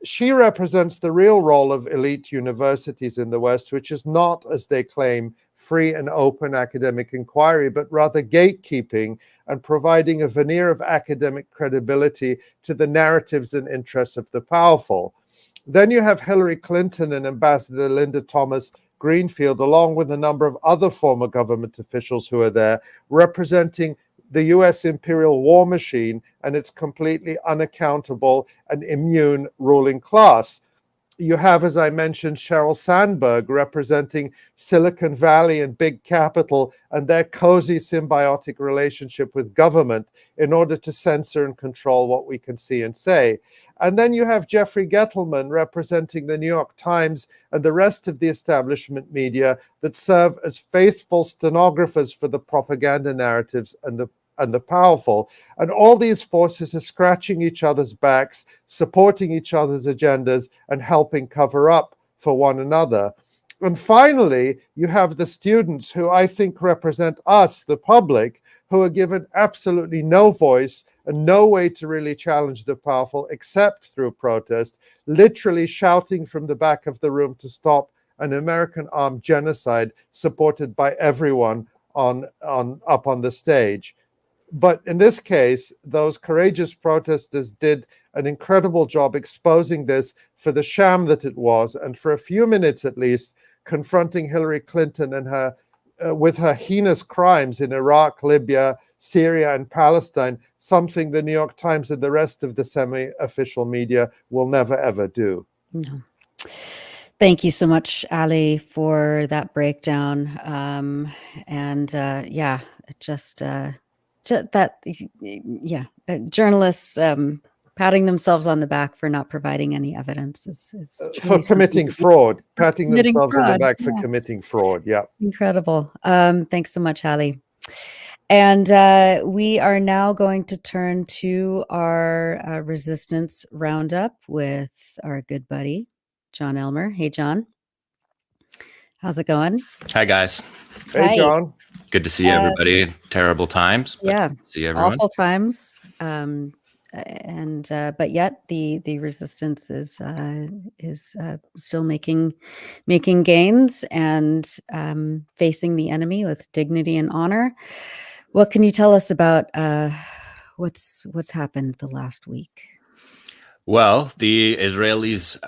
She represents the real role of elite universities in the West, which is not, as they claim, free and open academic inquiry, but rather gatekeeping and providing a veneer of academic credibility to the narratives and interests of the powerful. Then you have Hillary Clinton and Ambassador Linda Thomas Greenfield, along with a number of other former government officials who are there, representing the US imperial war machine and its completely unaccountable and immune ruling class. You have, as I mentioned, Sheryl Sandberg representing Silicon Valley and big capital and their cozy symbiotic relationship with government in order to censor and control what we can see and say. And then you have Jeffrey Gettleman representing the New York Times and the rest of the establishment media that serve as faithful stenographers for the propaganda narratives and the powerful. And all these forces are scratching each other's backs, supporting each other's agendas, and helping cover up for one another. And finally, you have the students who I think represent us, the public, who are given absolutely no voice and no way to really challenge the powerful except through protest, literally shouting from the back of the room to stop an American armed genocide supported by everyone up on the stage. But in this case, those courageous protesters did an incredible job exposing this for the sham that it was, and for a few minutes at least, confronting Hillary Clinton and her with her heinous crimes in Iraq, Libya, Syria, and Palestine, something the New York Times and the rest of the semi-official media will never, ever do. No. Thank you so much, Ali, for that breakdown. Journalists patting themselves on the back for not providing any evidence is for committing fraud, patting themselves on the back for committing fraud. Yeah, incredible. Thanks so much, Ali. And we are now going to turn to our resistance roundup with our good buddy Jon Elmer. Hey, Jon. How's it going? Hi, guys. Hey, Jon. Good to see everybody. Terrible times. But Yeah, good to see everyone. awful times. But yet the resistance is still making gains and facing the enemy with dignity and honor. What can you tell us about what's happened the last week? Well, the Israelis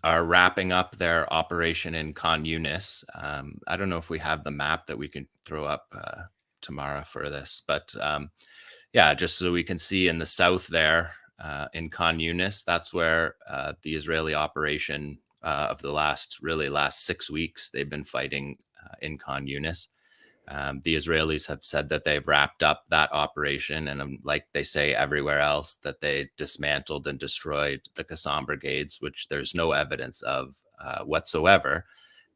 are wrapping up their operation in Khan Yunis. I don't know if we have the map that we can throw up tomorrow for this, but yeah, just so we can see in the south there in Khan Yunis, that's where the Israeli operation of the last 6 weeks, they've been fighting in Khan Yunis. The Israelis have said that they've wrapped up that operation, and like they say everywhere else, that they dismantled and destroyed the Qassam brigades, which there's no evidence of whatsoever.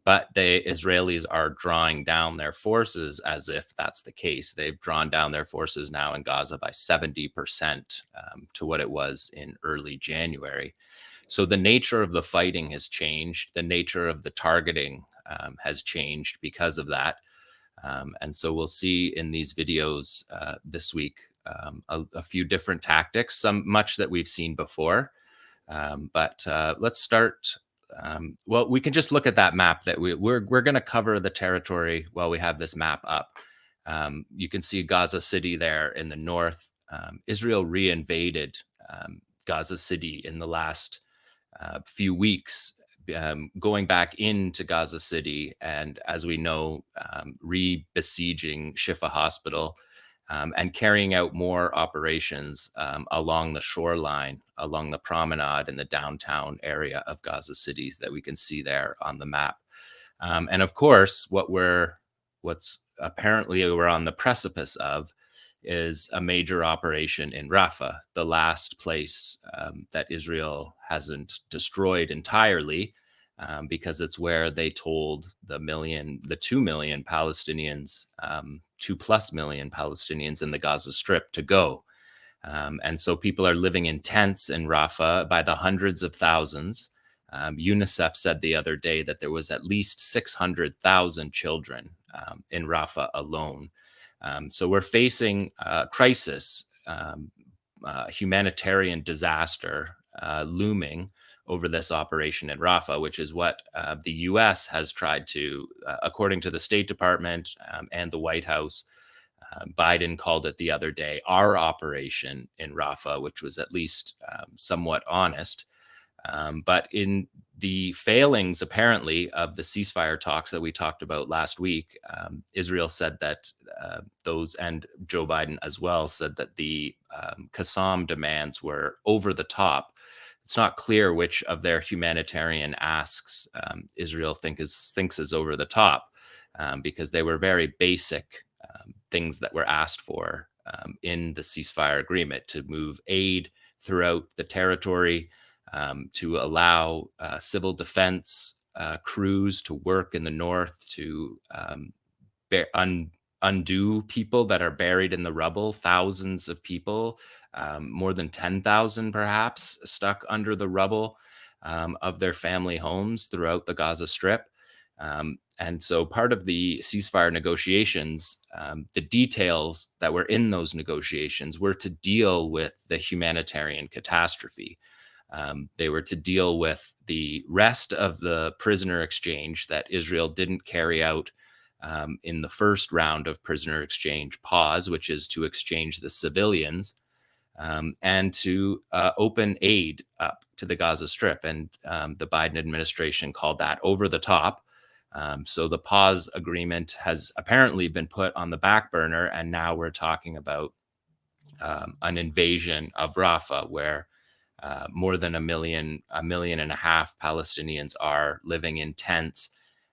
But the Israelis are drawing down their forces as if that's the case. They've drawn down their forces now in Gaza by 70% to what it was in early January. So the nature of the fighting has changed. The nature of the targeting has changed because of that. And so we'll see in these videos this week a few different tactics, much that we've seen before. But let's start. Well, we can just look at that map that we're going to cover the territory while we have this map up. You can see Gaza City there in the north. Israel reinvaded Gaza City in the last few weeks, going back into Gaza City, and as we know, re-besieging Shifa Hospital and carrying out more operations along the shoreline, along the promenade in the downtown area of Gaza City that we can see there on the map. And of course, what's apparently we're on the precipice of is a major operation in Rafah, the last place that Israel hasn't destroyed entirely, because it's where they told the 2 million Palestinians, 2+ million Palestinians in the Gaza Strip to go. And so people are living in tents in Rafah by the hundreds of thousands. UNICEF said the other day that there was at least 600,000 children in Rafah alone. So we're facing a crisis, humanitarian disaster looming over this operation in Rafah, which is what the U.S. has tried to, according to the State Department and the White House. Biden called it the other day our operation in Rafah, which was at least somewhat honest. But in the failings, apparently, of the ceasefire talks that we talked about last week, Israel said that those, and Joe Biden as well, said that the Qassam demands were over the top. It's not clear which of their humanitarian asks Israel thinks is over the top, because they were very basic things that were asked for in the ceasefire agreement: to move aid throughout the territory, to allow civil defense crews to work in the north, to undo people that are buried in the rubble, thousands of people, more than 10,000 perhaps, stuck under the rubble of their family homes throughout the Gaza Strip. And so part of the ceasefire negotiations, the details that were in those negotiations were to deal with the humanitarian catastrophe. They were to deal with the rest of the prisoner exchange that Israel didn't carry out in the first round of prisoner exchange pause, which is to exchange the civilians, and to open aid up to the Gaza Strip. And the Biden administration called that over the top. So the pause agreement has apparently been put on the back burner, and now we're talking about an invasion of Rafah, where more than 1.5 million Palestinians are living in tents.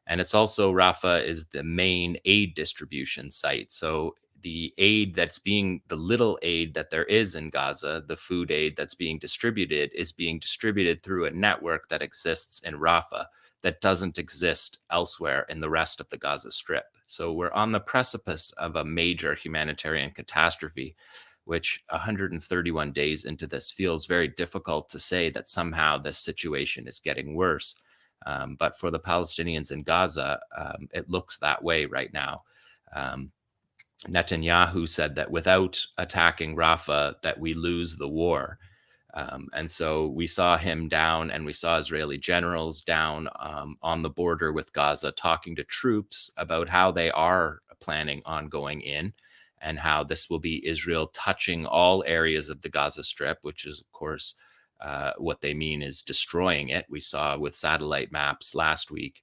And it's also, Rafah is the main aid distribution site. So the aid the little aid that there is in Gaza, the food aid that's being distributed, is being distributed through a network that exists in Rafah that doesn't exist elsewhere in the rest of the Gaza Strip. So we're on the precipice of a major humanitarian catastrophe, which 131 days into this feels very difficult to say that somehow this situation is getting worse. But for the Palestinians in Gaza, it looks that way right now. Netanyahu said that without attacking Rafah, that we lose the war. And so we saw him down, and we saw Israeli generals down on the border with Gaza talking to troops about how they are planning on going in, and how this will be Israel touching all areas of the Gaza Strip, which is, of course, what they mean is destroying it. We saw with satellite maps last week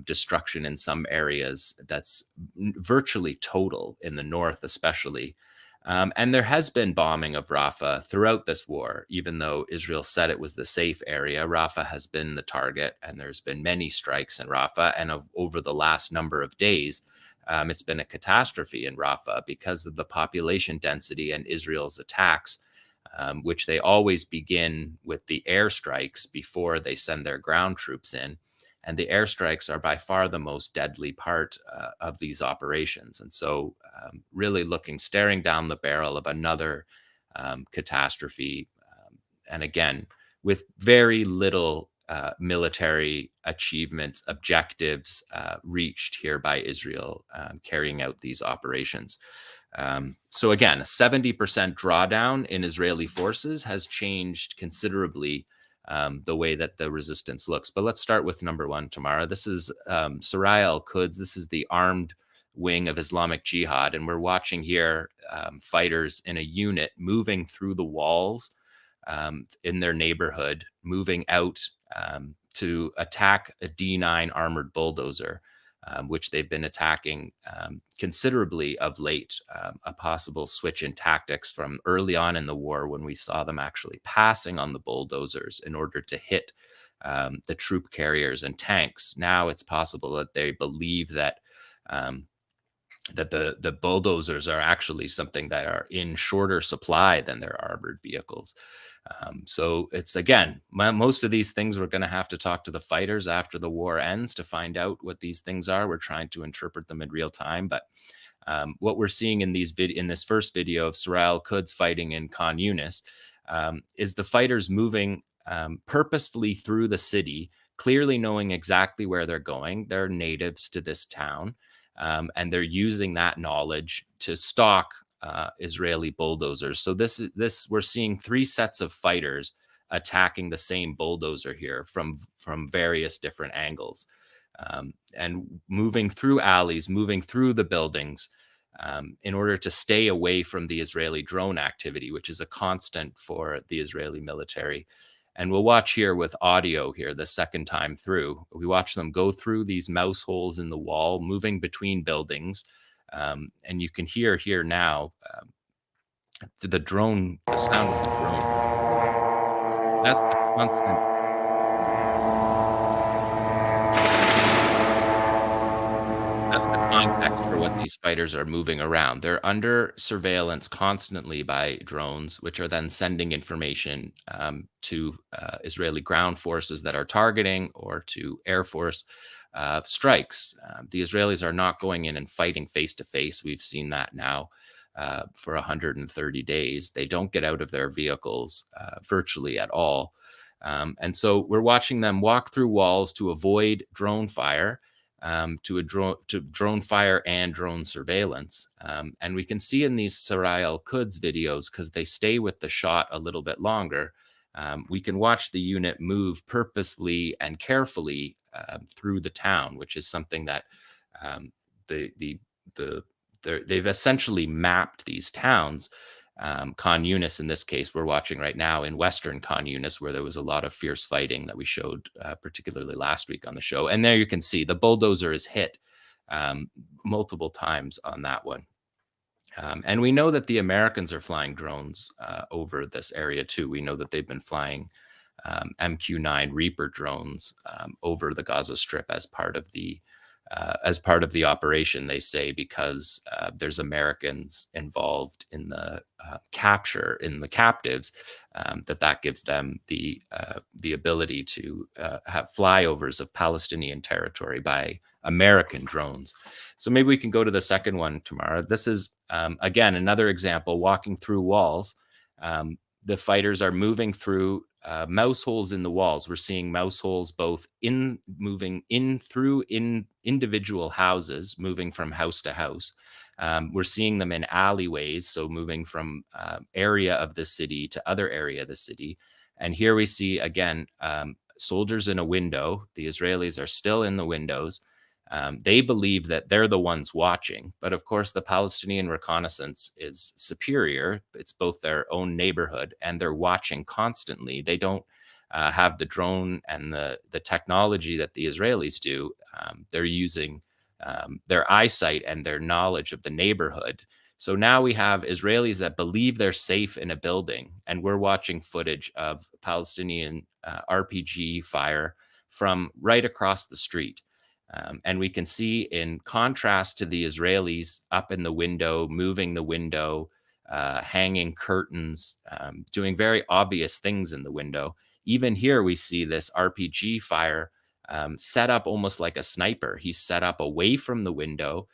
destruction in some areas that's virtually total in the north, especially. And there has been bombing of Rafah throughout this war, even though Israel said it was the safe area. Rafah has been the target, and there's been many strikes in Rafah. And over the last number of days, it's been a catastrophe in Rafah because of the population density and Israel's attacks, which they always begin with the airstrikes before they send their ground troops in. And the airstrikes are by far the most deadly part of these operations. And so really staring down the barrel of another catastrophe. And again, with very little military achievements, objectives reached here by Israel carrying out these operations. So again, a 70% drawdown in Israeli forces has changed considerably the way that the resistance looks. But let's start with number one, Tamara. This is Saraya al-Quds. This is the armed wing of Islamic Jihad. And we're watching here fighters in a unit moving through the walls in their neighborhood, moving out to attack a D9 armored bulldozer, which they've been attacking considerably of late, a possible switch in tactics from early on in the war when we saw them actually passing on the bulldozers in order to hit the troop carriers and tanks. Now it's possible that they believe that the bulldozers are actually something that are in shorter supply than their armored vehicles. So it's, again, most of these things we're going to have to talk to the fighters after the war ends to find out what these things are. We're trying to interpret them in real time. But what we're seeing in this first video of Saraya al-Quds fighting in Khan Yunis is the fighters moving purposefully through the city, clearly knowing exactly where they're going. They're natives to this town, and they're using that knowledge to stalk Israeli bulldozers. So we're seeing three sets of fighters attacking the same bulldozer here from various different angles, and moving through alleys, moving through the buildings, in order to stay away from the Israeli drone activity, which is a constant for the Israeli military. And we'll watch here with audio here the second time through. We watch them go through these mouse holes in the wall, moving between buildings. And you can hear here now the drone, the sound of the drone. That's the constant. That's the context for what these fighters are moving around. They're under surveillance constantly by drones, which are then sending information to Israeli ground forces that are targeting, or to Air Force strikes. The Israelis are not going in and fighting face to face. We've seen that now for 130 days. They don't get out of their vehicles virtually at all. And so we're watching them walk through walls to avoid drone fire, to drone fire and drone surveillance. And we can see in these Saraya al-Quds videos, because they stay with the shot a little bit longer, we can watch the unit move purposefully and carefully through the town, which is something that they've essentially mapped these towns. Khan Yunis, in this case, we're watching right now in Western Khan Yunis, where there was a lot of fierce fighting that we showed particularly last week on the show. And there you can see the bulldozer is hit multiple times on that one. And we know that the Americans are flying drones over this area too. We know that they've been flying MQ-9 Reaper drones over the Gaza Strip as part of the operation, they say, because there's Americans involved in the capture, in the captives, that gives them the ability to have flyovers of Palestinian territory by American drones. So maybe we can go to the second one, Tamara. This is, again, another example, walking through walls, The fighters are moving through mouse holes in the walls. We're seeing mouse holes both moving in through individual houses, moving from house to house. We're seeing them in alleyways, so moving from area of the city to other area of the city. And here we see, again, soldiers in a window. The Israelis are still in the windows. They believe that they're the ones watching, but of course the Palestinian reconnaissance is superior. It's both their own neighborhood and they're watching constantly. They don't have the drone and the technology that the Israelis do. They're using their eyesight and their knowledge of the neighborhood. So now we have Israelis that believe they're safe in a building, and we're watching footage of Palestinian RPG fire from right across the street. And we can see, in contrast to the Israelis up in the window, moving the window, hanging curtains, doing very obvious things in the window. Even here, we see this RPG fire set up almost like a sniper. He's set up away from the window.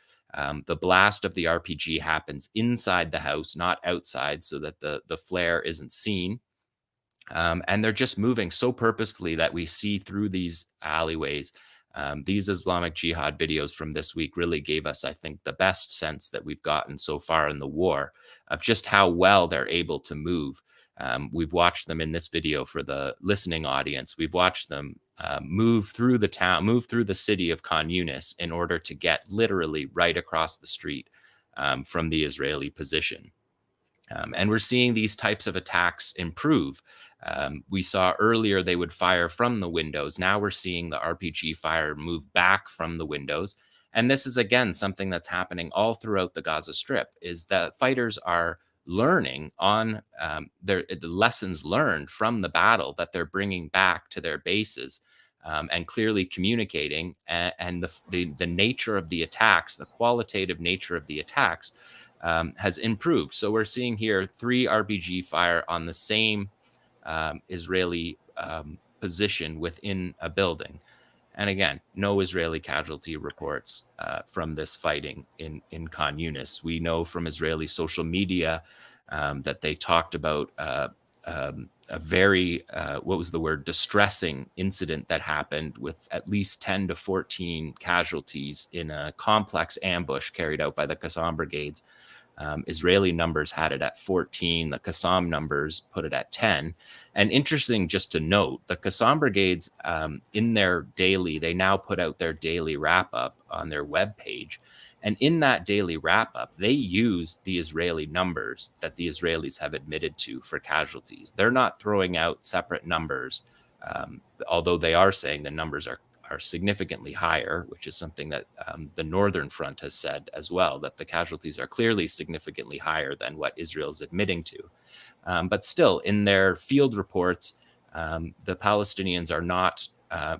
The blast of the RPG happens inside the house, not outside, so that the flare isn't seen. And they're just moving so purposefully that we see through these alleyways. These Islamic Jihad videos from this week really gave us, I think, the best sense that we've gotten so far in the war of just how well they're able to move. We've watched them in this video for the listening audience. We've watched them move through the town, move through the city of Khan Yunis in order to get literally right across the street from the Israeli position. And we're seeing these types of attacks improve. We saw earlier they would fire from the windows. Now we're seeing the RPG fire move back from the windows. And this is, again, something that's happening all throughout the Gaza Strip, is that fighters are learning on the lessons learned from the battle that they're bringing back to their bases, and clearly communicating, and the nature of the attacks, the qualitative nature of the attacks, has improved. So we're seeing here 3 RPG fire on the same Israeli position within a building. And again, no Israeli casualty reports from this fighting in Khan Yunis. We know from Israeli social media that they talked about a very, what was the word, distressing incident that happened with at least 10 to 14 casualties in a complex ambush carried out by the Qassam brigades. Israeli numbers had it at 14. The Qassam numbers put it at 10. And interesting just to note, the Qassam brigades in their daily, they now put out their daily wrap-up on their webpage. And in that daily wrap-up, they use the Israeli numbers that the Israelis have admitted to for casualties. They're not throwing out separate numbers, although they are saying the numbers are significantly higher, which is something that the Northern Front has said as well, that the casualties are clearly significantly higher than what Israel's admitting to. But still, in their field reports, the Palestinians are not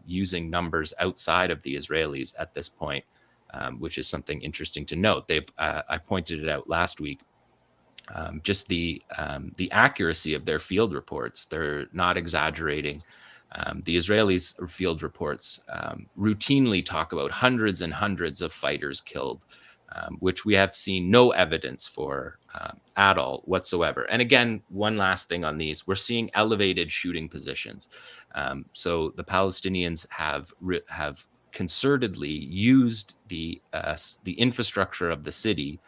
using numbers outside of the Israelis at this point, which is something interesting to note. I pointed it out last week, just the accuracy of their field reports. They're not exaggerating. The Israelis' field reports routinely talk about hundreds and hundreds of fighters killed, which we have seen no evidence for at all whatsoever. And again, one last thing on these, we're seeing elevated shooting positions. So the Palestinians have concertedly used the infrastructure of the city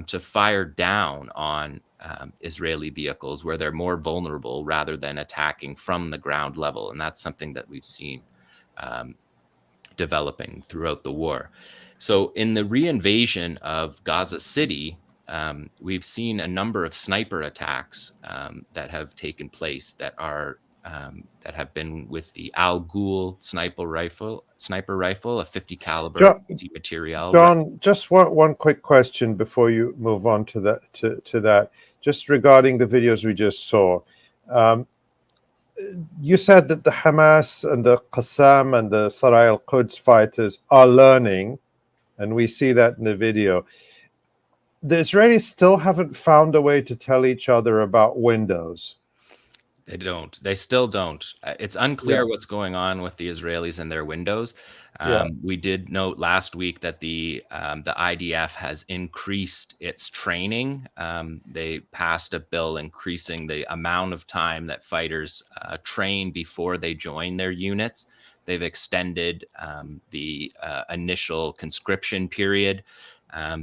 to fire down on Israeli vehicles where they're more vulnerable rather than attacking from the ground level. And that's something that we've seen developing throughout the war. So in the reinvasion of Gaza City, we've seen a number of sniper attacks that have taken place that have been with the Al-Aqsa sniper rifle, a 50 caliber material. John, just one quick question before you move on to that. Just regarding the videos we just saw, you said that the Hamas and the Qassam and the Sarai al-Quds fighters are learning, and we see that in the video. The Israelis still haven't found a way to tell each other about windows. They don't. They still don't. It's unclear Yeah. what's going on with the Israelis and their windows. Yeah. We did note last week that the IDF has increased its training. They passed a bill increasing the amount of time that fighters train before they join their units. They've extended the initial conscription period.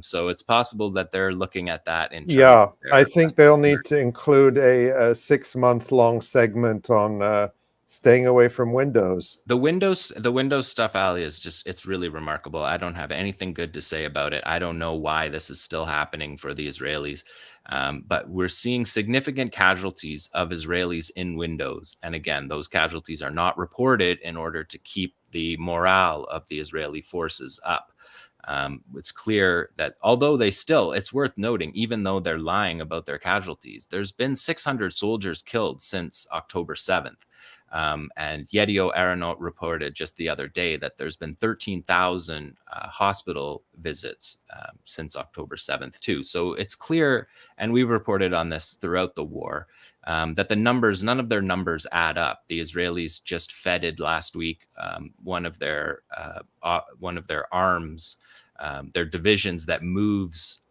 So it's possible that they're looking at that in terms Yeah, of I think they'll need to include a 6-month-long segment on staying away from Windows. The Windows stuff, Ali, is just, it's really remarkable. I don't have anything good to say about it. I don't know why this is still happening for the Israelis, but we're seeing significant casualties of Israelis in Windows. And again, those casualties are not reported in order to keep the morale of the Israeli forces up. It's clear that although it's worth noting, even though they're lying about their casualties, there's been 600 soldiers killed since October 7th. And Yedio Aeronaut reported just the other day that there's been 13,000 hospital visits since October 7th too. So it's clear, and we've reported on this throughout the war, that none of their numbers add up. The Israelis just feted last week one of their arms, their divisions that moves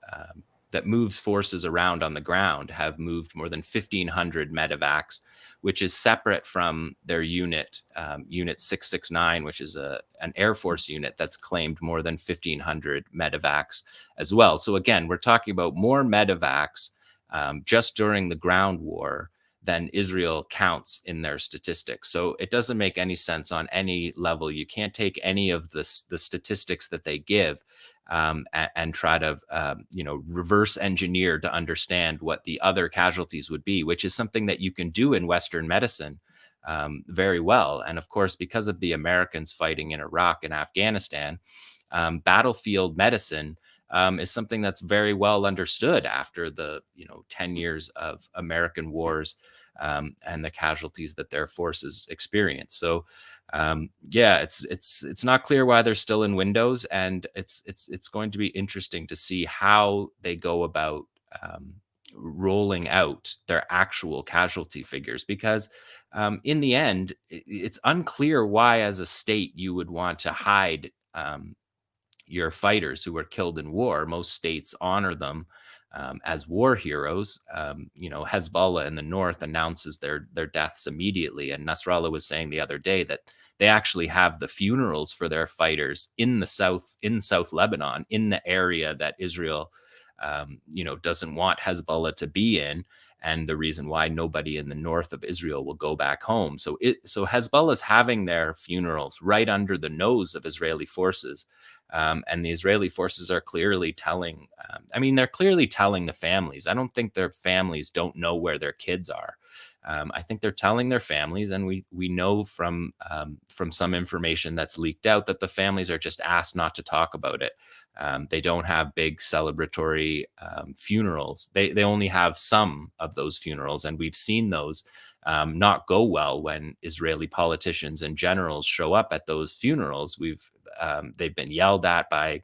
forces around on the ground have moved more than 1,500 medevacs, which is separate from their unit 669, which is an Air Force unit that's claimed more than 1,500 medevacs as well. So again, we're talking about more medevacs just during the ground war than Israel counts in their statistics. So it doesn't make any sense on any level. You can't take any of the statistics that they give and try to reverse engineer to understand what the other casualties would be, which is something that you can do in Western medicine very well. And of course, because of the Americans fighting in Iraq and Afghanistan, battlefield medicine is something that's very well understood after the 10 years of American wars and the casualties that their forces experienced. So it's not clear why they're still in Windows, and it's going to be interesting to see how they go about rolling out their actual casualty figures, because in the end, it's unclear why as a state you would want to hide your fighters who were killed in war. Most states honor them as war heroes. Hezbollah in the north announces their deaths immediately, and Nasrallah was saying the other day that they actually have the funerals for their fighters in South Lebanon, in the area that Israel doesn't want Hezbollah to be in, and the reason why nobody in the north of Israel will go back home. So Hezbollah is having their funerals right under the nose of Israeli forces. And the Israeli forces are clearly telling, they're clearly telling the families. I don't think their families don't know where their kids are. I think they're telling their families, and we know from some information that's leaked out that the families are just asked not to talk about it. They don't have big celebratory funerals. They only have some of those funerals, and we've seen those not go well when Israeli politicians and generals show up at those funerals. They've been yelled at by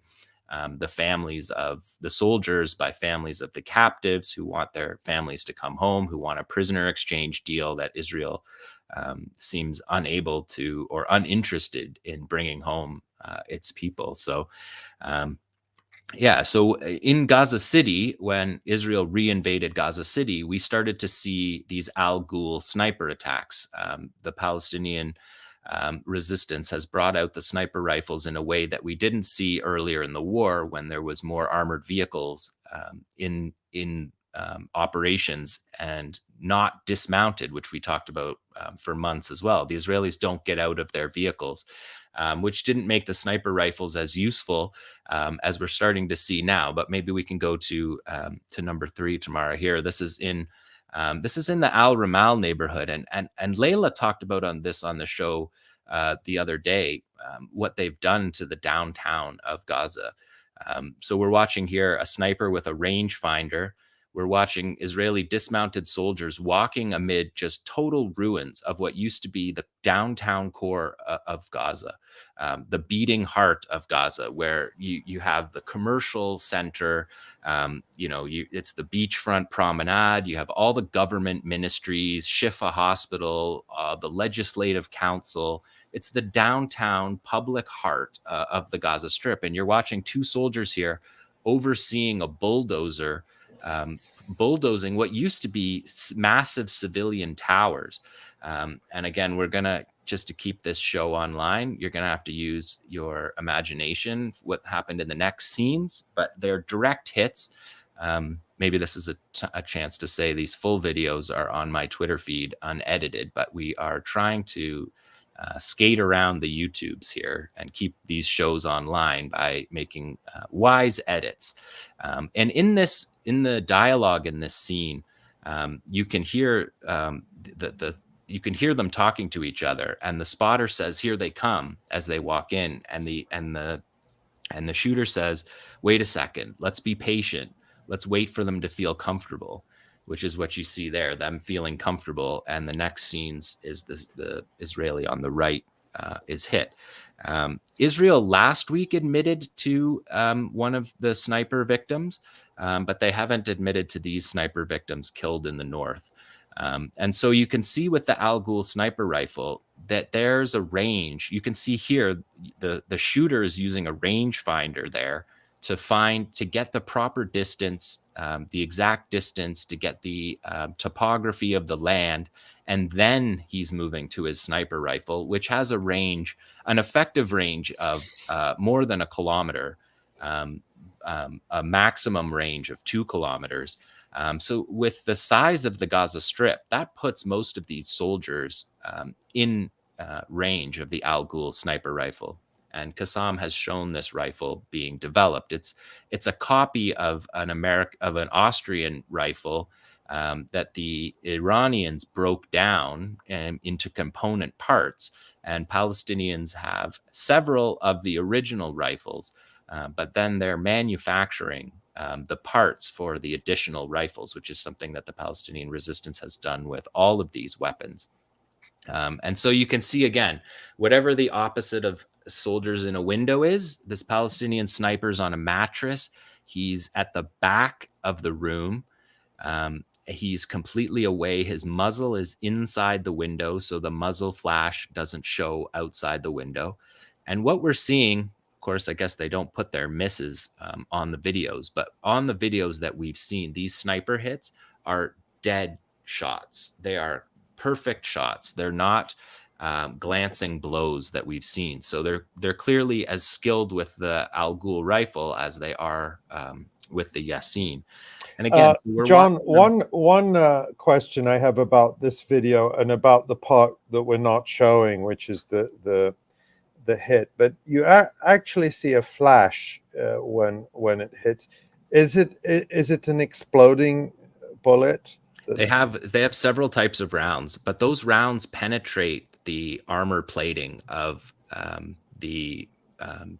the families of the soldiers, by families of the captives who want their families to come home, who want a prisoner exchange deal that Israel seems unable to or uninterested in bringing home its people. So, so in Gaza City, when Israel reinvaded Gaza City, we started to see these Al-Ghul sniper attacks. The Palestinian resistance has brought out the sniper rifles in a way that we didn't see earlier in the war, when there was more armored vehicles in operations and not dismounted, which we talked about for months as well. The Israelis don't get out of their vehicles, which didn't make the sniper rifles as useful as we're starting to see now. But maybe we can go to number 3, Tamara, here. This is in the Al Ramal neighborhood, and Layla talked about on the show the other day what they've done to the downtown of Gaza. So we're watching here a sniper with a rangefinder We're watching Israeli dismounted soldiers walking amid just total ruins of what used to be the downtown core of Gaza, the beating heart of Gaza, where you have the commercial center, it's the beachfront promenade, you have all the government ministries, Shifa Hospital, the Legislative Council. It's the downtown public heart of the Gaza Strip. And you're watching two soldiers here overseeing a bulldozer bulldozing what used to be massive civilian towers. And again, we're going to, just to keep this show online, you're going to have to use your imagination, what happened in the next scenes, but they're direct hits. Maybe this is a chance to say these full videos are on my Twitter feed unedited, but we are trying to skate around the YouTubes here and keep these shows online by making wise edits. And in the dialogue in this scene, you can hear you can hear them talking to each other, and the spotter says, "Here they come," as they walk in, and the shooter says, "Wait a second, let's be patient. Let's wait for them to feel comfortable," which is what you see there, them feeling comfortable. And the next scenes is the Israeli on the right is hit. Israel last week admitted to one of the sniper victims, but they haven't admitted to these sniper victims killed in the north. And so you can see with the Al-Ghul sniper rifle that there's a range. You can see here the shooter is using a rangefinder there to get the proper distance, the exact distance, to get the topography of the land. And then he's moving to his sniper rifle, which has a range, an effective range of more than a kilometer, a maximum range of 2 kilometers. So with the size of the Gaza Strip, that puts most of these soldiers in range of the Al-Ghul sniper rifle. And Qassam has shown this rifle being developed. It's a copy of an Austrian rifle that the Iranians broke down into component parts, and Palestinians have several of the original rifles, but then they're manufacturing the parts for the additional rifles, which is something that the Palestinian resistance has done with all of these weapons. And so you can see, again, whatever the opposite of soldiers in a window is, this Palestinian sniper's on a mattress. He's at the back of the room. He's completely away. His muzzle is inside the window, so the muzzle flash doesn't show outside the window. And what we're seeing, of course, I guess they don't put their misses on the videos, but on the videos that we've seen, these sniper hits are dead shots. They are perfect shots. They're not glancing blows that we've seen. So they're clearly as skilled with the Al-Ghul rifle as they are with the Yassin. And again, John, one question I have about this video and about the part that we're not showing, which is the hit, but you actually see a flash when it hits. Is it an exploding bullet? They have several types of rounds, but those rounds penetrate the armor plating of the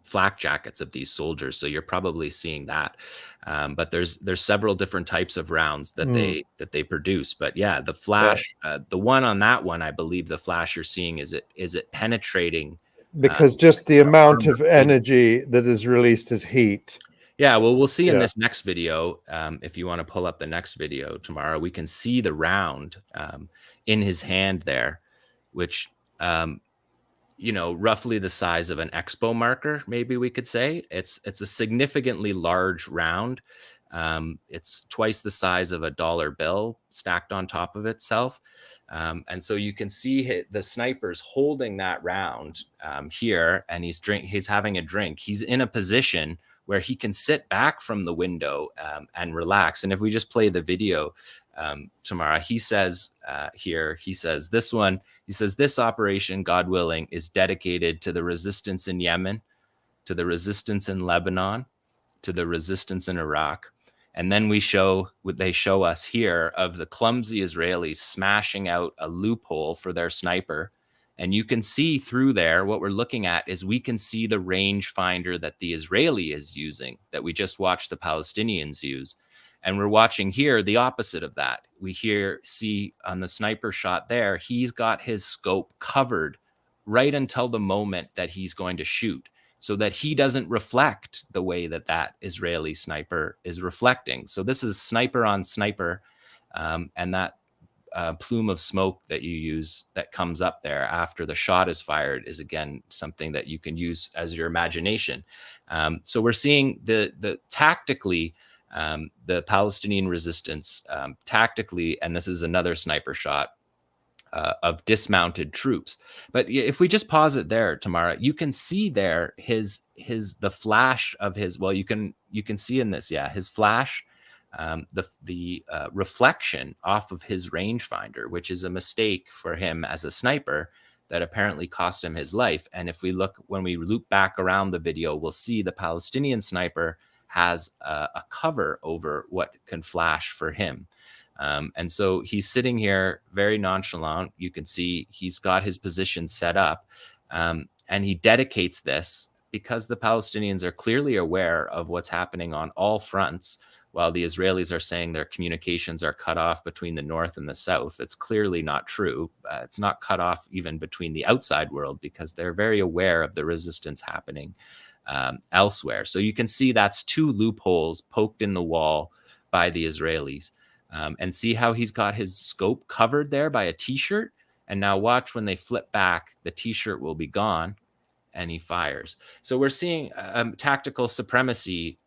flak jackets of these soldiers. So you're probably seeing that. But there's several different types of rounds that they produce. But yeah, the flash, the one on that one, I believe the flash you're seeing is it penetrating, because just the amount of energy that is released is heat. Yeah, well, we'll see in this next video. If you want to pull up the next video tomorrow, we can see the round in his hand there, which, roughly the size of an expo marker, maybe we could say. It's a significantly large round. It's twice the size of a dollar bill stacked on top of itself. And so you can see the sniper's holding that round here, and he's having a drink. He's in a position where he can sit back from the window and relax. And if we just play the video tomorrow, he says this operation, God willing, is dedicated to the resistance in Yemen, to the resistance in Lebanon, to the resistance in Iraq. And then they show us here of the clumsy Israelis smashing out a loophole for their sniper. And you can see through there, what we're looking at is we can see the rangefinder that the Israeli is using, that we just watched the Palestinians use. And we're watching here the opposite of that. We see on the sniper shot there, he's got his scope covered right until the moment that he's going to shoot, so that he doesn't reflect the way that Israeli sniper is reflecting. So this is sniper on sniper, and that plume of smoke that you use that comes up there after the shot is fired is, again, something that you can use as your imagination. So we're seeing the tactically, the Palestinian resistance tactically, and this is another sniper shot of dismounted troops. But if we just pause it there, Tamara, you can see there the flash of his, well, you can see in this, his flash, the reflection off of his rangefinder, which is a mistake for him as a sniper that apparently cost him his life. And when we loop back around the video, we'll see the Palestinian sniper has a cover over what can flash for him. And so he's sitting here very nonchalant. You can see he's got his position set up, and he dedicates this because the Palestinians are clearly aware of what's happening on all fronts, while the Israelis are saying their communications are cut off between the north and the south. It's clearly not true. It's not cut off even between the outside world, because they're very aware of the resistance happening elsewhere. So you can see that's two loopholes poked in the wall by the Israelis. And see how he's got his scope covered there by a T-shirt. And now watch when they flip back, the T-shirt will be gone, and he fires. So we're seeing tactical supremacy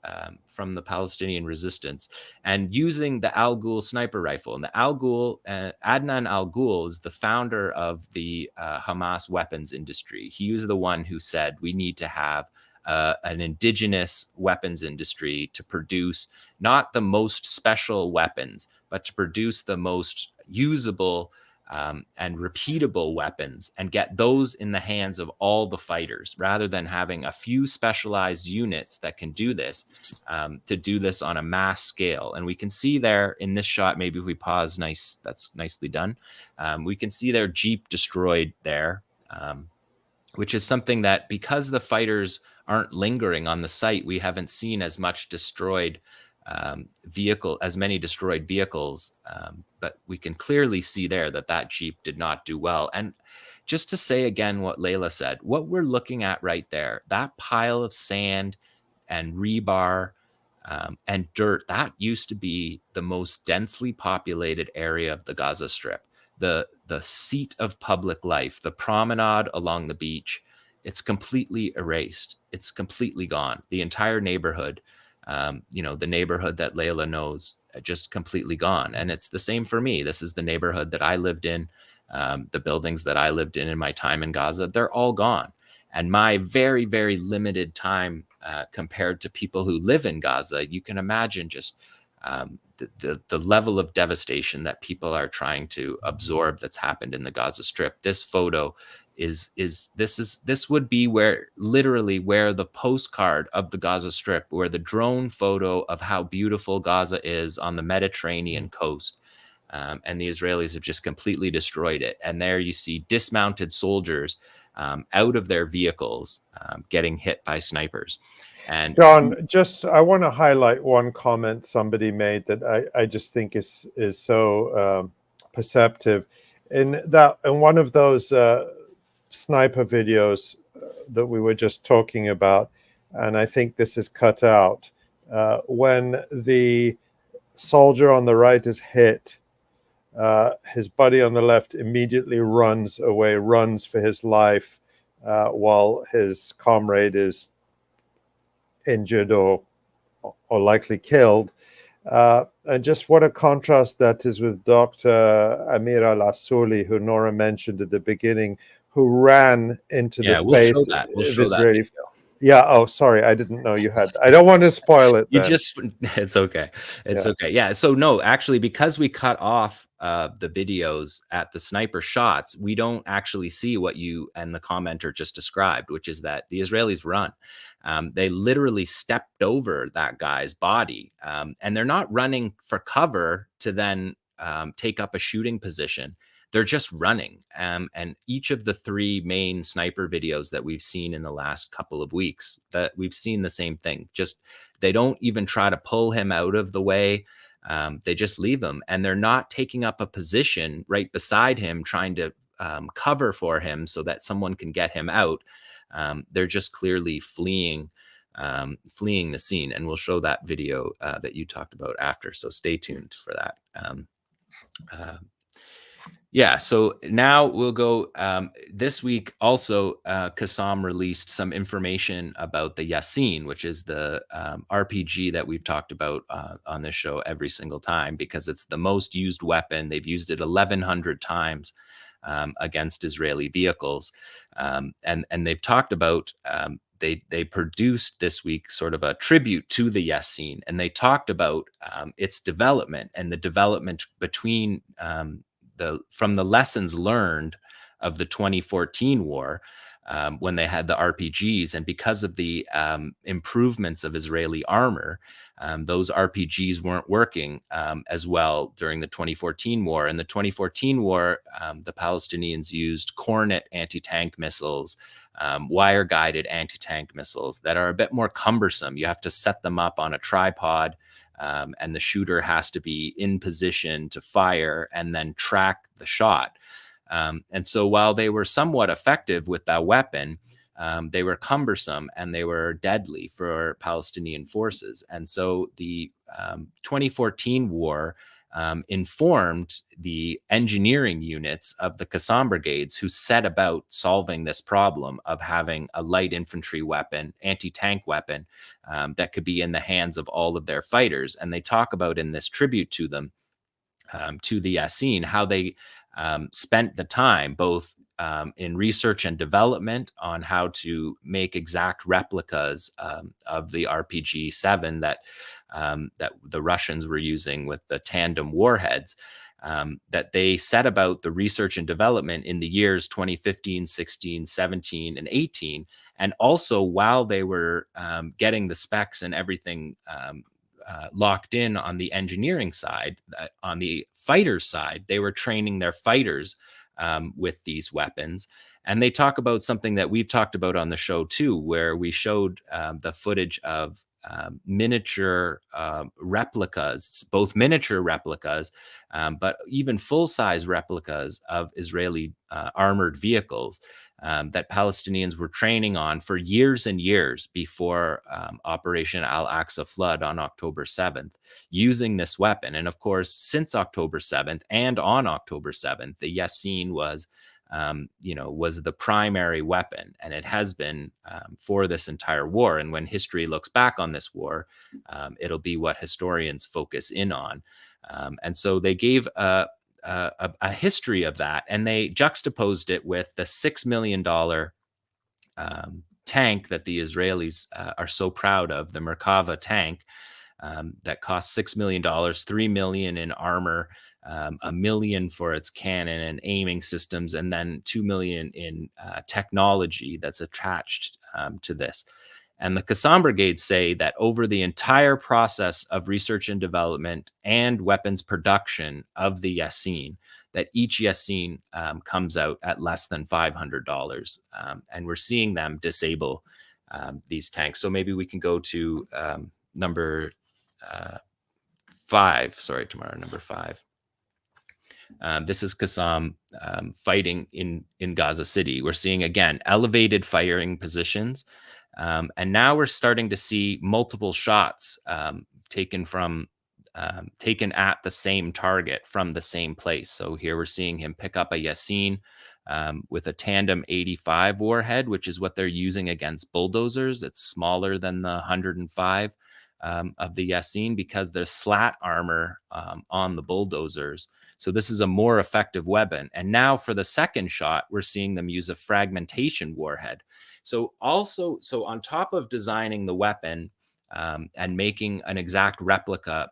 from the Palestinian resistance, and using the Al-Ghul sniper rifle. And the Al-Ghul, Adnan Al-Ghul, is the founder of the Hamas weapons industry. He was the one who said we need to have an indigenous weapons industry to produce not the most special weapons, but to produce the most usable and repeatable weapons, and get those in the hands of all the fighters, rather than having a few specialized units that can do this, to do this on a mass scale. And we can see there in this shot, maybe if we pause, that's nicely done. We can see their Jeep destroyed there, which is something that, because the fighters aren't lingering on the site, we haven't seen as much destroyed many destroyed vehicles, but we can clearly see there that Jeep did not do well. And just to say again what Layla said, what we're looking at right there, that pile of sand and rebar and dirt, that used to be the most densely populated area of the Gaza Strip, the seat of public life, the promenade along the beach. It's completely erased. It's completely gone. The entire neighborhood, the neighborhood that Layla knows, just completely gone. And it's the same for me. This is the neighborhood that I lived in. The buildings that I lived in my time in Gaza, they're all gone. And my very, very limited time compared to people who live in Gaza, you can imagine just the level of devastation that people are trying to absorb that's happened in the Gaza Strip. This photo this would be literally where the postcard of the Gaza Strip, where the drone photo of how beautiful Gaza is on the Mediterranean coast. And the Israelis have just completely destroyed it. And there you see dismounted soldiers out of their vehicles getting hit by snipers. And John, I want to highlight one comment somebody made that I just think is so perceptive. In one of those sniper videos that we were just talking about, and I think this is cut out, when the soldier on the right is hit, his buddy on the left immediately runs away, runs for his life, while his comrade is injured or likely killed. And just what a contrast that is with Dr. Amir Al-Asuli, who Nora mentioned at the beginning, who ran into the face of Israeli. Yeah. Oh, sorry. I didn't know you had. I don't want to spoil it. It's okay. It's okay. Yeah. So no, actually, because we cut off the videos at the sniper shots, we don't actually see what you and the commenter just described, which is that the Israelis run. They literally stepped over that guy's body, and they're not running for cover to then take up a shooting position. They're just running. And each of the three main sniper videos that we've seen in the last couple of weeks, that we've seen the same thing. Just, they don't even try to pull him out of the way. They just leave him, and they're not taking up a position right beside him, trying to cover for him so that someone can get him out. They're just clearly fleeing the scene, and we'll show that video that you talked about after. So stay tuned for that. Yeah, so now we'll go. This week also, Qassam released some information about the Yassin, which is the RPG that we've talked about on this show every single time, because it's the most used weapon. They've used it 1,100 times against Israeli vehicles. And they've talked about, they produced this week sort of a tribute to the Yassin, and they talked about its development and the development between from the lessons learned of the 2014 war, when they had the RPGs, and because of the improvements of Israeli armor, those RPGs weren't working as well during the 2014 war. In the 2014 war, the Palestinians used Cornet anti-tank missiles, wire-guided anti-tank missiles that are a bit more cumbersome. You have to set them up on a tripod, and the shooter has to be in position to fire and then track the shot. And so while they were somewhat effective with that weapon, they were cumbersome and they were deadly for Palestinian forces. And so the 2014 war informed the engineering units of the Qassam brigades, who set about solving this problem of having a light infantry weapon, anti-tank weapon, that could be in the hands of all of their fighters. And they talk about in this tribute to them, to the Yassin, how they spent the time both in research and development on how to make exact replicas of the RPG-7 that the Russians were using with the tandem warheads, that they set about the research and development in the years 2015, 16, 17, and 18. And also while they were getting the specs and everything locked in on the engineering side, on the fighter side, they were training their fighters with these weapons. And they talk about something that we've talked about on the show too, where we showed the footage of miniature replicas, both miniature replicas, but even full-size replicas of Israeli armored vehicles that Palestinians were training on for years and years before Operation Al-Aqsa flood on October 7th, using this weapon. And of course, since October 7th and on October 7th, the Yassin was the primary weapon, and it has been for this entire war. And when history looks back on this war, it'll be what historians focus in on. And so they gave a history of that, and they juxtaposed it with the $6 million tank that the Israelis are so proud of, the Merkava tank, that cost $6 million, $3 million in armor, $1 million for its cannon and aiming systems, and then $2 million in technology that's attached to this. And the Qassam brigades say that over the entire process of research and development and weapons production of the Yassin, that each Yassin comes out at less than $500. And we're seeing them disable these tanks. So maybe we can go to number 5. Sorry, Tamara, number 5. This is Qassam fighting in Gaza City. We're seeing, again, elevated firing positions. And now we're starting to see multiple shots taken at the same target from the same place. So here we're seeing him pick up a Yassin with a tandem 85 warhead, which is what they're using against bulldozers. It's smaller than the 105 of the Yassin because there's slat armor on the bulldozers. So this is a more effective weapon. And now for the second shot, we're seeing them use a fragmentation warhead. So on top of designing the weapon and making an exact replica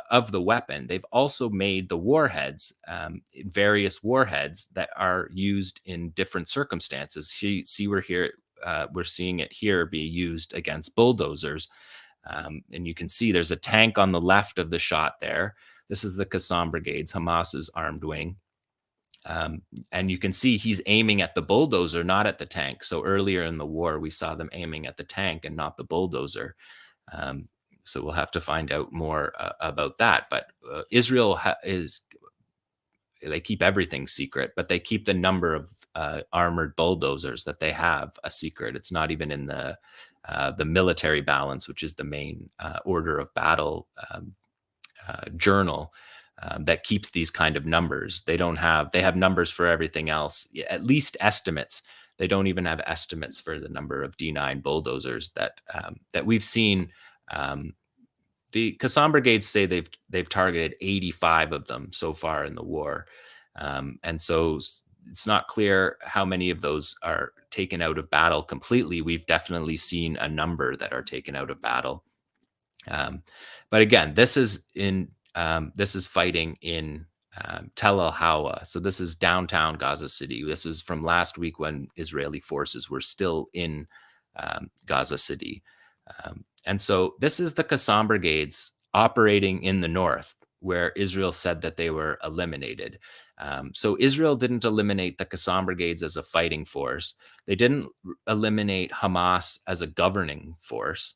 of the weapon, they've also made the warheads, various warheads that are used in different circumstances. We're seeing it here be used against bulldozers. And you can see there's a tank on the left of the shot there. This is the Qassam Brigades, Hamas's armed wing. And you can see he's aiming at the bulldozer, not at the tank. So earlier in the war, we saw them aiming at the tank and not the bulldozer. So we'll have to find out more about that. But Israel they keep everything secret, but they keep the number of armored bulldozers that they have a secret. It's not even in the military balance, which is the main order of battle journal that keeps these kind of numbers. They have numbers for everything else, at least estimates. They don't even have estimates for the number of D9 bulldozers that we've seen. The Qassam brigades say they've targeted 85 of them so far in the war. And so it's not clear how many of those are taken out of battle completely. We've definitely seen a number that are taken out of battle. But again, this is fighting in Tel Al-Hawa. So this is downtown Gaza City. This is from last week when Israeli forces were still in Gaza City. And so this is the Qassam brigades operating in the north, where Israel said that they were eliminated. So Israel didn't eliminate the Qassam brigades as a fighting force. They didn't eliminate Hamas as a governing force.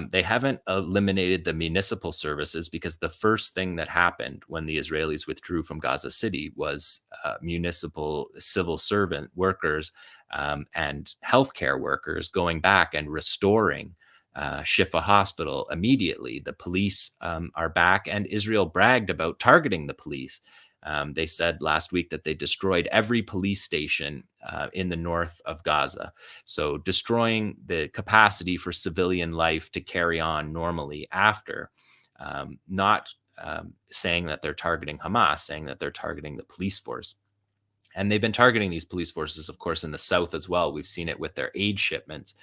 They haven't eliminated the municipal services, because the first thing that happened when the Israelis withdrew from Gaza City was municipal civil servant workers and healthcare workers going back and restoring Shifa Hospital immediately. The police are back, and Israel bragged about targeting the police. They said last week that they destroyed every police station in the north of Gaza. So destroying the capacity for civilian life to carry on normally after, not saying that they're targeting Hamas, saying that they're targeting the police force. And they've been targeting these police forces, of course, in the south as well. We've seen it with their aid shipments.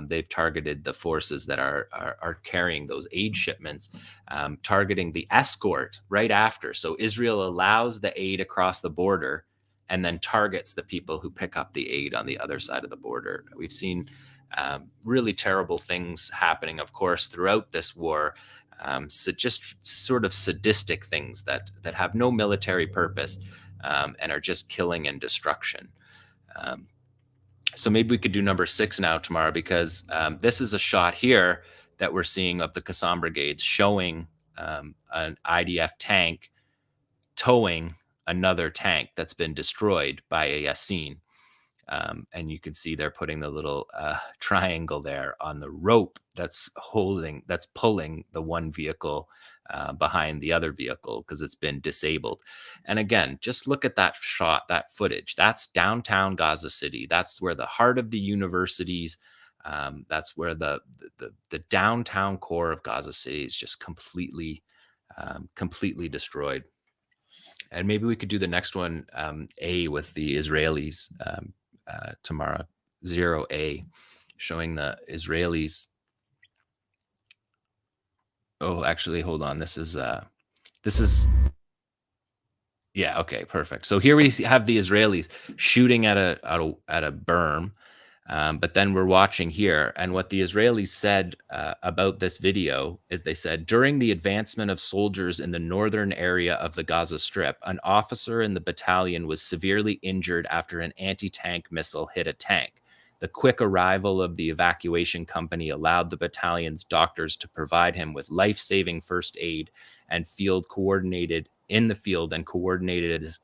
They've targeted the forces that are carrying those aid shipments, targeting the escort right after. So Israel allows the aid across the border and then targets the people who pick up the aid on the other side of the border. We've seen really terrible things happening, of course, throughout this war. So just sort of sadistic things that have no military purpose. And are just killing and destruction. So maybe we could do number 6 now tomorrow, because this is a shot here that we're seeing of the Qassam brigades showing an IDF tank towing another tank that's been destroyed by a Yassin. And you can see they're putting the little triangle there on the rope that's pulling the one vehicle behind the other vehicle, because it's been disabled. And again, just look at that shot, that footage. That's downtown Gaza City. That's where the heart of the universities, that's where the downtown core of Gaza City is just completely destroyed. And maybe we could do the next one, A, with the Israelis tomorrow, 0A, showing the Israelis. Oh, actually, hold on. This is yeah, okay, perfect. So here we have the Israelis shooting at a berm, but then we're watching here, and what the Israelis said about this video is they said, during the advancement of soldiers in the northern area of the Gaza Strip, an officer in the battalion was severely injured after an anti-tank missile hit a tank. The quick arrival of the evacuation company allowed the battalion's doctors to provide him with life-saving first aid and coordinated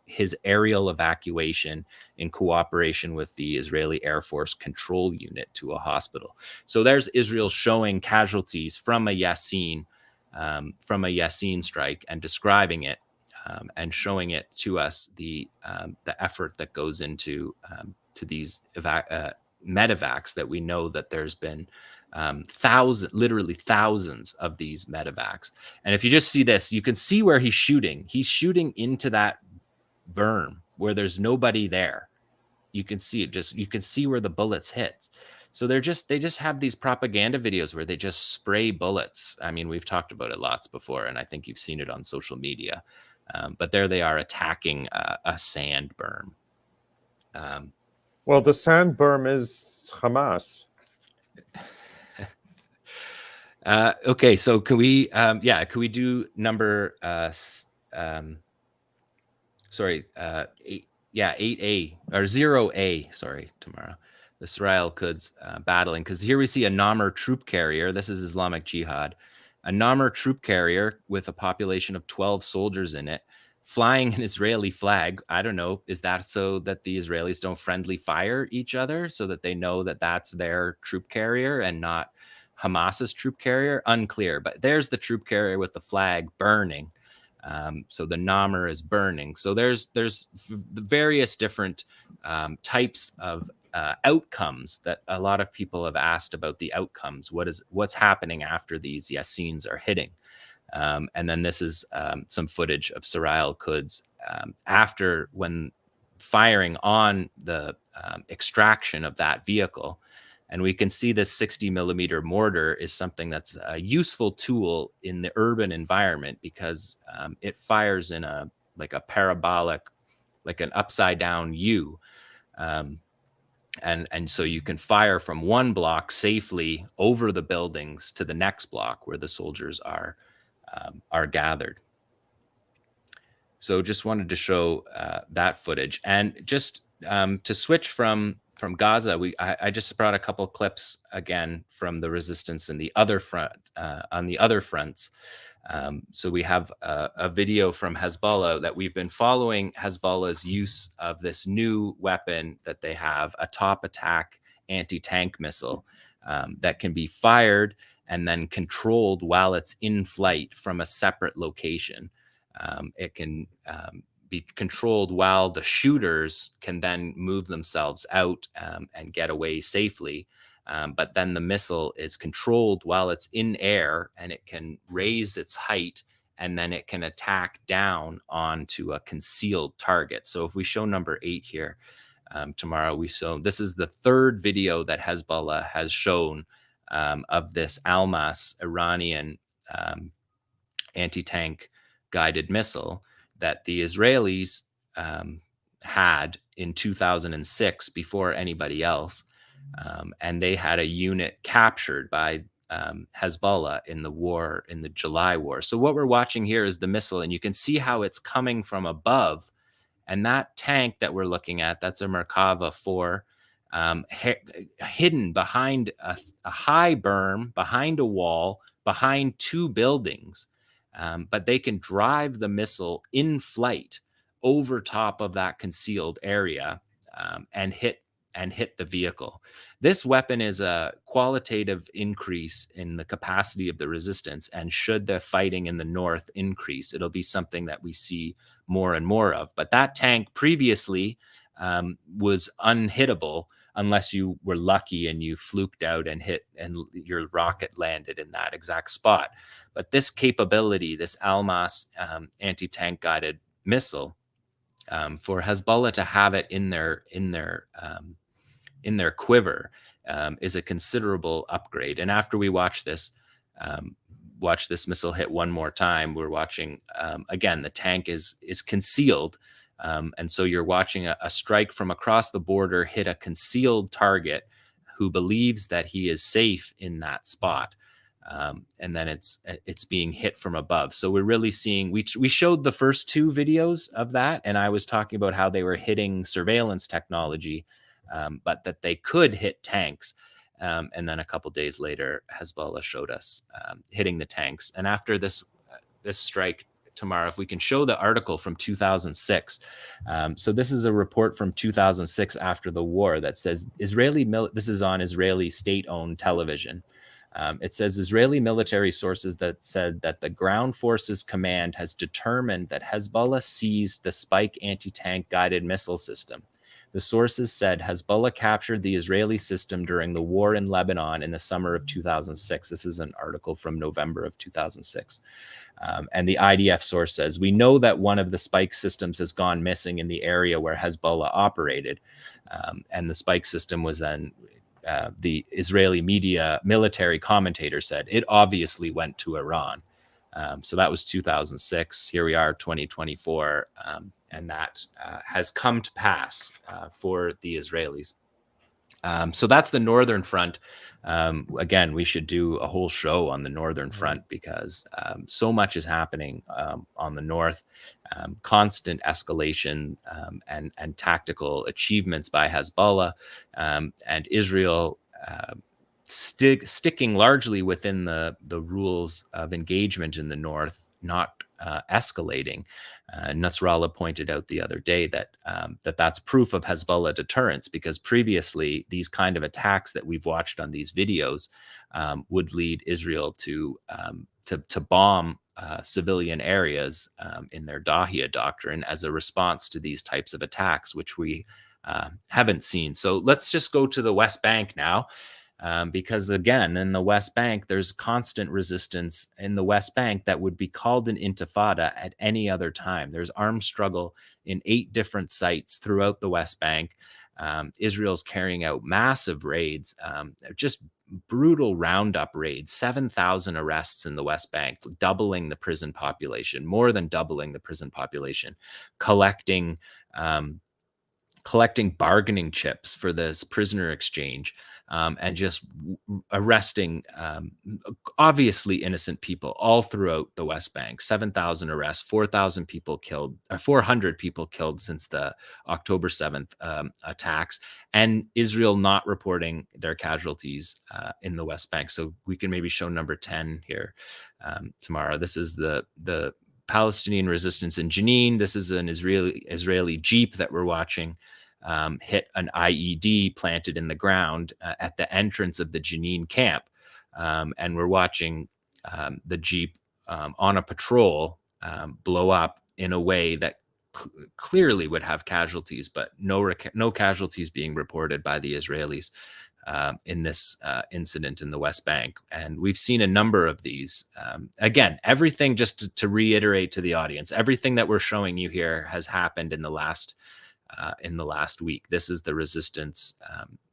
his aerial evacuation in cooperation with the Israeli Air Force control unit to a hospital. So there's Israel showing casualties from a Yassin strike and describing it and showing it to us, the effort that goes into to these medevacs, that we know that there's been literally thousands of these medevacs. And if you just see this, you can see where he's shooting. He's shooting into that berm where there's nobody there. You can see it, you can see where the bullets hit. So they just have these propaganda videos where they just spray bullets. I mean, we've talked about it lots before, and I think you've seen it on social media. But there they are attacking a sand berm. Well, the sand berm is Hamas. Okay, so can we do number 8A or 0A, sorry, tomorrow. The Israel Quds battling, because here we see a Namr troop carrier. This is Islamic Jihad. a Namr troop carrier with a population of 12 soldiers in it, flying an Israeli flag. I don't know, is that so that the Israelis don't friendly fire each other so that they know that that's their troop carrier and not Hamas's troop carrier? Unclear, but there's the troop carrier with the flag burning. So the Namr is burning. So there's various different types of outcomes that a lot of people have asked about the outcomes. What's happening after these Yassins are hitting? And then this is some footage of Sarah 𝐓𝐿 after, when firing on the extraction of that vehicle. And we can see this 60mm mortar is something that's a useful tool in the urban environment because it fires in a parabolic, like an upside down U. And so you can fire from one block safely over the buildings to the next block where the soldiers are gathered. So just wanted to show that footage. And just to switch from Gaza, I just brought a couple clips again from the resistance in the other front, on the other fronts. So we have a video from Hezbollah that we've been following Hezbollah's use of this new weapon that they have, a top attack anti-tank missile that can be fired and then controlled while it's in flight from a separate location. It can be controlled while the shooters can then move themselves out and get away safely. But then the missile is controlled while it's in air, and it can raise its height, and then it can attack down onto a concealed target. So if we show number 8 here, tomorrow this is the third video that Hezbollah has shown of this Almas Iranian anti-tank guided missile that the Israelis had in 2006 before anybody else. And they had a unit captured by Hezbollah in the July war. So what we're watching here is the missile, and you can see how it's coming from above. And that tank that we're looking at, that's a Merkava 4, hidden behind a high berm, behind a wall, behind 2 buildings. But they can drive the missile in flight over top of that concealed area and hit the vehicle. This weapon is a qualitative increase in the capacity of the resistance, and should the fighting in the north increase, it'll be something that we see more and more of. But that tank previously was unhittable unless you were lucky and you fluked out and hit and your rocket landed in that exact spot. But this capability, this Almas anti-tank guided missile, for Hezbollah to have it in their quiver is a considerable upgrade. And after we watch this missile hit one more time, we're watching again, the tank is concealed. And so you're watching a strike from across the border hit a concealed target who believes that he is safe in that spot. And then it's being hit from above. So we're really seeing, we showed the first 2 videos of that, and I was talking about how they were hitting surveillance technology, but that they could hit tanks. And then a couple days later, Hezbollah showed us hitting the tanks. And after this strike tomorrow, if we can show the article from 2006. So this is a report from 2006 after the war that says this is on Israeli state-owned television. It says Israeli military sources that said that the Ground Forces Command has determined that Hezbollah seized the Spike anti-tank guided missile system. The sources said Hezbollah captured the Israeli system during the war in Lebanon in the summer of 2006. This is an article from November of 2006. And the IDF source says, we know that one of the Spike systems has gone missing in the area where Hezbollah operated. And the Spike system was then, the Israeli military commentator said, it obviously went to Iran. So that was 2006. Here we are, 2024. And that has come to pass for the Israelis. So that's the northern front. Again, we should do a whole show on the northern front because so much is happening on the north. Constant escalation and tactical achievements by Hezbollah, and Israel sticking largely within the rules of engagement in the north, not escalating. Nasrallah pointed out the other day that that's proof of Hezbollah deterrence, because previously these kind of attacks that we've watched on these videos would lead Israel to bomb civilian areas in their Dahia doctrine as a response to these types of attacks, which we haven't seen. So let's just go to the West Bank now. Because again, in the West Bank, there's constant resistance in the West Bank that would be called an intifada at any other time. There's armed struggle in 8 different sites throughout the West Bank. Israel's carrying out massive raids, just brutal roundup raids, 7,000 arrests in the West Bank, doubling the prison population, more than doubling the prison population, collecting bargaining chips for this prisoner exchange, and just arresting obviously innocent people all throughout the West Bank. 7,000 arrests, 4,000 people killed, or 400 people killed since the October 7th attacks, and Israel not reporting their casualties in the West Bank. So we can maybe show number 10 here, Tamara. This is the Palestinian resistance in Jenin. This is an Israeli Jeep that we're watching hit an IED planted in the ground at the entrance of the Jenin camp. And we're watching the Jeep on a patrol blow up in a way that clearly would have casualties, but no casualties being reported by the Israelis in this incident in the West Bank. And we've seen a number of these. Again, everything, just to reiterate to the audience, everything that we're showing you here has happened in the last week. This is the resistance.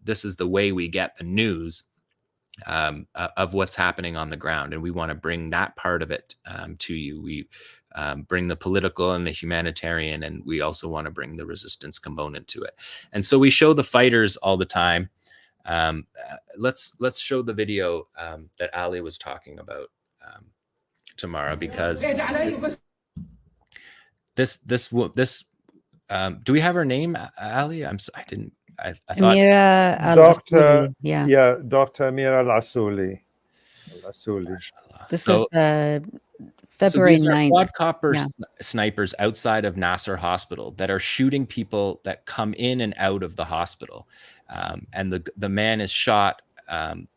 This is the way we get the news of what's happening on the ground. And we want to bring that part of it to you. We bring the political and the humanitarian, and we also want to bring the resistance component to it. And so we show the fighters all the time. Let's show the video that Ali was talking about, Tamara, because this do we have her name, Ali? I thought Amira Dr. yeah, Dr. Amira Al-Asuli. This is February 9th. Quadcopter snipers outside of Nasser Hospital that are shooting people that come in and out of the hospital. And the man is shot, and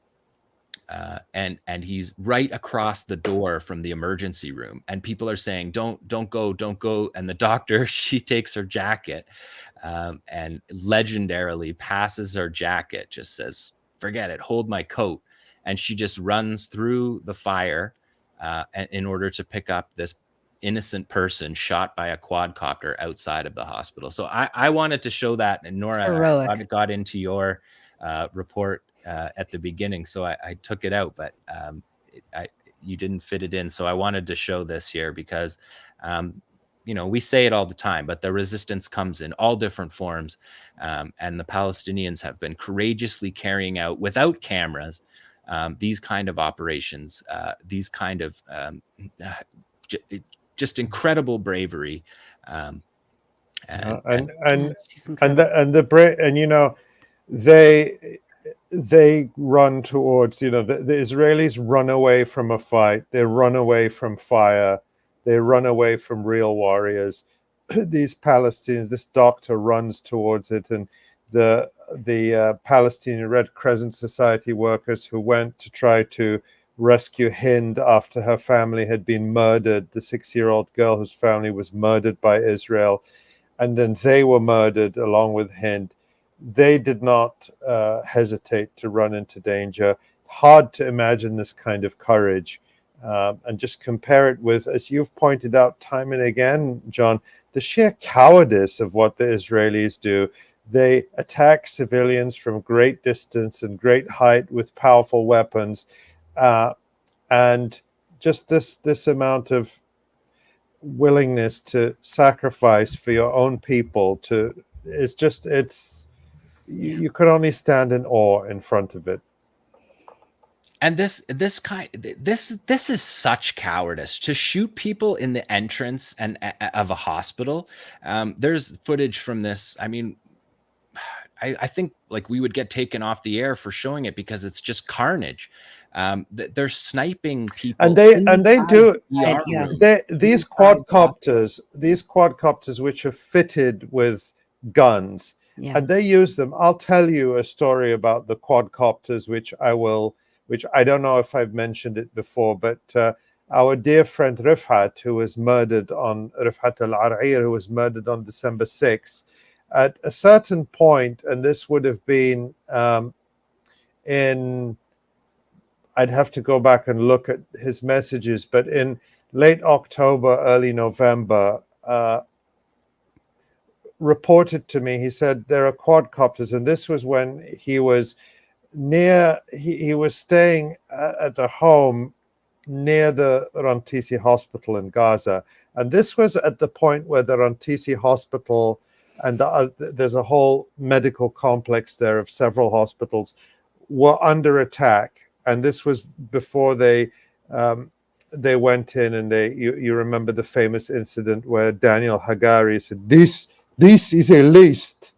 he's right across the door from the emergency room. And people are saying, don't go. And the doctor, she takes her jacket and legendarily passes her jacket, just says, forget it, hold my coat. And she just runs through the fire in order to pick up this innocent person shot by a quadcopter outside of the hospital. So I wanted to show that, and Nora, I got into your report at the beginning, so I took it out, but you didn't fit it in. So I wanted to show this here because, we say it all the time, but the resistance comes in all different forms, and the Palestinians have been courageously carrying out, without cameras, these kind of operations, these kind of just incredible bravery, they run towards, the Israelis run away from a fight, they run away from fire, they run away from real warriors. These Palestinians, this doctor runs towards it, and the Palestinian Red Crescent Society workers who went to try to rescue Hind after her family had been murdered, the 6-year-old girl whose family was murdered by Israel, and then they were murdered along with Hind. They did not hesitate to run into danger. Hard to imagine this kind of courage, and just compare it with, as you've pointed out time and again, John, the sheer cowardice of what the Israelis do. They attack civilians from great distance and great height with powerful weapons. And just this amount of willingness to sacrifice for your own people you could only stand in awe in front of it. And this is such cowardice, to shoot people in the entrance of a hospital. There's footage from this. I mean, I think like we would get taken off the air for showing it because it's just carnage. They're sniping people, and they do these quadcopters which are fitted with guns, and they use them. I'll tell you a story about the quadcopters, which I don't know if I've mentioned it before, but our dear friend Rifat, who was murdered on Rifat al-Ar'ir, who was murdered on December 6th, at a certain point, and this would have been I'd have to go back and look at his messages, but in late October, early November, reported to me, he said there are quadcopters, and this was when he was he was staying at a home near the Rantisi hospital in Gaza. And this was at the point where the Rantisi hospital, and there's a whole medical complex there of several hospitals, were under attack. And this was before they went in, and you remember the famous incident where Daniel Hagari said, this is a list.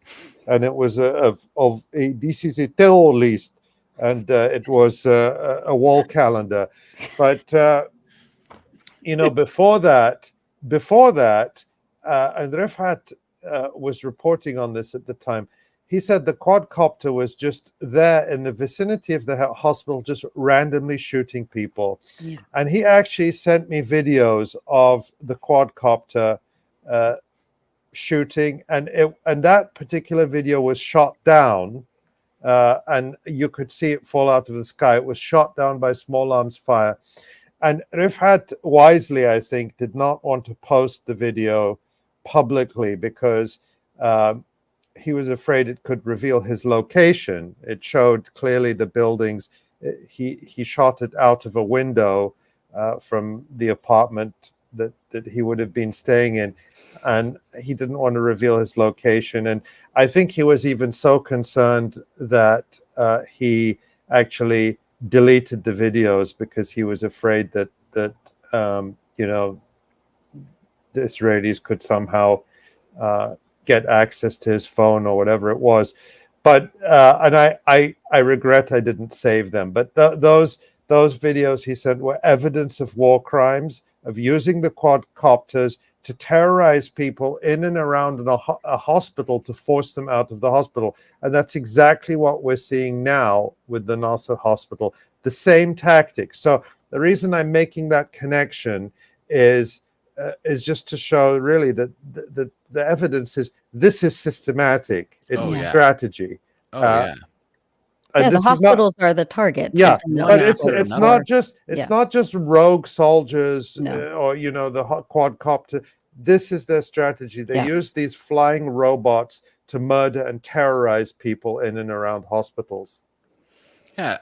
And it was this is a terror list. And it was a wall calendar. But, before that, and Rifat was reporting on this at the time, he said the quadcopter was just there in the vicinity of the hospital, just randomly shooting people. Yeah. And he actually sent me videos of the quadcopter shooting, and that particular video was shot down. And you could see it fall out of the sky. It was shot down by small arms fire. And Rifat wisely, I think, did not want to post the video publicly because he was afraid it could reveal his location. It showed clearly the buildings. He shot it out of a window from the apartment that he would have been staying in. And he didn't want to reveal his location. And I think he was even so concerned that he actually deleted the videos because he was afraid that the Israelis could somehow get access to his phone or whatever it was. But and I regret I didn't save them. But those videos he sent were evidence of war crimes, of using the quadcopters to terrorize people in and around a hospital to force them out of the hospital. And that's exactly what we're seeing now with the Nasser hospital, the same tactics. So the reason I'm making that connection is just to show really that the evidence is this is systematic. It's a strategy. And the hospitals are the targets. Yeah, but it's not just rogue soldiers or the quadcopter. This is their strategy. They use these flying robots to murder and terrorize people in and around hospitals. Yeah,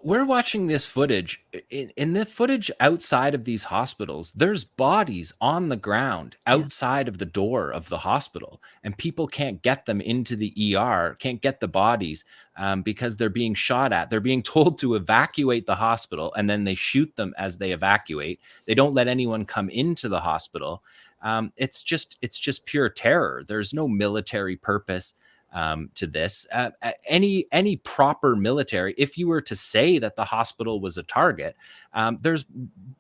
we're watching this footage. In the footage outside of these hospitals, there's bodies on the ground outside of the door of the hospital, and people can't get them into the ER, can't get the bodies because they're being shot at. They're being told to evacuate the hospital, and then they shoot them as they evacuate. They don't let anyone come into the hospital. It's just pure terror. There's no military purpose to this. Any proper military, if you were to say that the hospital was a target, there's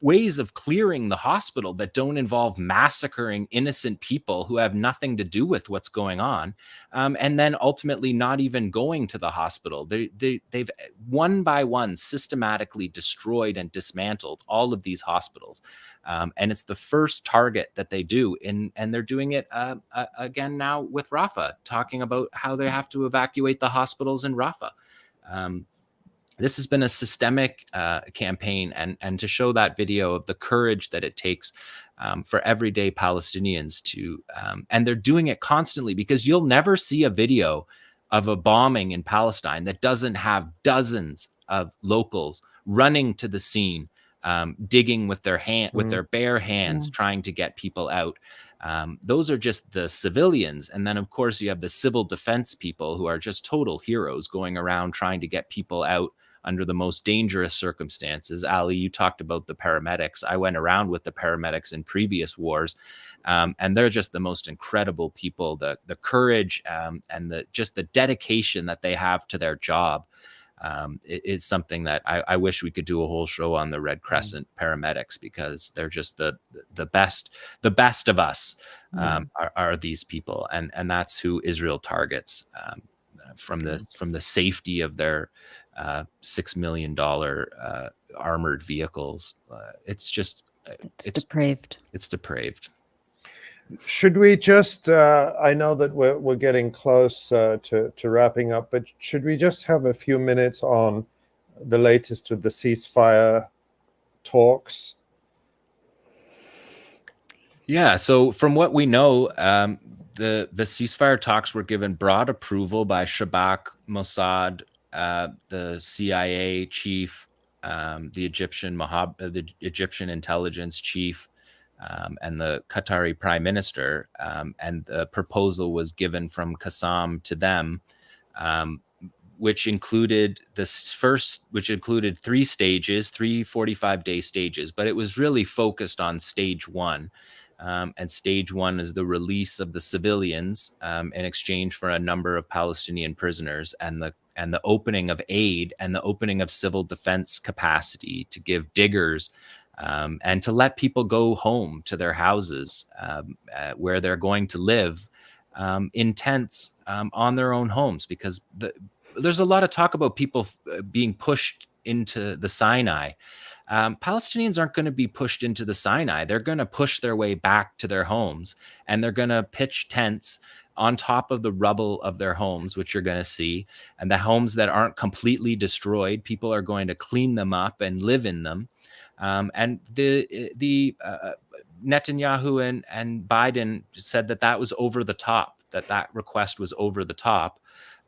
ways of clearing the hospital that don't involve massacring innocent people who have nothing to do with what's going on, and then ultimately not even going to the hospital. They've one by one systematically destroyed and dismantled all of these hospitals. And it's the first target that they do. And they're doing it again now with Rafah, talking about how they have to evacuate the hospitals in Rafah. This has been a systemic campaign, and to show that video of the courage that it takes for everyday Palestinians to, and they're doing it constantly, because you'll never see a video of a bombing in Palestine that doesn't have dozens of locals running to the scene, digging with their bare hands, trying to get people out. Those are just the civilians. And then, of course, you have the civil defense people who are just total heroes going around trying to get people out under the most dangerous circumstances. Ali, you talked about the paramedics. I went around with the paramedics in previous wars, and they're just the most incredible people. The courage and the dedication that they have to their job is something that I wish we could do a whole show on the Red Crescent paramedics, because they're just the best of us are these people, and that's who Israel targets from the safety of their $6 million armored vehicles. It's depraved. It's depraved. Should we just, I know that we're getting close to wrapping up, but should we just have a few minutes on the latest with the ceasefire talks? Yeah, so from what we know, the ceasefire talks were given broad approval by Shabak, Mossad, the CIA chief, the Egyptian intelligence chief, and the Qatari prime minister, and the proposal was given from Qassam to them, which included three stages, 45-day stages, but it was really focused on stage one. And stage one is the release of the civilians in exchange for a number of Palestinian prisoners, and the opening of aid and the opening of civil defense capacity to give diggers and to let people go home to their houses where they're going to live in tents on their own homes, because there's a lot of talk about people being pushed into the Sinai. Palestinians aren't going to be pushed into the Sinai. They're going to push their way back to their homes, and they're going to pitch tents on top of the rubble of their homes, which you're going to see. And the homes that aren't completely destroyed, people are going to clean them up and live in them. And the Netanyahu and Biden said that was over the top, that request was over the top.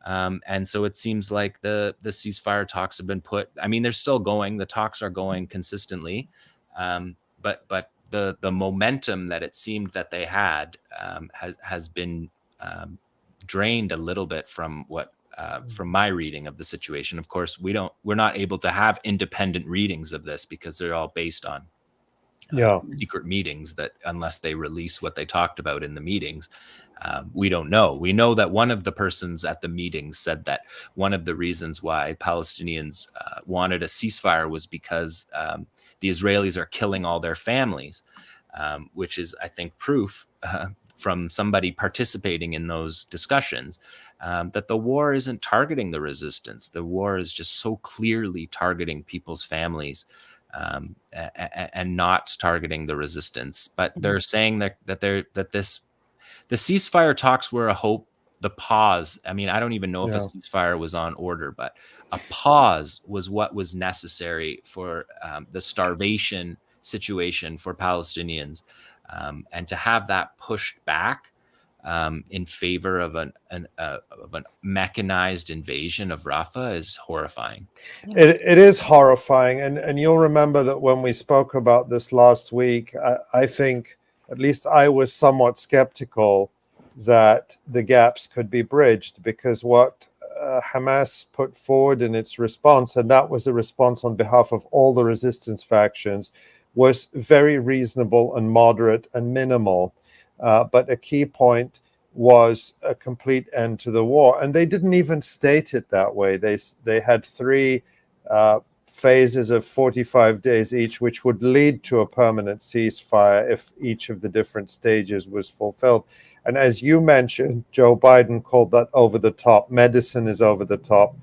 And so it seems like the ceasefire talks have been they're still going. The talks are going consistently. But the momentum that it seemed that they had has been drained a little bit from from my reading of the situation. Of course, we're not able to have independent readings of this because they're all based on secret meetings that, unless they release what they talked about in the meetings, we don't know. We know that one of the persons at the meeting said that one of the reasons why Palestinians wanted a ceasefire was because the Israelis are killing all their families, which is, I think, proof from somebody participating in those discussions that the war isn't targeting the resistance. The war is just so clearly targeting people's families and not targeting the resistance. But they're saying that the ceasefire talks were a hope. The pause, I don't even know if a ceasefire was on order, but a pause was what was necessary for the starvation situation for Palestinians. And to have that pushed back in favor of a mechanized invasion of Rafah is horrifying. It is horrifying. And you'll remember that when we spoke about this last week, I think at least I was somewhat skeptical that the gaps could be bridged, because what Hamas put forward in its response, and that was a response on behalf of all the resistance factions, was very reasonable and moderate and minimal. But a key point was a complete end to the war. And they didn't even state it that way. They had three phases of 45 days each, which would lead to a permanent ceasefire if each of the different stages was fulfilled. And as you mentioned, Joe Biden called that over the top. Medicine is over the top.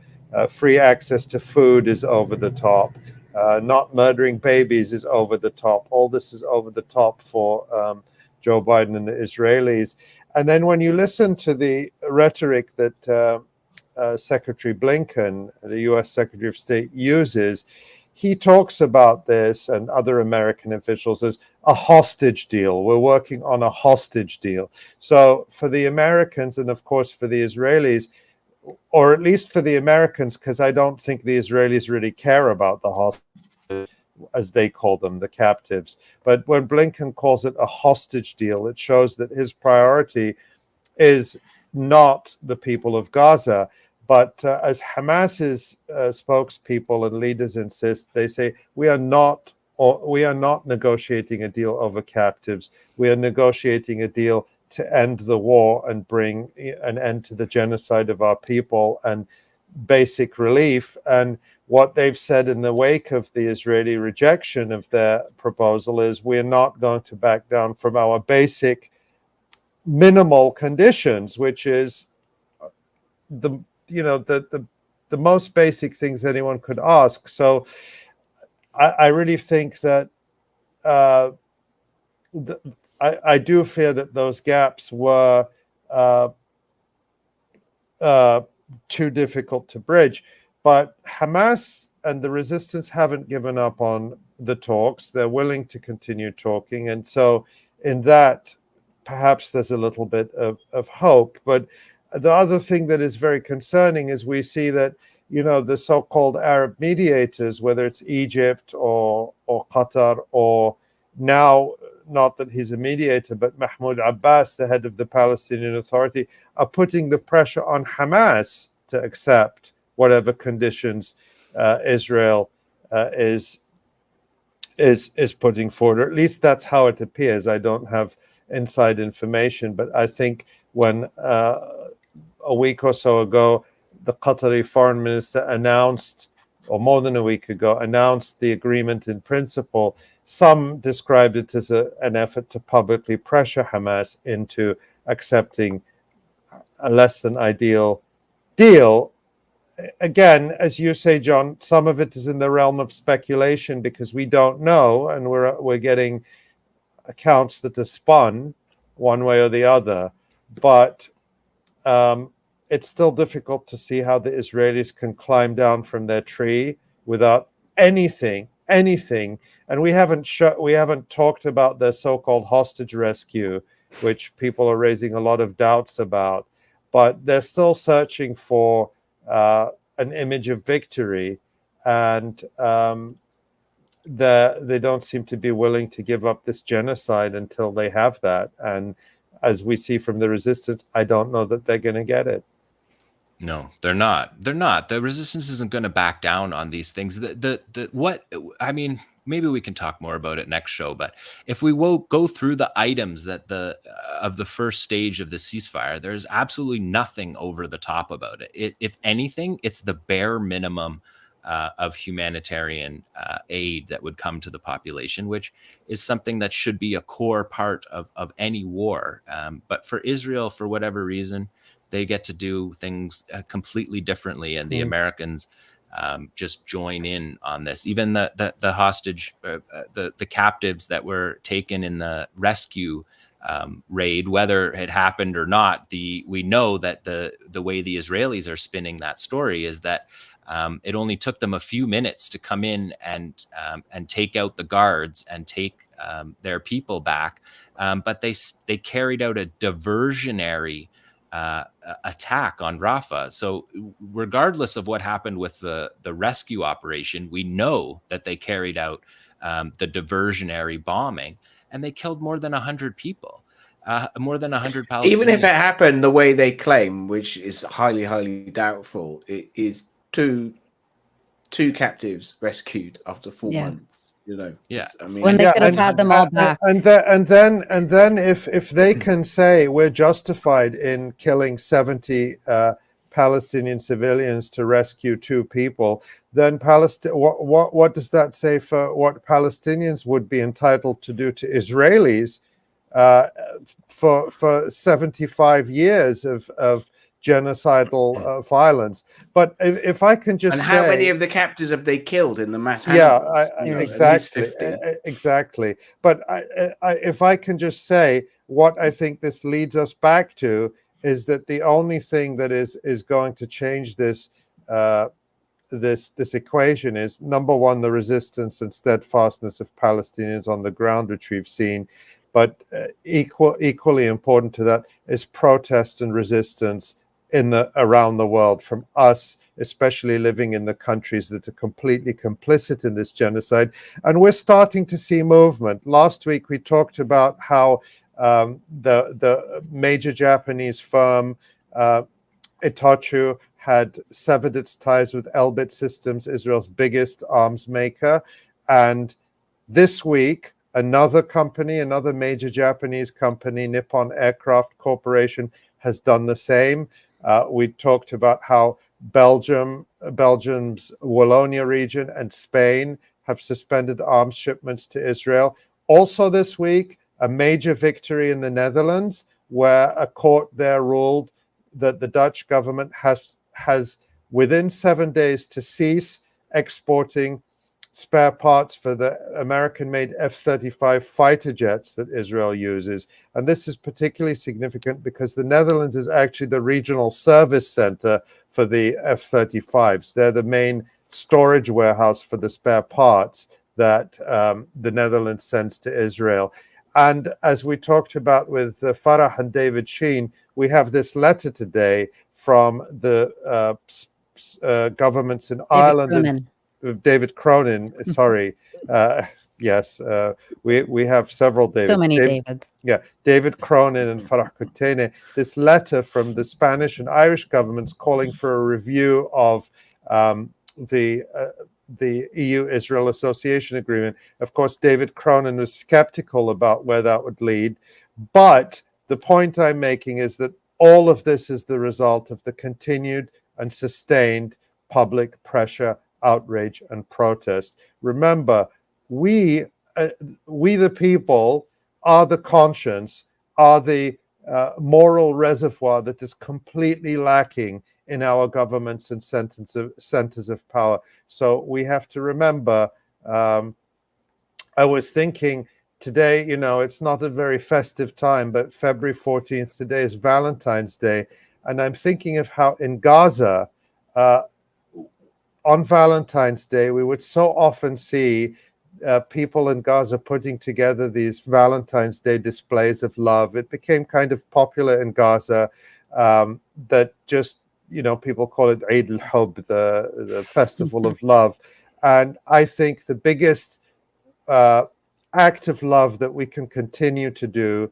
Free access to food is over the top. Not murdering babies is over the top. All this is over the top for Joe Biden and the Israelis. And then when you listen to the rhetoric that Secretary Blinken, the U.S. Secretary of State, uses, he talks about this and other American officials as a hostage deal. We're working on a hostage deal. So for the Americans, and of course for the Israelis, or at least for the Americans, because I don't think the Israelis really care about the hostages, as they call them, the captives. But when Blinken calls it a hostage deal, it shows that his priority is not the people of Gaza, But as Hamas's spokespeople and leaders insist, they say we are not negotiating a deal over captives. We are negotiating a deal to end the war and bring an end to the genocide of our people and basic relief. And what they've said in the wake of the Israeli rejection of their proposal is we're not going to back down from our basic minimal conditions, which is the most basic things anyone could ask. So I really think that I do fear that those gaps were too difficult to bridge. But Hamas and the resistance haven't given up on the talks. They're willing to continue talking. And so in that, perhaps there's a little bit of hope. But the other thing that is very concerning is we see that, the so-called Arab mediators, whether it's Egypt or Qatar, or now, not that he's a mediator, but Mahmoud Abbas, the head of the Palestinian Authority, are putting the pressure on Hamas to accept whatever conditions Israel is putting forward. Or at least that's how it appears. I don't have inside information, but I think when a week or so ago, the Qatari foreign minister announced, or more than a week ago, announced the agreement in principle, some described it as an effort to publicly pressure Hamas into accepting a less than ideal deal. Again, as you say, John, some of it is in the realm of speculation because we don't know, and we're getting accounts that are spun one way or the other. But it's still difficult to see how the Israelis can climb down from their tree without anything. And we haven't talked about their so-called hostage rescue, which people are raising a lot of doubts about. But they're still searching for an image of victory, and they don't seem to be willing to give up this genocide until they have that. And as we see from the resistance, I don't know that they're going to get it. No, they're not. They're not. The resistance isn't going to back down on these things. Maybe we can talk more about it next show. But if we will go through the items that of the first stage of the ceasefire, there's absolutely nothing over the top about it. If anything, it's the bare minimum of humanitarian aid that would come to the population, which is something that should be a core part of any war. But for Israel, for whatever reason, they get to do things completely differently, and the Americans just join in on this. Even the hostage, the captives that were taken in the rescue raid, whether it happened or not, we know that the way the Israelis are spinning that story is that it only took them a few minutes to come in and take out the guards and take their people back, but they carried out a diversionary attack on Rafah. So regardless of what happened with the rescue operation, we know that they carried out the diversionary bombing, and they killed more than 100 people, more than 100 Palestinians. Even if it happened the way they claim, which is highly, highly doubtful, it is two captives rescued after 4 months. Yeah. When they could have had them all back. And then if they can say we're justified in killing 70 Palestinian civilians to rescue 2 people, then what does that say for what Palestinians would be entitled to do to Israelis for 75 years of genocidal violence? But if I can just say, how many of the captives have they killed in the mass exactly. But if I can just say, what I think this leads us back to is that the only thing that is going to change this equation is, number one, the resistance and steadfastness of Palestinians on the ground, which we've seen. But equally important to that is protest and resistance around the world from us, especially living in the countries that are completely complicit in this genocide. And we're starting to see movement. Last week we talked about how the major Japanese firm 𝐓𝐡𝐞 had severed its ties with Elbit Systems, Israel's biggest arms maker. And this week, another company, another major Japanese company, Nippon Aircraft Corporation, has done the same. We talked about how Belgium's Wallonia region and Spain have suspended arms shipments to Israel. Also this week, a major victory in the Netherlands, where a court there ruled that the Dutch government has within 7 days to cease exporting spare parts for the American-made F-35 fighter jets that Israel uses. And this is particularly significant because the Netherlands is actually the regional service center for the F-35s. They're the main storage warehouse for the spare parts that the Netherlands sends to Israel. And as we talked about with Farrah and David Sheen, we have this letter today from the governments in Ireland and David Cronin, sorry. Yes, we have several Davids. So many Davids. Yeah, David Cronin and Farrah Koutteineh. This letter from the Spanish and Irish governments calling for a review of the EU-Israel Association Agreement. Of course, David Cronin was skeptical about where that would lead. But the point I'm making is that all of this is the result of the continued and sustained public pressure, outrage, and protest. Remember, we the people are the conscience, are the moral reservoir that is completely lacking in our governments and centers of power. So we have to remember, I was thinking today, you know, it's not a very festive time, but February 14th, today is Valentine's Day. And I'm thinking of how in Gaza, on Valentine's Day, we would so often see people in Gaza putting together these Valentine's Day displays of love. It became kind of popular in Gaza that just, you know, people call it Eid al-Hub, the festival of love. And I think the biggest act of love that we can continue to do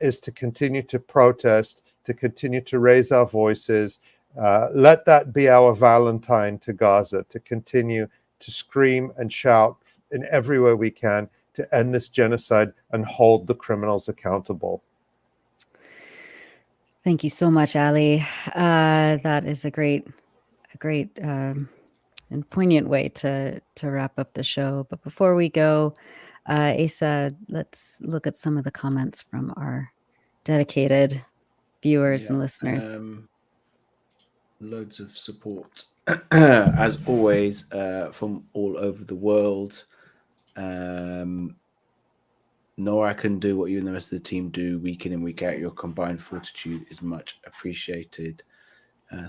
is to continue to protest, to continue to raise our voices. Let that be our Valentine to Gaza, to continue to scream and shout in every way we can to end this genocide and hold the criminals accountable. Thank you so much, Ali. That is a great and poignant way to wrap up the show. But before we go, Asa, let's look at some of the comments from our dedicated viewers and listeners. Loads of support, as always, from all over the world. Nora, can do what you and the rest of the team do week in and week out. Your combined fortitude is much appreciated.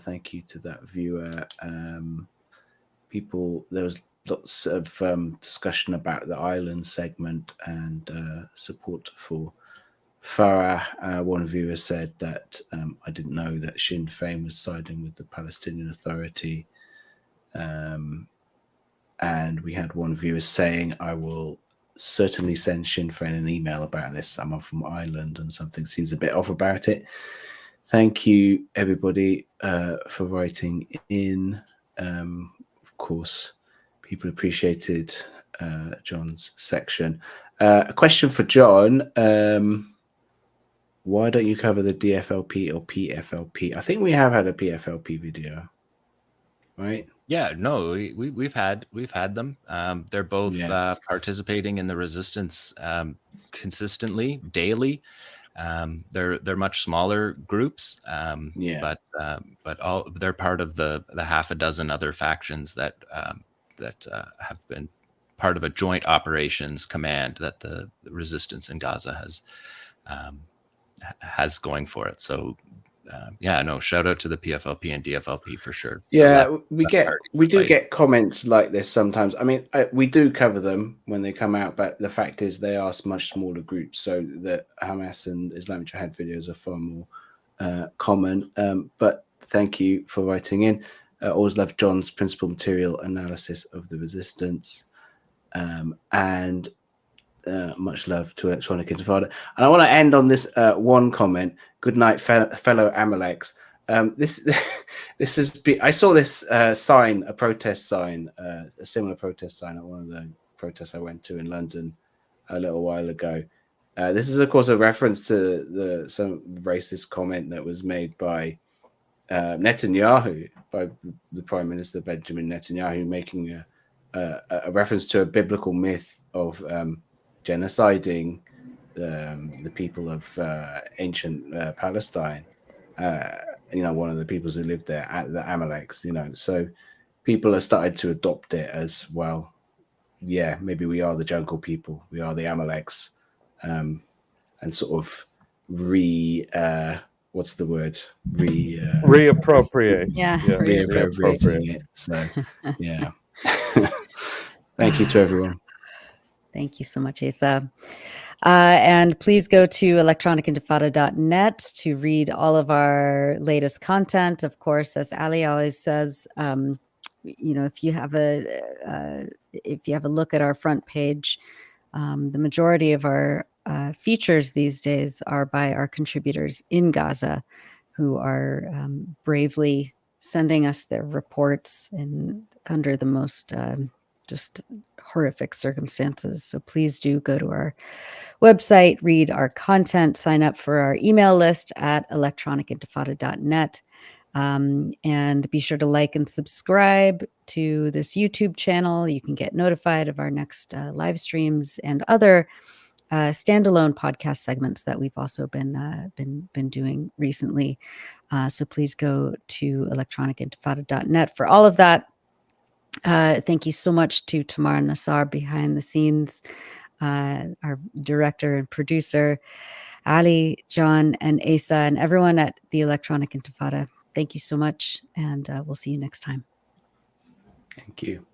Thank you to that viewer. There was lots of discussion about the island segment and support for Farrah. One viewer said that I didn't know that Sinn Fein was siding with the Palestinian Authority. And we had one viewer saying, I will certainly send Sinn Fein an email about this. I'm from Ireland and something seems a bit off about it. Thank you, everybody, for writing in. Of course, people appreciated Jon's section. A question for Jon. Why don't you cover the DFLP or PFLP? I think we have had a PFLP video, right? Yeah, no, we've had them. They're both participating in the resistance consistently, daily. They're much smaller groups, but they're part of the half a dozen other factions that have been part of a joint operations command that the resistance in Gaza has going for it. So shout out to the PFLP and DFLP for sure. Yeah, we do get comments like this sometimes. I mean, we do cover them when they come out, but the fact is they are much smaller groups. So the Hamas and Islamic Jihad videos are far more common. But thank you for writing in. Always love Jon's principal material analysis of the resistance. And much love to Electronic Intifada. And I want to end on this one comment. Good night, fellow Amaleks. This has been. I saw this sign, a protest sign, a similar protest sign at one of the protests I went to in London a little while ago. This is, of course, a reference to some racist comment that was made by Netanyahu, by the Prime Minister Benjamin Netanyahu, making a reference to a biblical myth of genociding the people of ancient Palestine. One of the peoples who lived there, the Amaleks. So people have started to adopt it as well. Yeah, maybe we are the jungle people, we are the Amaleks, and sort of what's the word? Reappropriate. Reappropriating it. So, yeah. Thank you to everyone. Thank you so much, Asa. And please go to electronicintifada.net to read all of our latest content. Of course, as Ali always says, if you have a look at our front page, the majority of our features these days are by our contributors in Gaza, who are bravely sending us their reports under the most just horrific circumstances. So please do go to our website, read our content, sign up for our email list at electronicintifada.net. And be sure to like and subscribe to this YouTube channel. You can get notified of our next live streams and other standalone podcast segments that we've also been doing recently. So please go to electronicintifada.net for all of that. Thank you so much to Tamara Nassar behind the scenes, our director and producer, Ali, Jon, and Asa, and everyone at the Electronic Intifada. Thank you so much, and we'll see you next time. Thank you.